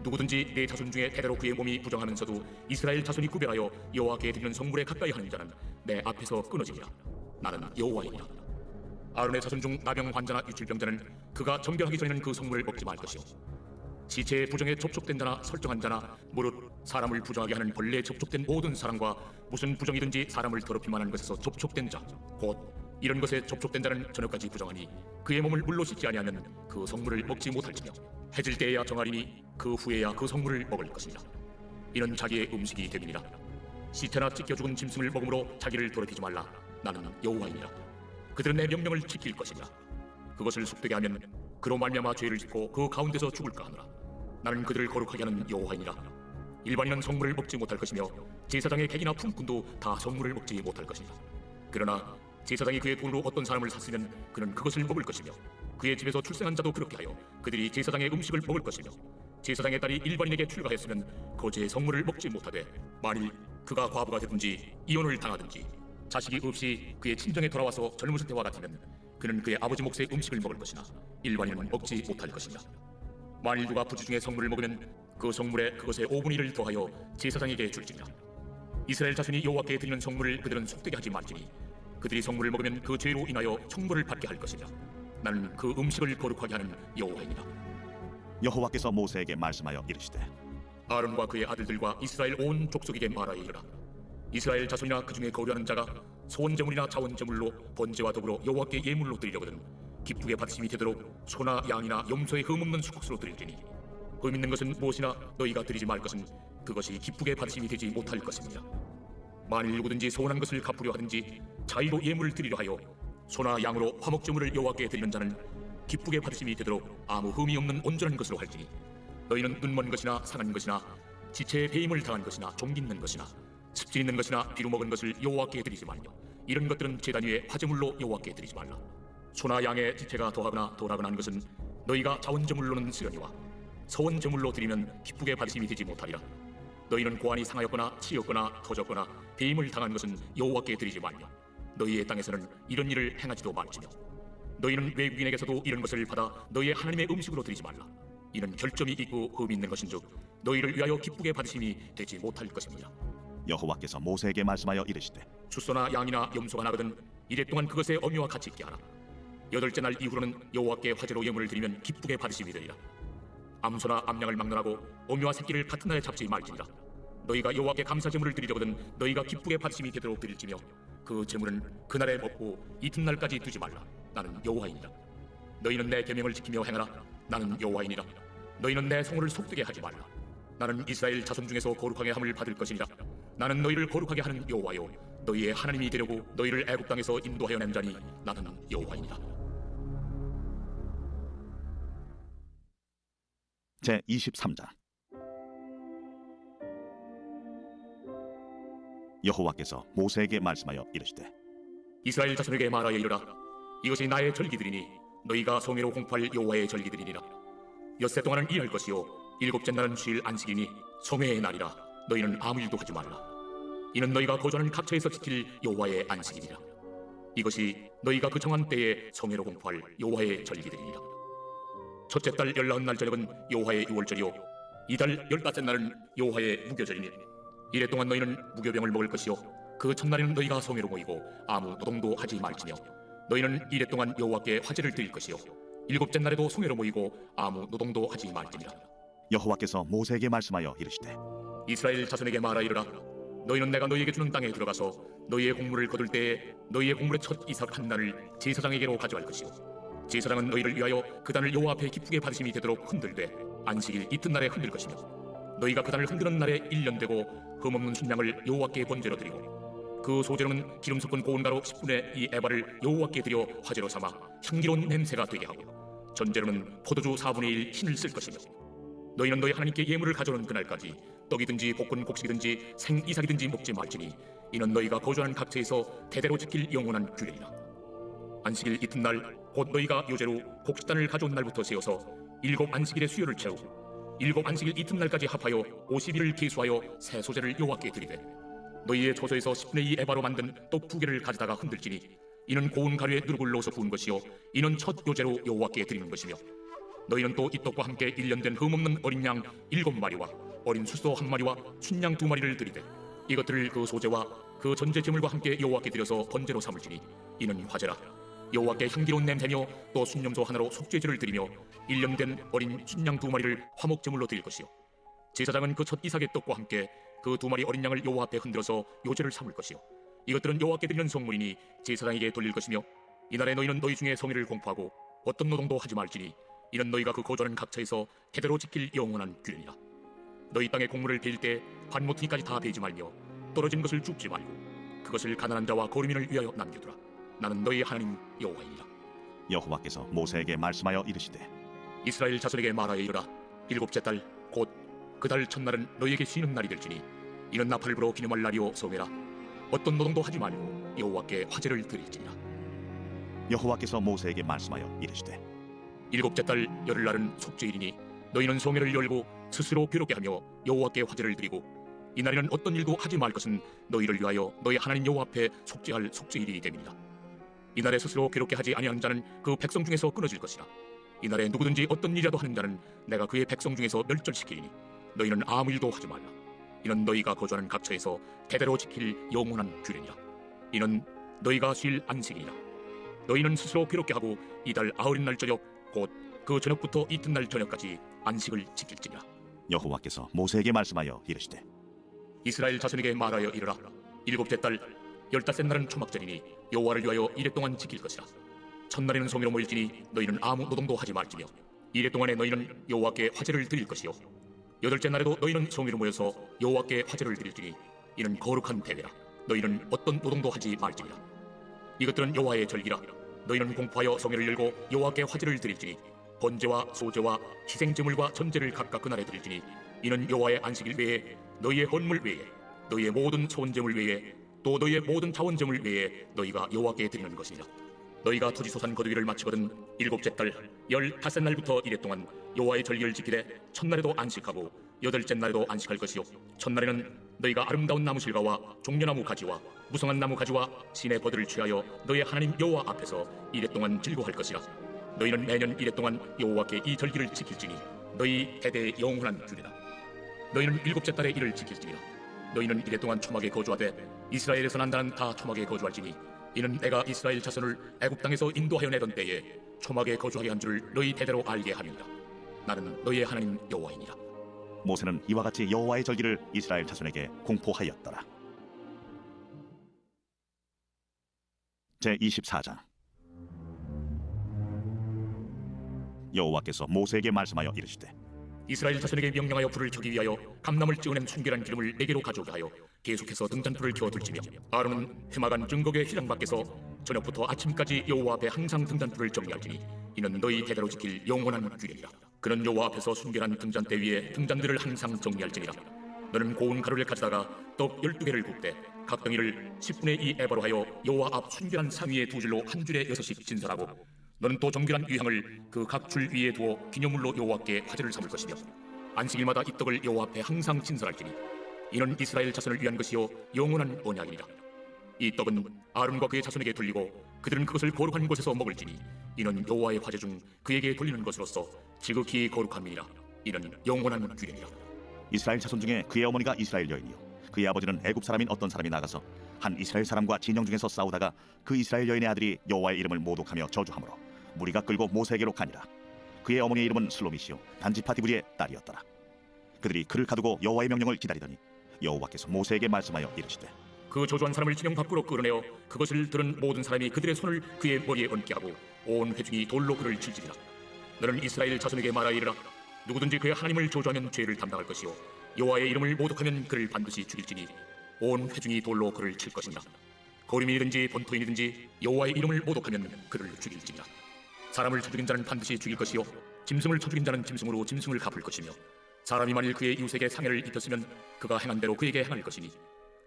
누구든지 내 자손 중에 대대로 그의 몸이 부정하면서도 이스라엘 자손이 구별하여 여호와께 드리는 성물에 가까이 하는 자는 내 앞에서 끊어지리라. 나는 여호와이니라. 아론의 자손 중 나병 환자나 유출병자는 그가 정결하기 전에는 그 성물을 먹지 말 것이요 시체의 부정에 접촉된 자나 설정한 자나 무릇 사람을 부정하게 하는 벌레에 접촉된 모든 사람과 무슨 부정이든지 사람을 더럽힐 만한 것에서 접촉된 자 곧 이런 것에 접촉된 자는 저녁까지 부정하니 그의 몸을 물로 씻지 아니하면 그 성물을 먹지 못할지며 해질 때에야 정하리니 그 후에야 그 성물을 먹을 것이니라. 이는 자기의 음식이 됨이니라. 시체나 찢겨 죽은 짐승을 먹음으로 자기를 더럽히지 말라. 나는 여호와이니라. 그들은 내 명령을 지킬 것이니라. 그것을 속되게 하면 그로 말미암아 죄를 짓고 그 가운데서 죽을까 하노라. 나는 그들을 거룩하게 하는 여호와이니라. 일반인은 성물을 먹지 못할 것이며 제사장의 객이나 품꾼도 다 성물을 먹지 못할 것이니라. 그러나 제사장이 그의 돈으로 어떤 사람을 샀으면 그는 그것을 먹을 것이며 그의 집에서 출생한 자도 그렇게 하여 그들이 제사장의 음식을 먹을 것이며 제사장의 딸이 일반인에게 출가했으면 거제의 성물을 먹지 못하되 만일 그가 과부가 되든지 이혼을 당하든지 자식이 없이 그의 친정에 돌아와서 젊으실 때와 같으면 그는 그의 아버지 몫의 음식을 먹을 것이나 일반인은 먹지 못할 것이니라. 만일 누가 부주 중에 성물을 먹으면 그 성물에 그것의 5분의 1을 더하여 제사장에게 줄지니라. 이스라엘 자손이 여호와께 드리는 성물을 그들은 속되게 하지 말지니 그들이 성물을 먹으면 그 죄로 인하여 형벌을 받게 할 것이니라. 나는 그 음식을 거룩하게 하는 여호와이니라. 여호와께서 모세에게 말씀하여 이르시되 아론과 그의 아들들과 이스라엘 온 족속에게 말하여 이르라. 이스라엘 자손이나 그 중에 거류하는 자가 소원제물이나 자원제물로 번제와 더불어 여호와께 예물로 드리려거든 기쁘게 받으심이 되도록 소나 양이나 염소의 흠없는 수국수로 드릴지니 흠 있는 것은 무엇이나 너희가 드리지 말 것은 그것이 기쁘게 받으심이 되지 못할 것입니다. 만일 누구든지 소원한 것을 갚으려 하든지 자의로 예물을 드리려 하여 소나 양으로 화목제물을 여호와께 드리는 자는 기쁘게 받으심이 되도록 아무 흠이 없는 온전한 것으로 할지니 너희는 눈먼 것이나 상한 것이나 지체의 배임을 당한 것이나 종 있는 것이나 습진 있는 것이나 비루 먹은 것을 여호와께 드리지 말며 이런 것들은 제단 위에 화제물로 여호와께 드리지 말라. 소나 양의 지체가 더하거나 덜하거나 한 것은 너희가 자원제물로는 쓰려니와 서원제물로 드리면 기쁘게 받으심이 되지 못하리라. 너희는 고안이 상하였거나 치였거나 터졌거나 배임을 당한 것은 여호와께 드리지 말며 너희의 땅에서는 이런 일을 행하지도 말지며 너희는 외국인에게서도 이런 것을 받아 너희의 하나님의 음식으로 드리지 말라. 이는 결점이 있고 흠이 있는 것인즉 너희를 위하여 기쁘게 받으심이 되지 못할 것입니다. 여호와께서 모세에게 말씀하여 이르시되 추소나 양이나 염소가 나거든 이래 동안 그것의 어미와 같이 있게 하라. 여덟째 날 이후로는 여호와께 화제로 예물을 드리면 기쁘게 받으심이 되리라. 암소나 암양을 막론하고 어미와 새끼를 같은 날에 잡지 말지니라. 너희가 여호와께 감사제물을 드리려거든 너희가 기쁘게 받으심이 되도록 드릴지며 그 제물은 그날에 먹고 이튿날까지 두지 말라. 나는 여호와이니라. 너희는 내 계명을 지키며 행하라. 나는 여호와이니라. 너희는 내 성호를 속되게 하지 말라. 나는 이스라엘 자손 중에서 거룩하게 함을 받을 것이니라. 나는 너희를 거룩하게 하는 여호와요 너희의 하나님이 되려고 너희를 애굽 땅에서 인도하여 낸 자니 나는 여호와이니라. 제23장 여호와께서 모세에게 말씀하여 이르시되 이스라엘 자손에게 말하여 이르라. 이것이 나의 절기들이니 너희가 성회로 공포할 여호와의 절기들이니라. 엿새 동안은 일할 것이요 일곱째 날은 쉴 안식이니 성회의 날이라. 너희는 아무 일도 하지 말라. 이는 너희가 거주하는 각처에서 지킬 여호와의 안식이니라. 이것이 너희가 그 정한 때에 성회로 공포할 여호와의 절기들이니라. 첫째 달 열나흔 날 저녁은 여호와의 유월절이요 이달 15날은 여호와의 무교절이니 이래 동안 너희는 무교병을 먹을 것이요 그 첫날에는 너희가 성회로 모이고 아무 노동도 하지 말지며 너희는 이래 동안 여호와께 화제를 드릴 것이요 일곱째 날에도 성회로 모이고 아무 노동도 하지 말지니라. 여호와께서 모세에게 말씀하여 이르시되 이스라엘 자손에게 말하 이르라. 너희는 내가 너희에게 주는 땅에 들어가서 너희의 곡물을 거둘 때에 너희의 곡물의 첫 이삭 한 단을 제사장에게로 가져갈 것이요 제사장은 너희를 위하여 그 단을 여호와 앞에 기쁘게 받으심이 되도록 흔들되 안식일 이튿날에 흔들 것이며 너희가 그 단을 흔드는 날에 1년 되고 흠없는 순양을 여호와께 번제로 드리고 그 소재로는 기름 섞은 고운 가루 10분의 2 에바를 여호와께 드려 화제로 삼아 향기로운 냄새가 되게 하고 전제로는 포도주 4분의 1 흰을 쓸 것이며 너희는 너희 하나님께 예물을 가져오는 그날까지 떡이든지 볶은 곡식이든지 생이삭이든지 먹지 말지니 이는 너희가 거주하는 각처에서 대대로 지킬 영원한 규례이라. 안식일 이튿날 곧 너희가 요제로 곡식단을 가져온 날부터 세어서 7 안식일의 수요를 채우고 7 안식일 이튿날까지 합하여 50일을 계수하여 새 소재를 여호와께 드리되 너희의 조소에서 10분의 2 에바로 만든 떡 2개를 가져다가 흔들지니 이는 고운 가루에 누룩을 넣어서 부은 것이요 이는 첫 요제로 여호와께 드리는 것이며 너희는 또 이 떡과 함께 1년 된 흠없는 어린 양 7마리와 어린 수소 1마리와 춘양 2마리를 드리되 이것들을 그 소재와 그 전제 제물과 함께 여호와께 드려서 번제로 삼을지니 이는 화제라. 여호와께 향기로운 냄새며 또 순념소 하나로 속죄제를 드리며 1년 된 어린 순양 2마리를 화목제물로 드릴 것이요 제사장은 그 첫 이삭의 떡과 함께 그 2마리 어린 양을 여호와 앞에 흔들어서 요제를 삼을 것이요 이것들은 여호와께 드리는 성물이니 제사장에게 돌릴 것이며 이날에 너희는 너희 중에 성회를 공포하고 어떤 노동도 하지 말지니 이는 너희가 그 거주하는 각처에서 대대로 지킬 영원한 규례니라. 너희 땅의 곡물을 베일 때 반모퉁이까지 다 베지 말며 떨어진 것을 줍지 말고 그것을 가난한 자와 거류민을 위하여 남겨두라. 나는 너희 하나님 여호와이니라. 여호와께서 모세에게 말씀하여 이르시되 이스라엘 자손에게 말하여 이르라. 7째 달 곧 그 달 첫날은 너희에게 쉬는 날이 될지니 이는 나팔을 불어 기념할 날이요 성회라. 어떤 노동도 하지 말고 여호와께 화제를 드릴지니라. 여호와께서 모세에게 말씀하여 이르시되 7째 달 열흘날은 속죄일이니 너희는 성회를 열고 스스로 괴롭게 하며 여호와께 화제를 드리고 이날에는 어떤 일도 하지 말 것은 너희를 위하여 너희 하나님 여호와 앞에 속죄할 속죄일이 됨이니라. 이날에 스스로 괴롭게 하지 아니한 자는 그 백성 중에서 끊어질 것이라. 이날에 누구든지 어떤 일이라도 하는 자는 내가 그의 백성 중에서 멸절시키리니 너희는 아무 일도 하지 말라. 이는 너희가 거주하는 각처에서 대대로 지킬 영원한 규례니라. 이는 너희가 쉴 안식이니라. 너희는 스스로 괴롭게 하고 이달 아흔 날 저녁 곧 그 저녁부터 이튿날 저녁까지 안식을 지킬지니라. 여호와께서 모세에게 말씀하여 이르시되 이스라엘 자손에게 말하여 이르라. 7째 달 15째 날은 초막절이니 여호와를 위하여 이래 동안 지킬 것이라. 첫날에는 성회로 모일지니 너희는 아무 노동도 하지 말지며 이래 동안에 너희는 여호와께 화제를 드릴 것이요 8째 날에도 너희는 성회로 모여서 여호와께 화제를 드릴지니 이는 거룩한 대회라. 너희는 어떤 노동도 하지 말지니라. 이것들은 여호와의 절기라. 너희는 공포하여 성회를 열고 여호와께 화제를 드릴지니 번제와 소제와 희생제물과 전제를 각각 그날에 드릴지니 이는 여호와의 안식일 외에 너희의 헌물 외에 너희의 모든 소원제물 외에 또 너희의 모든 자원제물 외에 너희가 여호와께 드리는 것이니라. 너희가 토지소산 거두기를 마치거든 일곱째 달 15날부터 이래 동안 여호와의 절기를 지키되 첫날에도 안식하고 여덟째 날에도 안식할 것이요 첫날에는 너희가 아름다운 나무실과와 종려나무 가지와 무성한 나무 가지와 신의 버들을 취하여 너희 하나님 여호와 앞에서 이래 동안 즐거워할 것이라. 너희는 매년 이래 동안 여호와께 이 절기를 지킬지니 너희 대대의 영원한 규례다. 너희는 일곱째 달에 이를 지킬지니라. 너희는 이래 동안 초막에 거주하되 이스라엘에서 난 자는 다 초막에 거주할지니 이는 내가 이스라엘 자손을 애굽 땅에서 인도하여 내던 때에 초막에 거주하게 한 줄을 너희 대대로 알게 함이니라. 나는 너희의 하나님 여호와이니라. 모세는 이와 같이 여호와의 절기를 이스라엘 자손에게 공포하였더라. 제24장. 여호와께서 모세에게 말씀하여 이르시되 이스라엘 자손에게 명령하여 불을 켜기 위하여 감람을 찍어낸 순결한 기름을 네개로 가져오게 하여 계속해서 등잔불을 켜둘지며 아론은 회막안 증거궤 휘장 밖에서 저녁부터 아침까지 여호와 앞에 항상 등잔불을 정리할지니 이는 너희 대대로 지킬 영원한 규례니라. 그는 여호와 앞에서 순결한 등잔대 위에 등잔들을 항상 정리할지니라. 너는 고운 가루를 가져다가 떡 12개를 굽되 각 덩이를 10분의 2 에바로 하여 여호와 앞 순결한 상 위에 두 줄로 한 줄에 6씩 진설하고 너는 또 정결한 유향을 그 각 줄 위에 두어 기념물로 여호와께 화제를 삼을 것이며 안식일마다 이 떡을 여호와 앞에 항상 진설할지니 이는 이스라엘 자손을 위한 것이요 영원한 언약이니라. 이 떡은 아론과 그의 자손에게 돌리고 그들은 그것을 거룩한 곳에서 먹을지니 이는 여호와의 화제 중 그에게 돌리는 것으로서 지극히 거룩함이니라. 이는 영원한 규례니라. 이스라엘 자손 중에 그의 어머니가 이스라엘 여인이요 그의 아버지는 애굽 사람인 어떤 사람이 나가서 한 이스라엘 사람과 진영 중에서 싸우다가 그 이스라엘 여인의 아들이 여호와의 이름을 모독하며 저주하므로 무리가 끌고 모세에게로 가니라. 그의 어머니의 이름은 슬로미시요 단지 파티브리의 딸이었더라. 그들이 그를 가두고 여호와의 명령을 기다리더니 여호와께서 모세에게 말씀하여 이르시되 그 저주한 사람을 진영 밖으로 끌어내어 그것을 들은 모든 사람이 그들의 손을 그의 머리에 얹게 하고 온 회중이 돌로 그를 칠지니라. 너는 이스라엘 자손에게 말하이르라. 누구든지 그의 하나님을 저주하면 죄를 담당할 것이요 여호와의 이름을 모독하면 그를 반드시 죽일지니 온 회중이 돌로 그를 칠 것이니라. 거류민이든지 본토인이든지 여호와의 이름을 모독하면 그를 죽일지니라. 사람을 쳐 죽인 자는 반드시 죽일 것이요 짐승을 쳐 죽인 자는 짐승으로 짐승을 갚을 것이며 사람이 만일 그의 이웃에게 상해를 입혔으면 그가 행한 대로 그에게 행할 것이니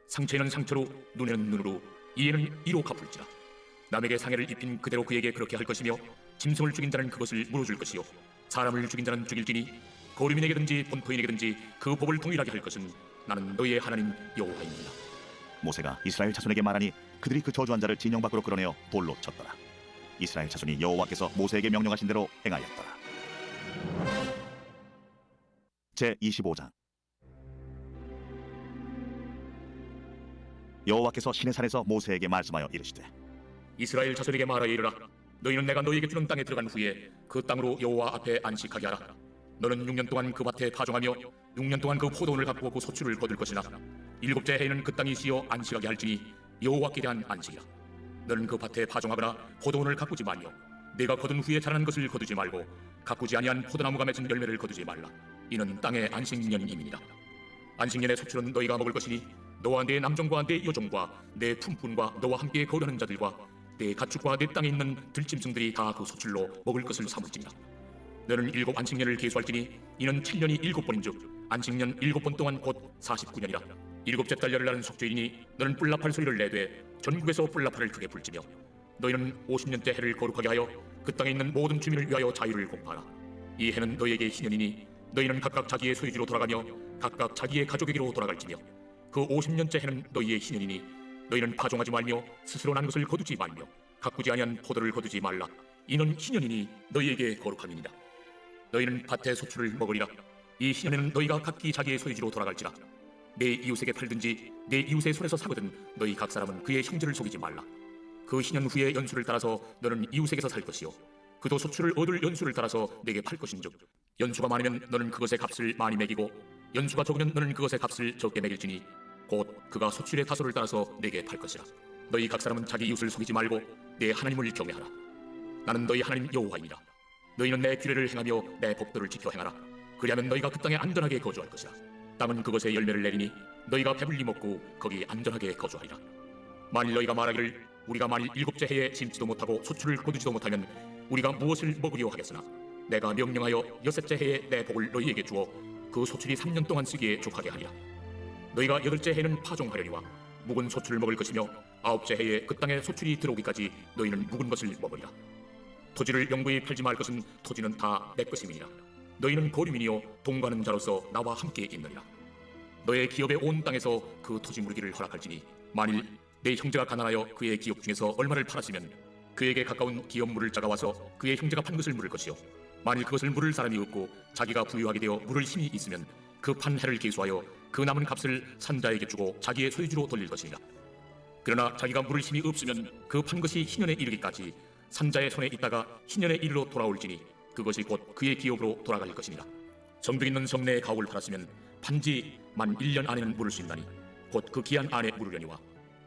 상처에는 상처로 눈에는 눈으로 이에는 이로 갚을지라. 남에게 상해를 입힌 그대로 그에게 그렇게 할 것이며 짐승을 죽인 자는 그것을 물어줄 것이요 사람을 죽인 자는 죽일지니 거류민에게든지 본토인에게든지 그 법을 동일하게 할 것은 나는 너희의 하나님 여호와입니다. 모세가 이스라엘 자손에게 말하니 그들이 그 저주한 자를 진영 밖으로 끌어내어 돌로 쳤더라. 이스라엘 자손이 여호와께서 모세에게 명령하신 대로 행하였더라. 제25장. 여호와께서 시내산에서 모세에게 말씀하여 이르시되 이스라엘 자손에게 말하이르라. 너희는 내가 너희에게 주는 땅에 들어간 후에 그 땅으로 여호와 앞에 안식하게 하라. 너는 6년 동안 그 밭에 파종하며 6년 동안 그 포도원을 가꾸고 그 소출을 거둘 것이나 일곱째 해에는 그 땅이 쉬어 안식하게 할지니 여호와께 대한 안식이라. 너는 그 밭에 파종하거나 포도원을 가꾸지 말며 내가 거둔 후에 자라는 것을 거두지 말고 가꾸지 아니한 포도나무가 맺은 열매를 거두지 말라. 이는 땅의 안식년임이니라. 안식년의 소출은 너희가 먹을 것이니 너와 내 남종과 내 여종과 내 품꾼과 너와 함께 거류하는 자들과 내 가축과 내 땅에 있는 들짐승들이 다 그 소출로 먹을 것을 삼을지니라. 너는 7 안식년을 계수할지니 이는 7년이 7번인즉 안식년 7번 동안 곧 49년이라. 일곱째 달 열을 나는 속죄이니 너는 뿔나팔 소리를 내되 전국에서 뿔나팔을 크게 불지며 너희는 50년째 해를 거룩하게 하여 그 땅에 있는 모든 주민을 위하여 자유를 공포하라. 이 해는 너희에게 희년이니 너희는 각각 자기의 소유지로 돌아가며 각각 자기의 가족에게로 돌아갈지며 그 50년째 해는 너희의 희년이니 너희는 파종하지 말며 스스로 난 것을 거두지 말며 가꾸지 아니한 포도를 거두지 말라. 이는 희년이니 너희에게 거룩함이니라. 너희는 밭의 소출을 먹으리라. 이 희년에는 너희가 각기 자기의 소유지로 돌아갈지라. 내 이웃에게 팔든지 내 이웃의 손에서 사거든 너희 각 사람은 그의 형제를 속이지 말라. 그 희년 후에 연수를 따라서 너는 이웃에게서 살 것이요 그도 소출을 얻을 연수를 따라서 내게 팔 것인즉 연수가 많으면 너는 그것의 값을 많이 매기고 연수가 적으면 너는 그것의 값을 적게 매길지니 곧 그가 소출의 다소를 따라서 내게 팔 것이라. 너희 각 사람은 자기 이웃을 속이지 말고 내 하나님을 경외하라. 나는 너희 하나님 여호와입니다. 너희는 내 규례를 행하며 내 법도를 지켜 행하라. 그리하면 너희가 그 땅에 안전하게 거주할 것이라. 땅은 그것의 열매를 내리니 너희가 배불리 먹고 거기 안전하게 거주하리라. 만일 너희가 말하기를 우리가 만일 7째 해에 심지도 못하고 소출을 거두지도 못하면 우리가 무엇을 먹으려 하겠으나 내가 명령하여 6째 해에 내 복을 너희에게 주어 그 소출이 3년 동안 쓰기에 족하게 하리라. 너희가 8째 해는 파종하려니와 묵은 소출을 먹을 것이며 9째 해에 그 땅에 소출이 들어오기까지 너희는 묵은 것을 먹으리라. 토지를 영구히 팔지 말 것은 토지는 다 내 것임이니라. 너희는 거류민이요 동거하는 자로서 나와 함께 있느니라. 너의 기업의 온 땅에서 그 토지 무르기를 허락할지니 만일 내 형제가 가난하여 그의 기업 중에서 얼마를 팔았으면 그에게 가까운 기업 물을 자가 와서 그의 형제가 판 것을 물을 것이요 만일 그것을 물을 사람이 없고 자기가 부유하게 되어 물을 힘이 있으면 그 판 해를 계수하여 그 남은 값을 산자에게 주고 자기의 소유주로 돌릴 것이니라. 그러나 자기가 물을 힘이 없으면 그 판 것이 희년에 이르기까지 산자의 손에 있다가 희년에 이르러 돌아올지니 그것이 곧 그의 기업으로 돌아갈 것이니라. 성벽 있는 성 내에 가옥을 팔았으면 판지 만 1년 안에는 물을 수 있나니 곧 그 기한 안에 물으려니와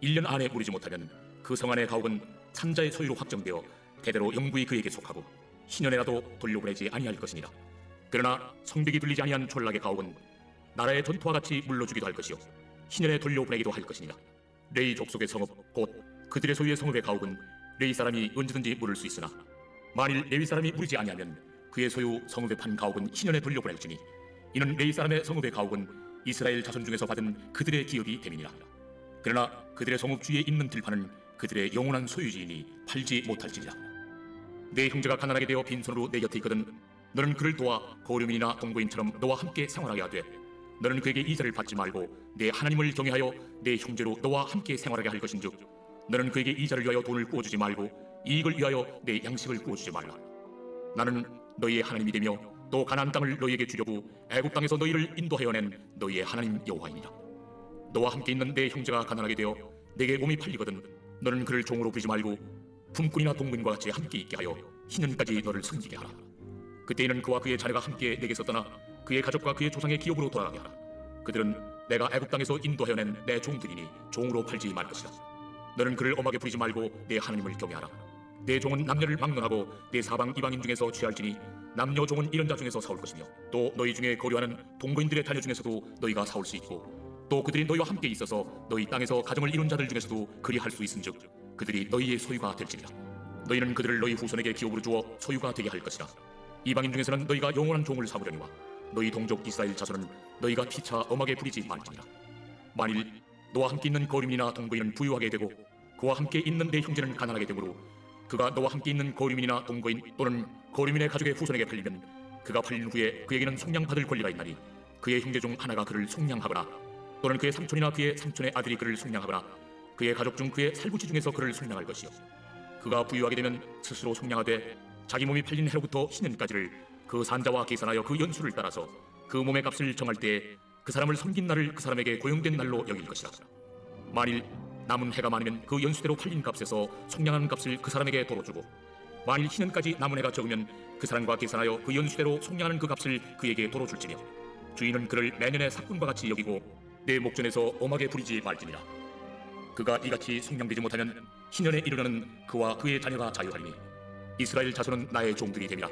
1년 안에 물이지 못하면 그 성 안의 가옥은 산자의 소유로 확정되어 대대로 영구히 그에게 속하고 희년에라도 돌려보내지 아니할 것이니라. 그러나 성벽이 들리지 아니한 졸락의 가옥은 나라의 전투와 같이 물러주기도 할 것이요 희년에 돌려보내기도 할 것이니라. 레이 족속의 성읍 곧 그들의 소유의 성읍의 가옥은 레이 사람이 언제든지 물을 수 있으나 만일 레위 사람이 물이지 아니하면 그의 소유 성읍에 판 가옥은 희년에 돌려보낼지니 이는 레위 사람의 성읍의 가옥은 이스라엘 자손 중에서 받은 그들의 기업이 됨이니라. 그러나 그들의 성읍 주위에 있는 들판은 그들의 영원한 소유지이니 팔지 못할지니라. 내 형제가 가난하게 되어 빈손으로 내 곁에 있거든 너는 그를 도와 거류민이나 동거인처럼 너와 함께 생활하게 하되 너는 그에게 이자를 받지 말고 내 하나님을 경외하여 내 형제로 너와 함께 생활하게 할 것인즉 너는 그에게 이자를 위하여 돈을 구워주지 말고 이익을 위하여 내 양식을 구워주지 말라. 나는 너희의 하나님이 되며 또 가나안 땅을 너희에게 주려고 애굽 땅에서 너희를 인도하여낸 너희의 하나님 여호와이니라. 너와 함께 있는 내 형제가 가난하게 되어 내게 몸이 팔리거든 너는 그를 종으로 부리지 말고 품꾼이나 동근과 같이 함께 있게 하여 희년까지 너를 섬기게 하라. 그때에는 그와 그의 자녀가 함께 내게서 떠나 그의 가족과 그의 조상의 기업으로 돌아가게 하라. 그들은 내가 애굽 땅에서 인도하여낸 내 종들이니 종으로 팔지 말 것이라. 너는 그를 엄하게 부리지 말고 내 하나님을 경외하라. 내 종은 남녀를 막론하고 내 사방 이방인 중에서 취할지니 남녀 종은 이런 자 중에서 사올 것이며 또 너희 중에 거류하는 동거인들의 자녀 중에서도 너희가 사올 수 있고 또 그들이 너희와 함께 있어서 너희 땅에서 가정을 이룬 자들 중에서도 그리할 수 있은즉 그들이 너희의 소유가 될지니라. 너희는 그들을 너희 후손에게 기업으로 주어 소유가 되게 할 것이라. 이방인 중에서는 너희가 영원한 종을 삼으려니와 너희 동족 이스라엘 자손은 너희가 피차 엄하게 부리지 말지니라. 만일 너와 함께 있는 거류민이나 동거인은 부유하게 되고 그와 함께 있는 내 형제는 가난하게 되므로 그가 너와 함께 있는 거류민이나 동거인 또는 거류민의 가족의 후손에게 팔리면 그가 팔린 후에 그에게는 속량받을 권리가 있나니 그의 형제 중 하나가 그를 속량하거나 또는 그의 삼촌이나 그의 삼촌의 아들이 그를 속량하거나 그의 가족 중 그의 살부치 중에서 그를 속량할 것이요 그가 부유하게 되면 스스로 속량하되 자기 몸이 팔린 해로부터 희년까지를 그 산자와 계산하여 그 연수를 따라서 그 몸의 값을 정할 때에 그 사람을 섬긴 날을 그 사람에게 고용된 날로 여길 것이라. 만일 남은 해가 많으면 그 연수대로 팔린 값에서 속량하는 값을 그 사람에게 도로 주고 만일 희년까지 남은 해가 적으면 그 사람과 계산하여 그 연수대로 속량하는 그 값을 그에게 도로 줄지며 주인은 그를 매년의 삭군과 같이 여기고 내 목전에서 엄하게 부리지 말지니라. 그가 이같이 속량되지 못하면 희년에 이르러는 그와 그의 자녀가 자유하리니 이스라엘 자손은 나의 종들이 됨이라.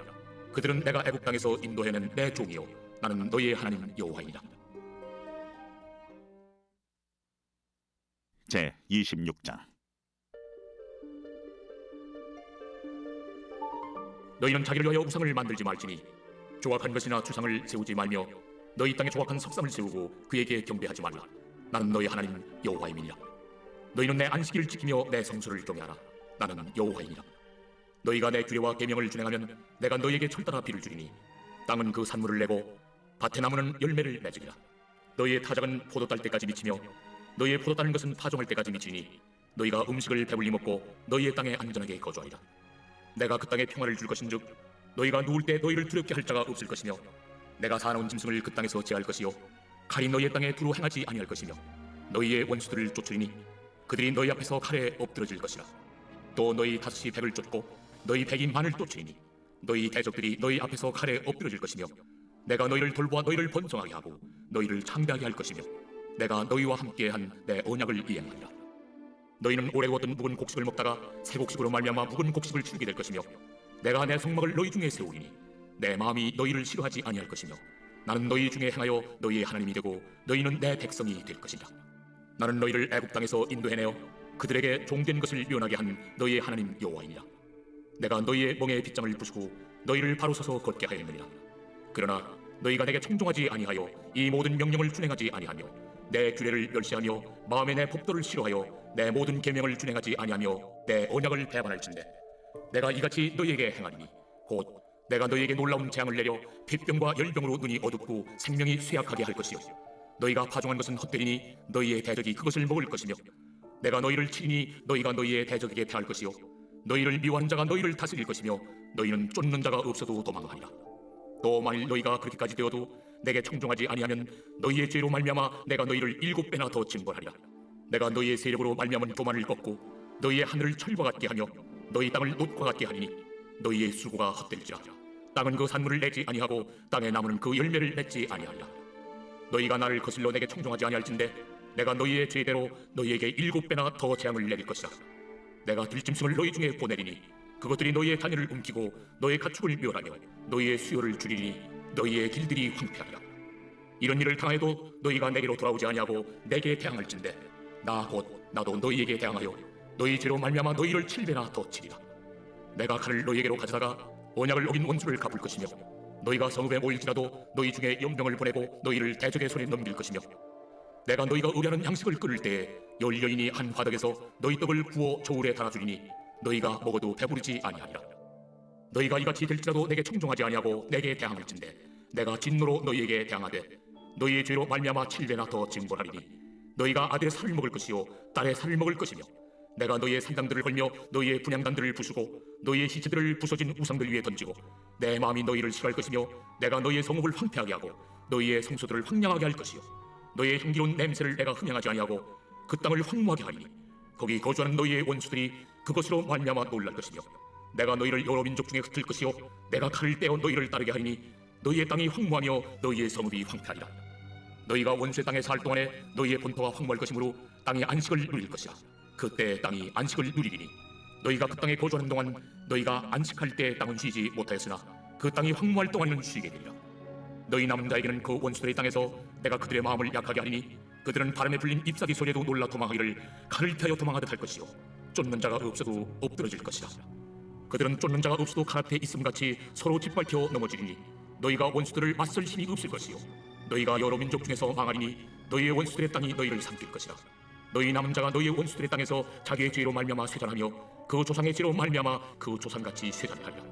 그들은 내가 애굽 땅에서 인도해낸 내 종이요 나는 너희의 하나님 여호와이니라. 제 26장. 너희는 자기를 위하여 우상을 만들지 말지니 조각한 것이나 주상을 세우지 말며 너희 땅에 조각한 석상을 세우고 그에게 경배하지 말라. 나는 너희 하나님 여호와임이니라. 너희는 내 안식일을 지키며 내 성소를 경외하라. 나는 여호와이니라. 너희가 내 규례와 계명을 준행하면 내가 너희에게 철따라 비를 주리니 땅은 그 산물을 내고 밭의 나무는 열매를 맺으리라. 너희의 타작은 포도 딸 때까지 미치며 너희의 포도 따는 것은 파종할 때까지 미치니 너희가 음식을 배불리 먹고 너희의 땅에 안전하게 거주하리라. 내가 그 땅에 평화를 줄 것인즉 너희가 누울 때 너희를 두렵게 할 자가 없을 것이며 내가 사나운 짐승을 그 땅에서 제할 것이요 칼이 너희의 땅에 두루 행하지 아니할 것이며 너희의 원수들을 쫓으리니 그들이 너희 앞에서 칼에 엎드러질 것이라. 또 너희 다섯이 백을 쫓고 너희 백이 만을 쫓으리니 너희 대적들이 너희 앞에서 칼에 엎드러질 것이며 내가 너희를 돌보아 너희를 번성하게 하고 너희를 창대하게 할 것이며 내가 너희와 함께한 내 언약을 이행하리라. 너희는 오래 구웠던 묵은 곡식을 먹다가 새 곡식으로 말미암아 묵은 곡식을 치르게 될 것이며 내가 내 성막을 너희 중에 세우리니 내 마음이 너희를 싫어하지 아니할 것이며 나는 너희 중에 행하여 너희의 하나님이 되고 너희는 내 백성이 될 것이라. 나는 너희를 애굽 땅에서 인도해내어 그들에게 종된 것을 면하게 한 너희의 하나님 여호와이니라. 내가 너희의 멍에 빗장을 부수고 너희를 바로 서서 걷게 하였느니라. 그러나 너희가 내게 청종하지 아니하여 이 모든 명령을 준행하지 아니하며 내 규례를 멸시하며 마음에 내 법도를 싫어하여 내 모든 계명을 준행하지 아니하며 내 언약을 배반할진대 내가 이같이 너희에게 행하리니 곧 내가 너희에게 놀라운 재앙을 내려 핏병과 열병으로 눈이 어둡고 생명이 쇠약하게 할 것이요 너희가 파종한 것은 헛되리니 너희의 대적이 그것을 먹을 것이며 내가 너희를 치리니 너희가 너희의 대적에게 패할 것이요 너희를 미워하는 자가 너희를 다스릴 것이며 너희는 쫓는 자가 없어도 도망하리라. 또 만일 너희가 그렇게까지 되어도 내게 청종하지 아니하면 너희의 죄로 말미암아 내가 너희를 7배나 더 징벌하리라. 내가 너희의 세력으로 말미암은 교만을 꺾고 너희의 하늘을 철과 같게 하며 너희 땅을 놋과 같게 하리니 너희의 수고가 헛될지라. 땅은 그 산물을 내지 아니하고 땅의 나무는 그 열매를 맺지 아니하리라. 너희가 나를 거슬러 내게 청종하지 아니할진대 내가 너희의 죄대로 너희에게 7배나 더 재앙을 내릴 것이라. 내가 들짐승을 너희 중에 보내리니 그것들이 너희의 자녀를 움키고 너희의 가축을 멸하며 너희의 수요를 줄이니 너희의 길들이 황폐하리라. 이런 일을 당해도 너희가 내게로 돌아오지 아니하고 내게 대항할진대 나 곧 나도 너희에게 대항하여 너희 죄로 말미암아 너희를 7배나 더 치리라. 내가 칼을 너희에게로 가져다가 언약을 어긴 원수를 갚을 것이며 너희가 성읍에 모일지라도 너희 중에 용병을 보내고 너희를 대적의 손에 넘길 것이며 내가 너희가 의뢰하는 양식을 끓일 때에 열 여인이 한 화덕에서 너희 떡을 구워 저울에 달아주리니 너희가 먹어도 배부르지 아니하리라. 너희가 이같이 될지라도 내게 청종하지 아니하고 내게 대항할진대 내가 진노로 너희에게 대항하되 너희의 죄로 말미암아 7배나 더 징벌하리니 너희가 아들의 살을 먹을 것이요 딸의 살을 먹을 것이며 내가 너희의 산당들을 걸며 너희의 분향단들을 부수고 너희의 시체들을 부서진 우상들 위에 던지고 내 마음이 너희를 싫어할 것이며 내가 너희의 성읍을 황폐하게 하고 너희의 성소들을 황량하게 할 것이요 너희의 향기로운 냄새를 내가 흠양하지 아니하고 그 땅을 황무하게 하리니 거기 거주하는 너희의 원수들이 그것으로 말미암아 놀랄 것이며 내가 너희를 여러 민족 중에 흩을 것이요 내가 칼을 떼어 너희를 따르게 하리니 너희의 땅이 황무하며 너희의 성읍이 황폐하리라. 너희가 원수의 땅에 살 동안에 너희의 본토가 황무할 것이므로 땅이 안식을 누릴 것이라. 그때 땅이 안식을 누리리니 너희가 그 땅에 거주하는 동안 너희가 안식할 때 땅은 쉬지 못하였으나 그 땅이 황무할 동안은 쉬게 되리라. 너희 남은 자에게는 그 원수들의 땅에서 내가 그들의 마음을 약하게 하리니 그들은 바람에 불린 잎사귀 소리에도 놀라 도망하기를 칼을 피하여 도망하듯 할 것이요 쫓는 자가 없어도 엎드러질 것이라. 그들은 쫓는 자가 없어도 칼 앞에 있음같이 서로 짓밟혀 넘어지리니 너희가 원수들을 맞설 힘이 없을 것이요 너희가 여러 민족 중에서 망하리니 너희의 원수들의 땅이 너희를 삼킬 것이라. 너희 남은 자가 너희의 원수들의 땅에서 자기의 죄로 말미암아 쇠잔하며 그 조상의 죄로 말미암아 그 조상같이 쇠잔하리라.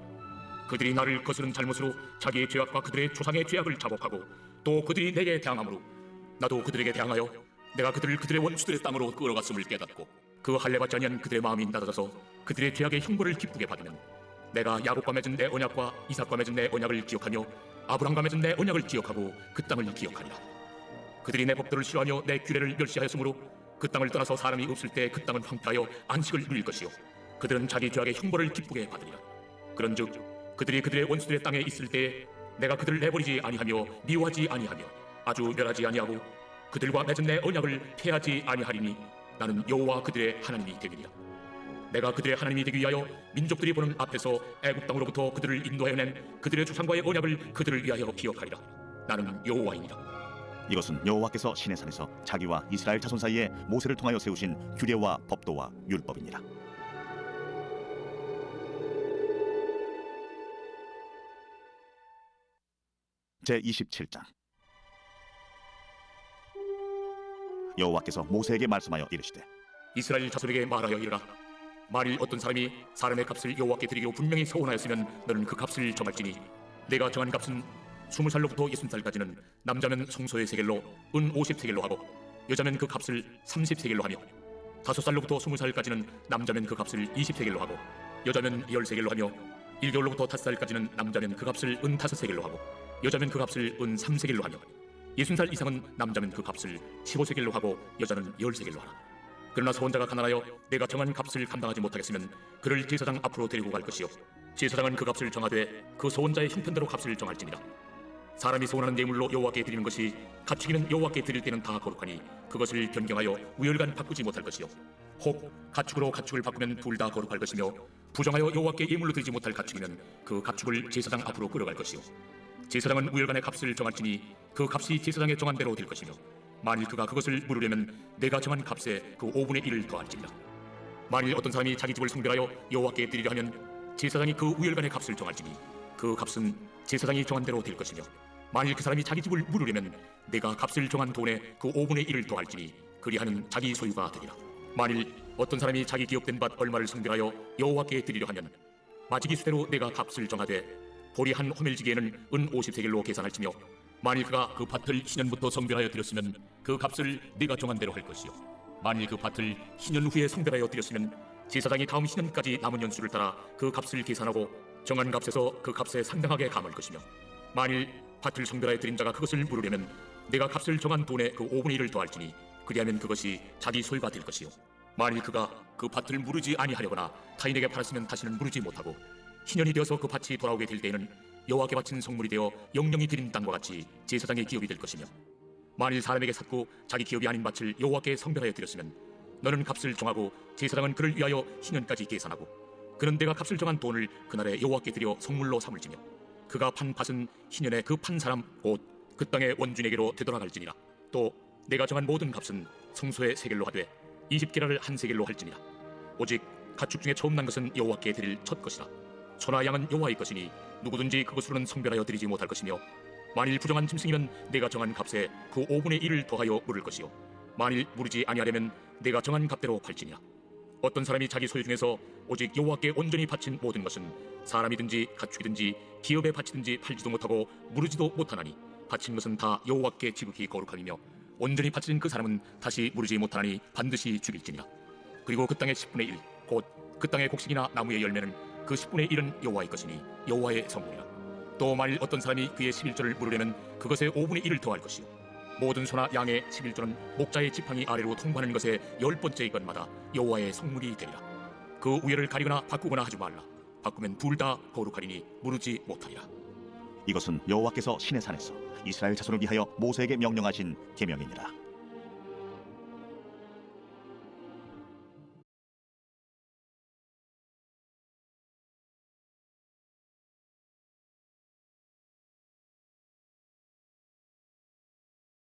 그들이 나를 거스른 잘못으로 자기의 죄악과 그들의 조상의 죄악을 자복하고 또 그들이 내게 대항하므로 나도 그들에게 대항하여 내가 그들을 그들의 원수들의 땅으로 끌어갔음을 깨닫고 그 할례받지 아니한 그들의 마음이 낮아져서 그들의 죄악의 형벌을 기쁘게 받으면 내가 야곱과 맺은 내 언약과 이삭과 맺은 내 언약을 기억하며 아브람과 맺은 내 언약을 기억하고 그 땅을 기억하리라. 그들이 내 법도를 싫어하며 내 규례를 멸시하였으므로 그 땅을 떠나서 사람이 없을 때 그 땅은 황폐하여 안식을 누릴 것이요 그들은 자기 죄악의 형벌을 기쁘게 받으리라. 그런즉 그들이 그들의 원수들의 땅에 있을 때에 내가 그들을 내버리지 아니하며 미워하지 아니하며 아주 멸하지 아니하고 그들과 맺은 내 언약을 폐하지 아니하리니 나는 여호와 그들의 하나님이 되리라. 내가 그들의 하나님이 되기 위하여 민족들이 보는 앞에서 애굽 땅으로부터 그들을 인도하여 낸 그들의 조상과의 언약을 그들을 위하여 기억하리라. 나는 여호와이니라. 이것은 여호와께서 시내산에서 자기와 이스라엘 자손 사이에 모세를 통하여 세우신 규례와 법도와 율법이니라. 제27장. 여호와께서 모세에게 말씀하여 이르시되 이스라엘 자손에게 말하여 이르라. 만일 어떤 사람이 사람의 값을 여호와께 드리기로 분명히 서원하였으면 너는 그 값을 정할지니 내가 정한 값은 20살로부터 60살까지는 남자면 성소의 세겔로 은 50세겔로 하고 여자면 그 값을 30세겔로 하며 5살로부터 20살까지는 남자면 그 값을 20세겔로 하고 여자면 10세겔로 하며 1개월로부터 5살까지는 남자면 그 값을 은 5세겔로 하고 여자면 그 값을 은 3세겔로 하며 60살 이상은 남자면 그 값을 15세겔로 하고 여자는 10세겔로 하라. 그러나 서원자가 가난하여 내가 정한 값을 감당하지 못하겠으면 그를 제사장 앞으로 데리고 갈 것이요 제사장은 그 값을 정하되 그 서원자의 형편대로 값을 정할지니라. 사람이 서원하는 예물로 여호와께 드리는 것이 가축이면 여호와께 드릴 때는 다 거룩하니 그것을 변경하여 우열간 바꾸지 못할 것이요 혹 가축으로 가축을 바꾸면 둘 다 거룩할 것이며 부정하여 여호와께 예물로 드리지 못할 가축이면 그 가축을 제사장 앞으로 끌어갈 것이요 제사장은 우열간의 값을 정할지니 그 값이 제사장의 정한 대로 될 것이며 만일 그가 그것을 물으려면 내가 정한 값에 그 5분의 1을 더할지니라. 만일 어떤 사람이 자기 집을 성별하여 여호와께 드리려 하면 제사장이 그 우열간의 값을 정할지니 그 값은 제사장이 정한 대로 될 것이며 만일 그 사람이 자기 집을 물으려면 내가 값을 정한 돈의 그 5분의 1을 더할지니 그리하는 자기 소유가 되리라. 만일 어떤 사람이 자기 기업된 밭 얼마를 성별하여 여호와께 드리려 하면 마지기 수대로 내가 값을 정하되 보리 한 호멜지기에는 은 50세겔로 계산할지며 만일 그가 그 밭을 신년부터 성별하여 드렸으면 그 값을 내가 정한 대로 할 것이요 만일 그 밭을 신년 후에 성별하여 드렸으면 제사장이 다음 신년까지 남은 연수를 따라 그 값을 계산하고 정한 값에서 그 값에 상당하게 감을 것이며 만일 밭을 성별하여 드린 자가 그것을 물으려면 내가 값을 정한 돈의 그 5분의 1을 더할지니 그리하면 그것이 자기 소유가 될 것이요 만일 그가 그 밭을 무르지 아니하려거나 타인에게 팔았으면 다시는 무르지 못하고 신년이 되어서 그 밭이 돌아오게 될 때에는 여호와께 바친 성물이 되어 영영이 드린 땅과 같이 제사장의 기업이 될 것이며 만일 사람에게 샀고 자기 기업이 아닌 밭을 여호와께 성별하여 드렸으면 너는 값을 정하고 제사장은 그를 위하여 신년까지 계산하고 그는 내가 값을 정한 돈을 그날에 여호와께 드려 성물로 삼을지며 그가 판 밭은 신년에 그 판 사람 곧 그 땅의 원주에게로 되돌아갈지니라. 또 내가 정한 모든 값은 성소의 세겔로 하되 20게라를 한 세겔로 할지니라. 오직 가축 중에 처음 난 것은 여호와께 드릴 첫 것이라. 소나 양은 여호와의 것이니 누구든지 그것으로는 성별하여 드리지 못할 것이며 만일 부정한 짐승이면 내가 정한 값에 그 5분의 1을 더하여 물을 것이요 만일 물으지 아니하려면 내가 정한 값대로 팔지니라. 어떤 사람이 자기 소유 중에서 오직 여호와께 온전히 바친 모든 것은 사람이든지 가축이든지 기업에 바치든지 팔지도 못하고 무르지도 못하나니 바친 것은 다 여호와께 지극히 거룩함이며 온전히 바친 그 사람은 다시 무르지 못하나니 반드시 죽일지니라. 그리고 그 땅의 10분의 1 곧 그 땅의 곡식이나 나무의 열매는 그 10분의 1은 여호와의 것이니 여호와의 성물이라. 또 만일 어떤 사람이 그의 11조를 물으려면 그것의 5분의 1을 더할 것이요 모든 소나 양의 11조는 목자의 지팡이 아래로 통과하는 것의 10번째 것마다 여호와의 성물이 되리라. 그 우열을 가리거나 바꾸거나 하지 말라. 바꾸면 둘 다 거룩하리니 무르지 못하리라. 이것은 여호와께서 시내산에서 이스라엘 자손을 위하여 모세에게 명령하신 계명이니라.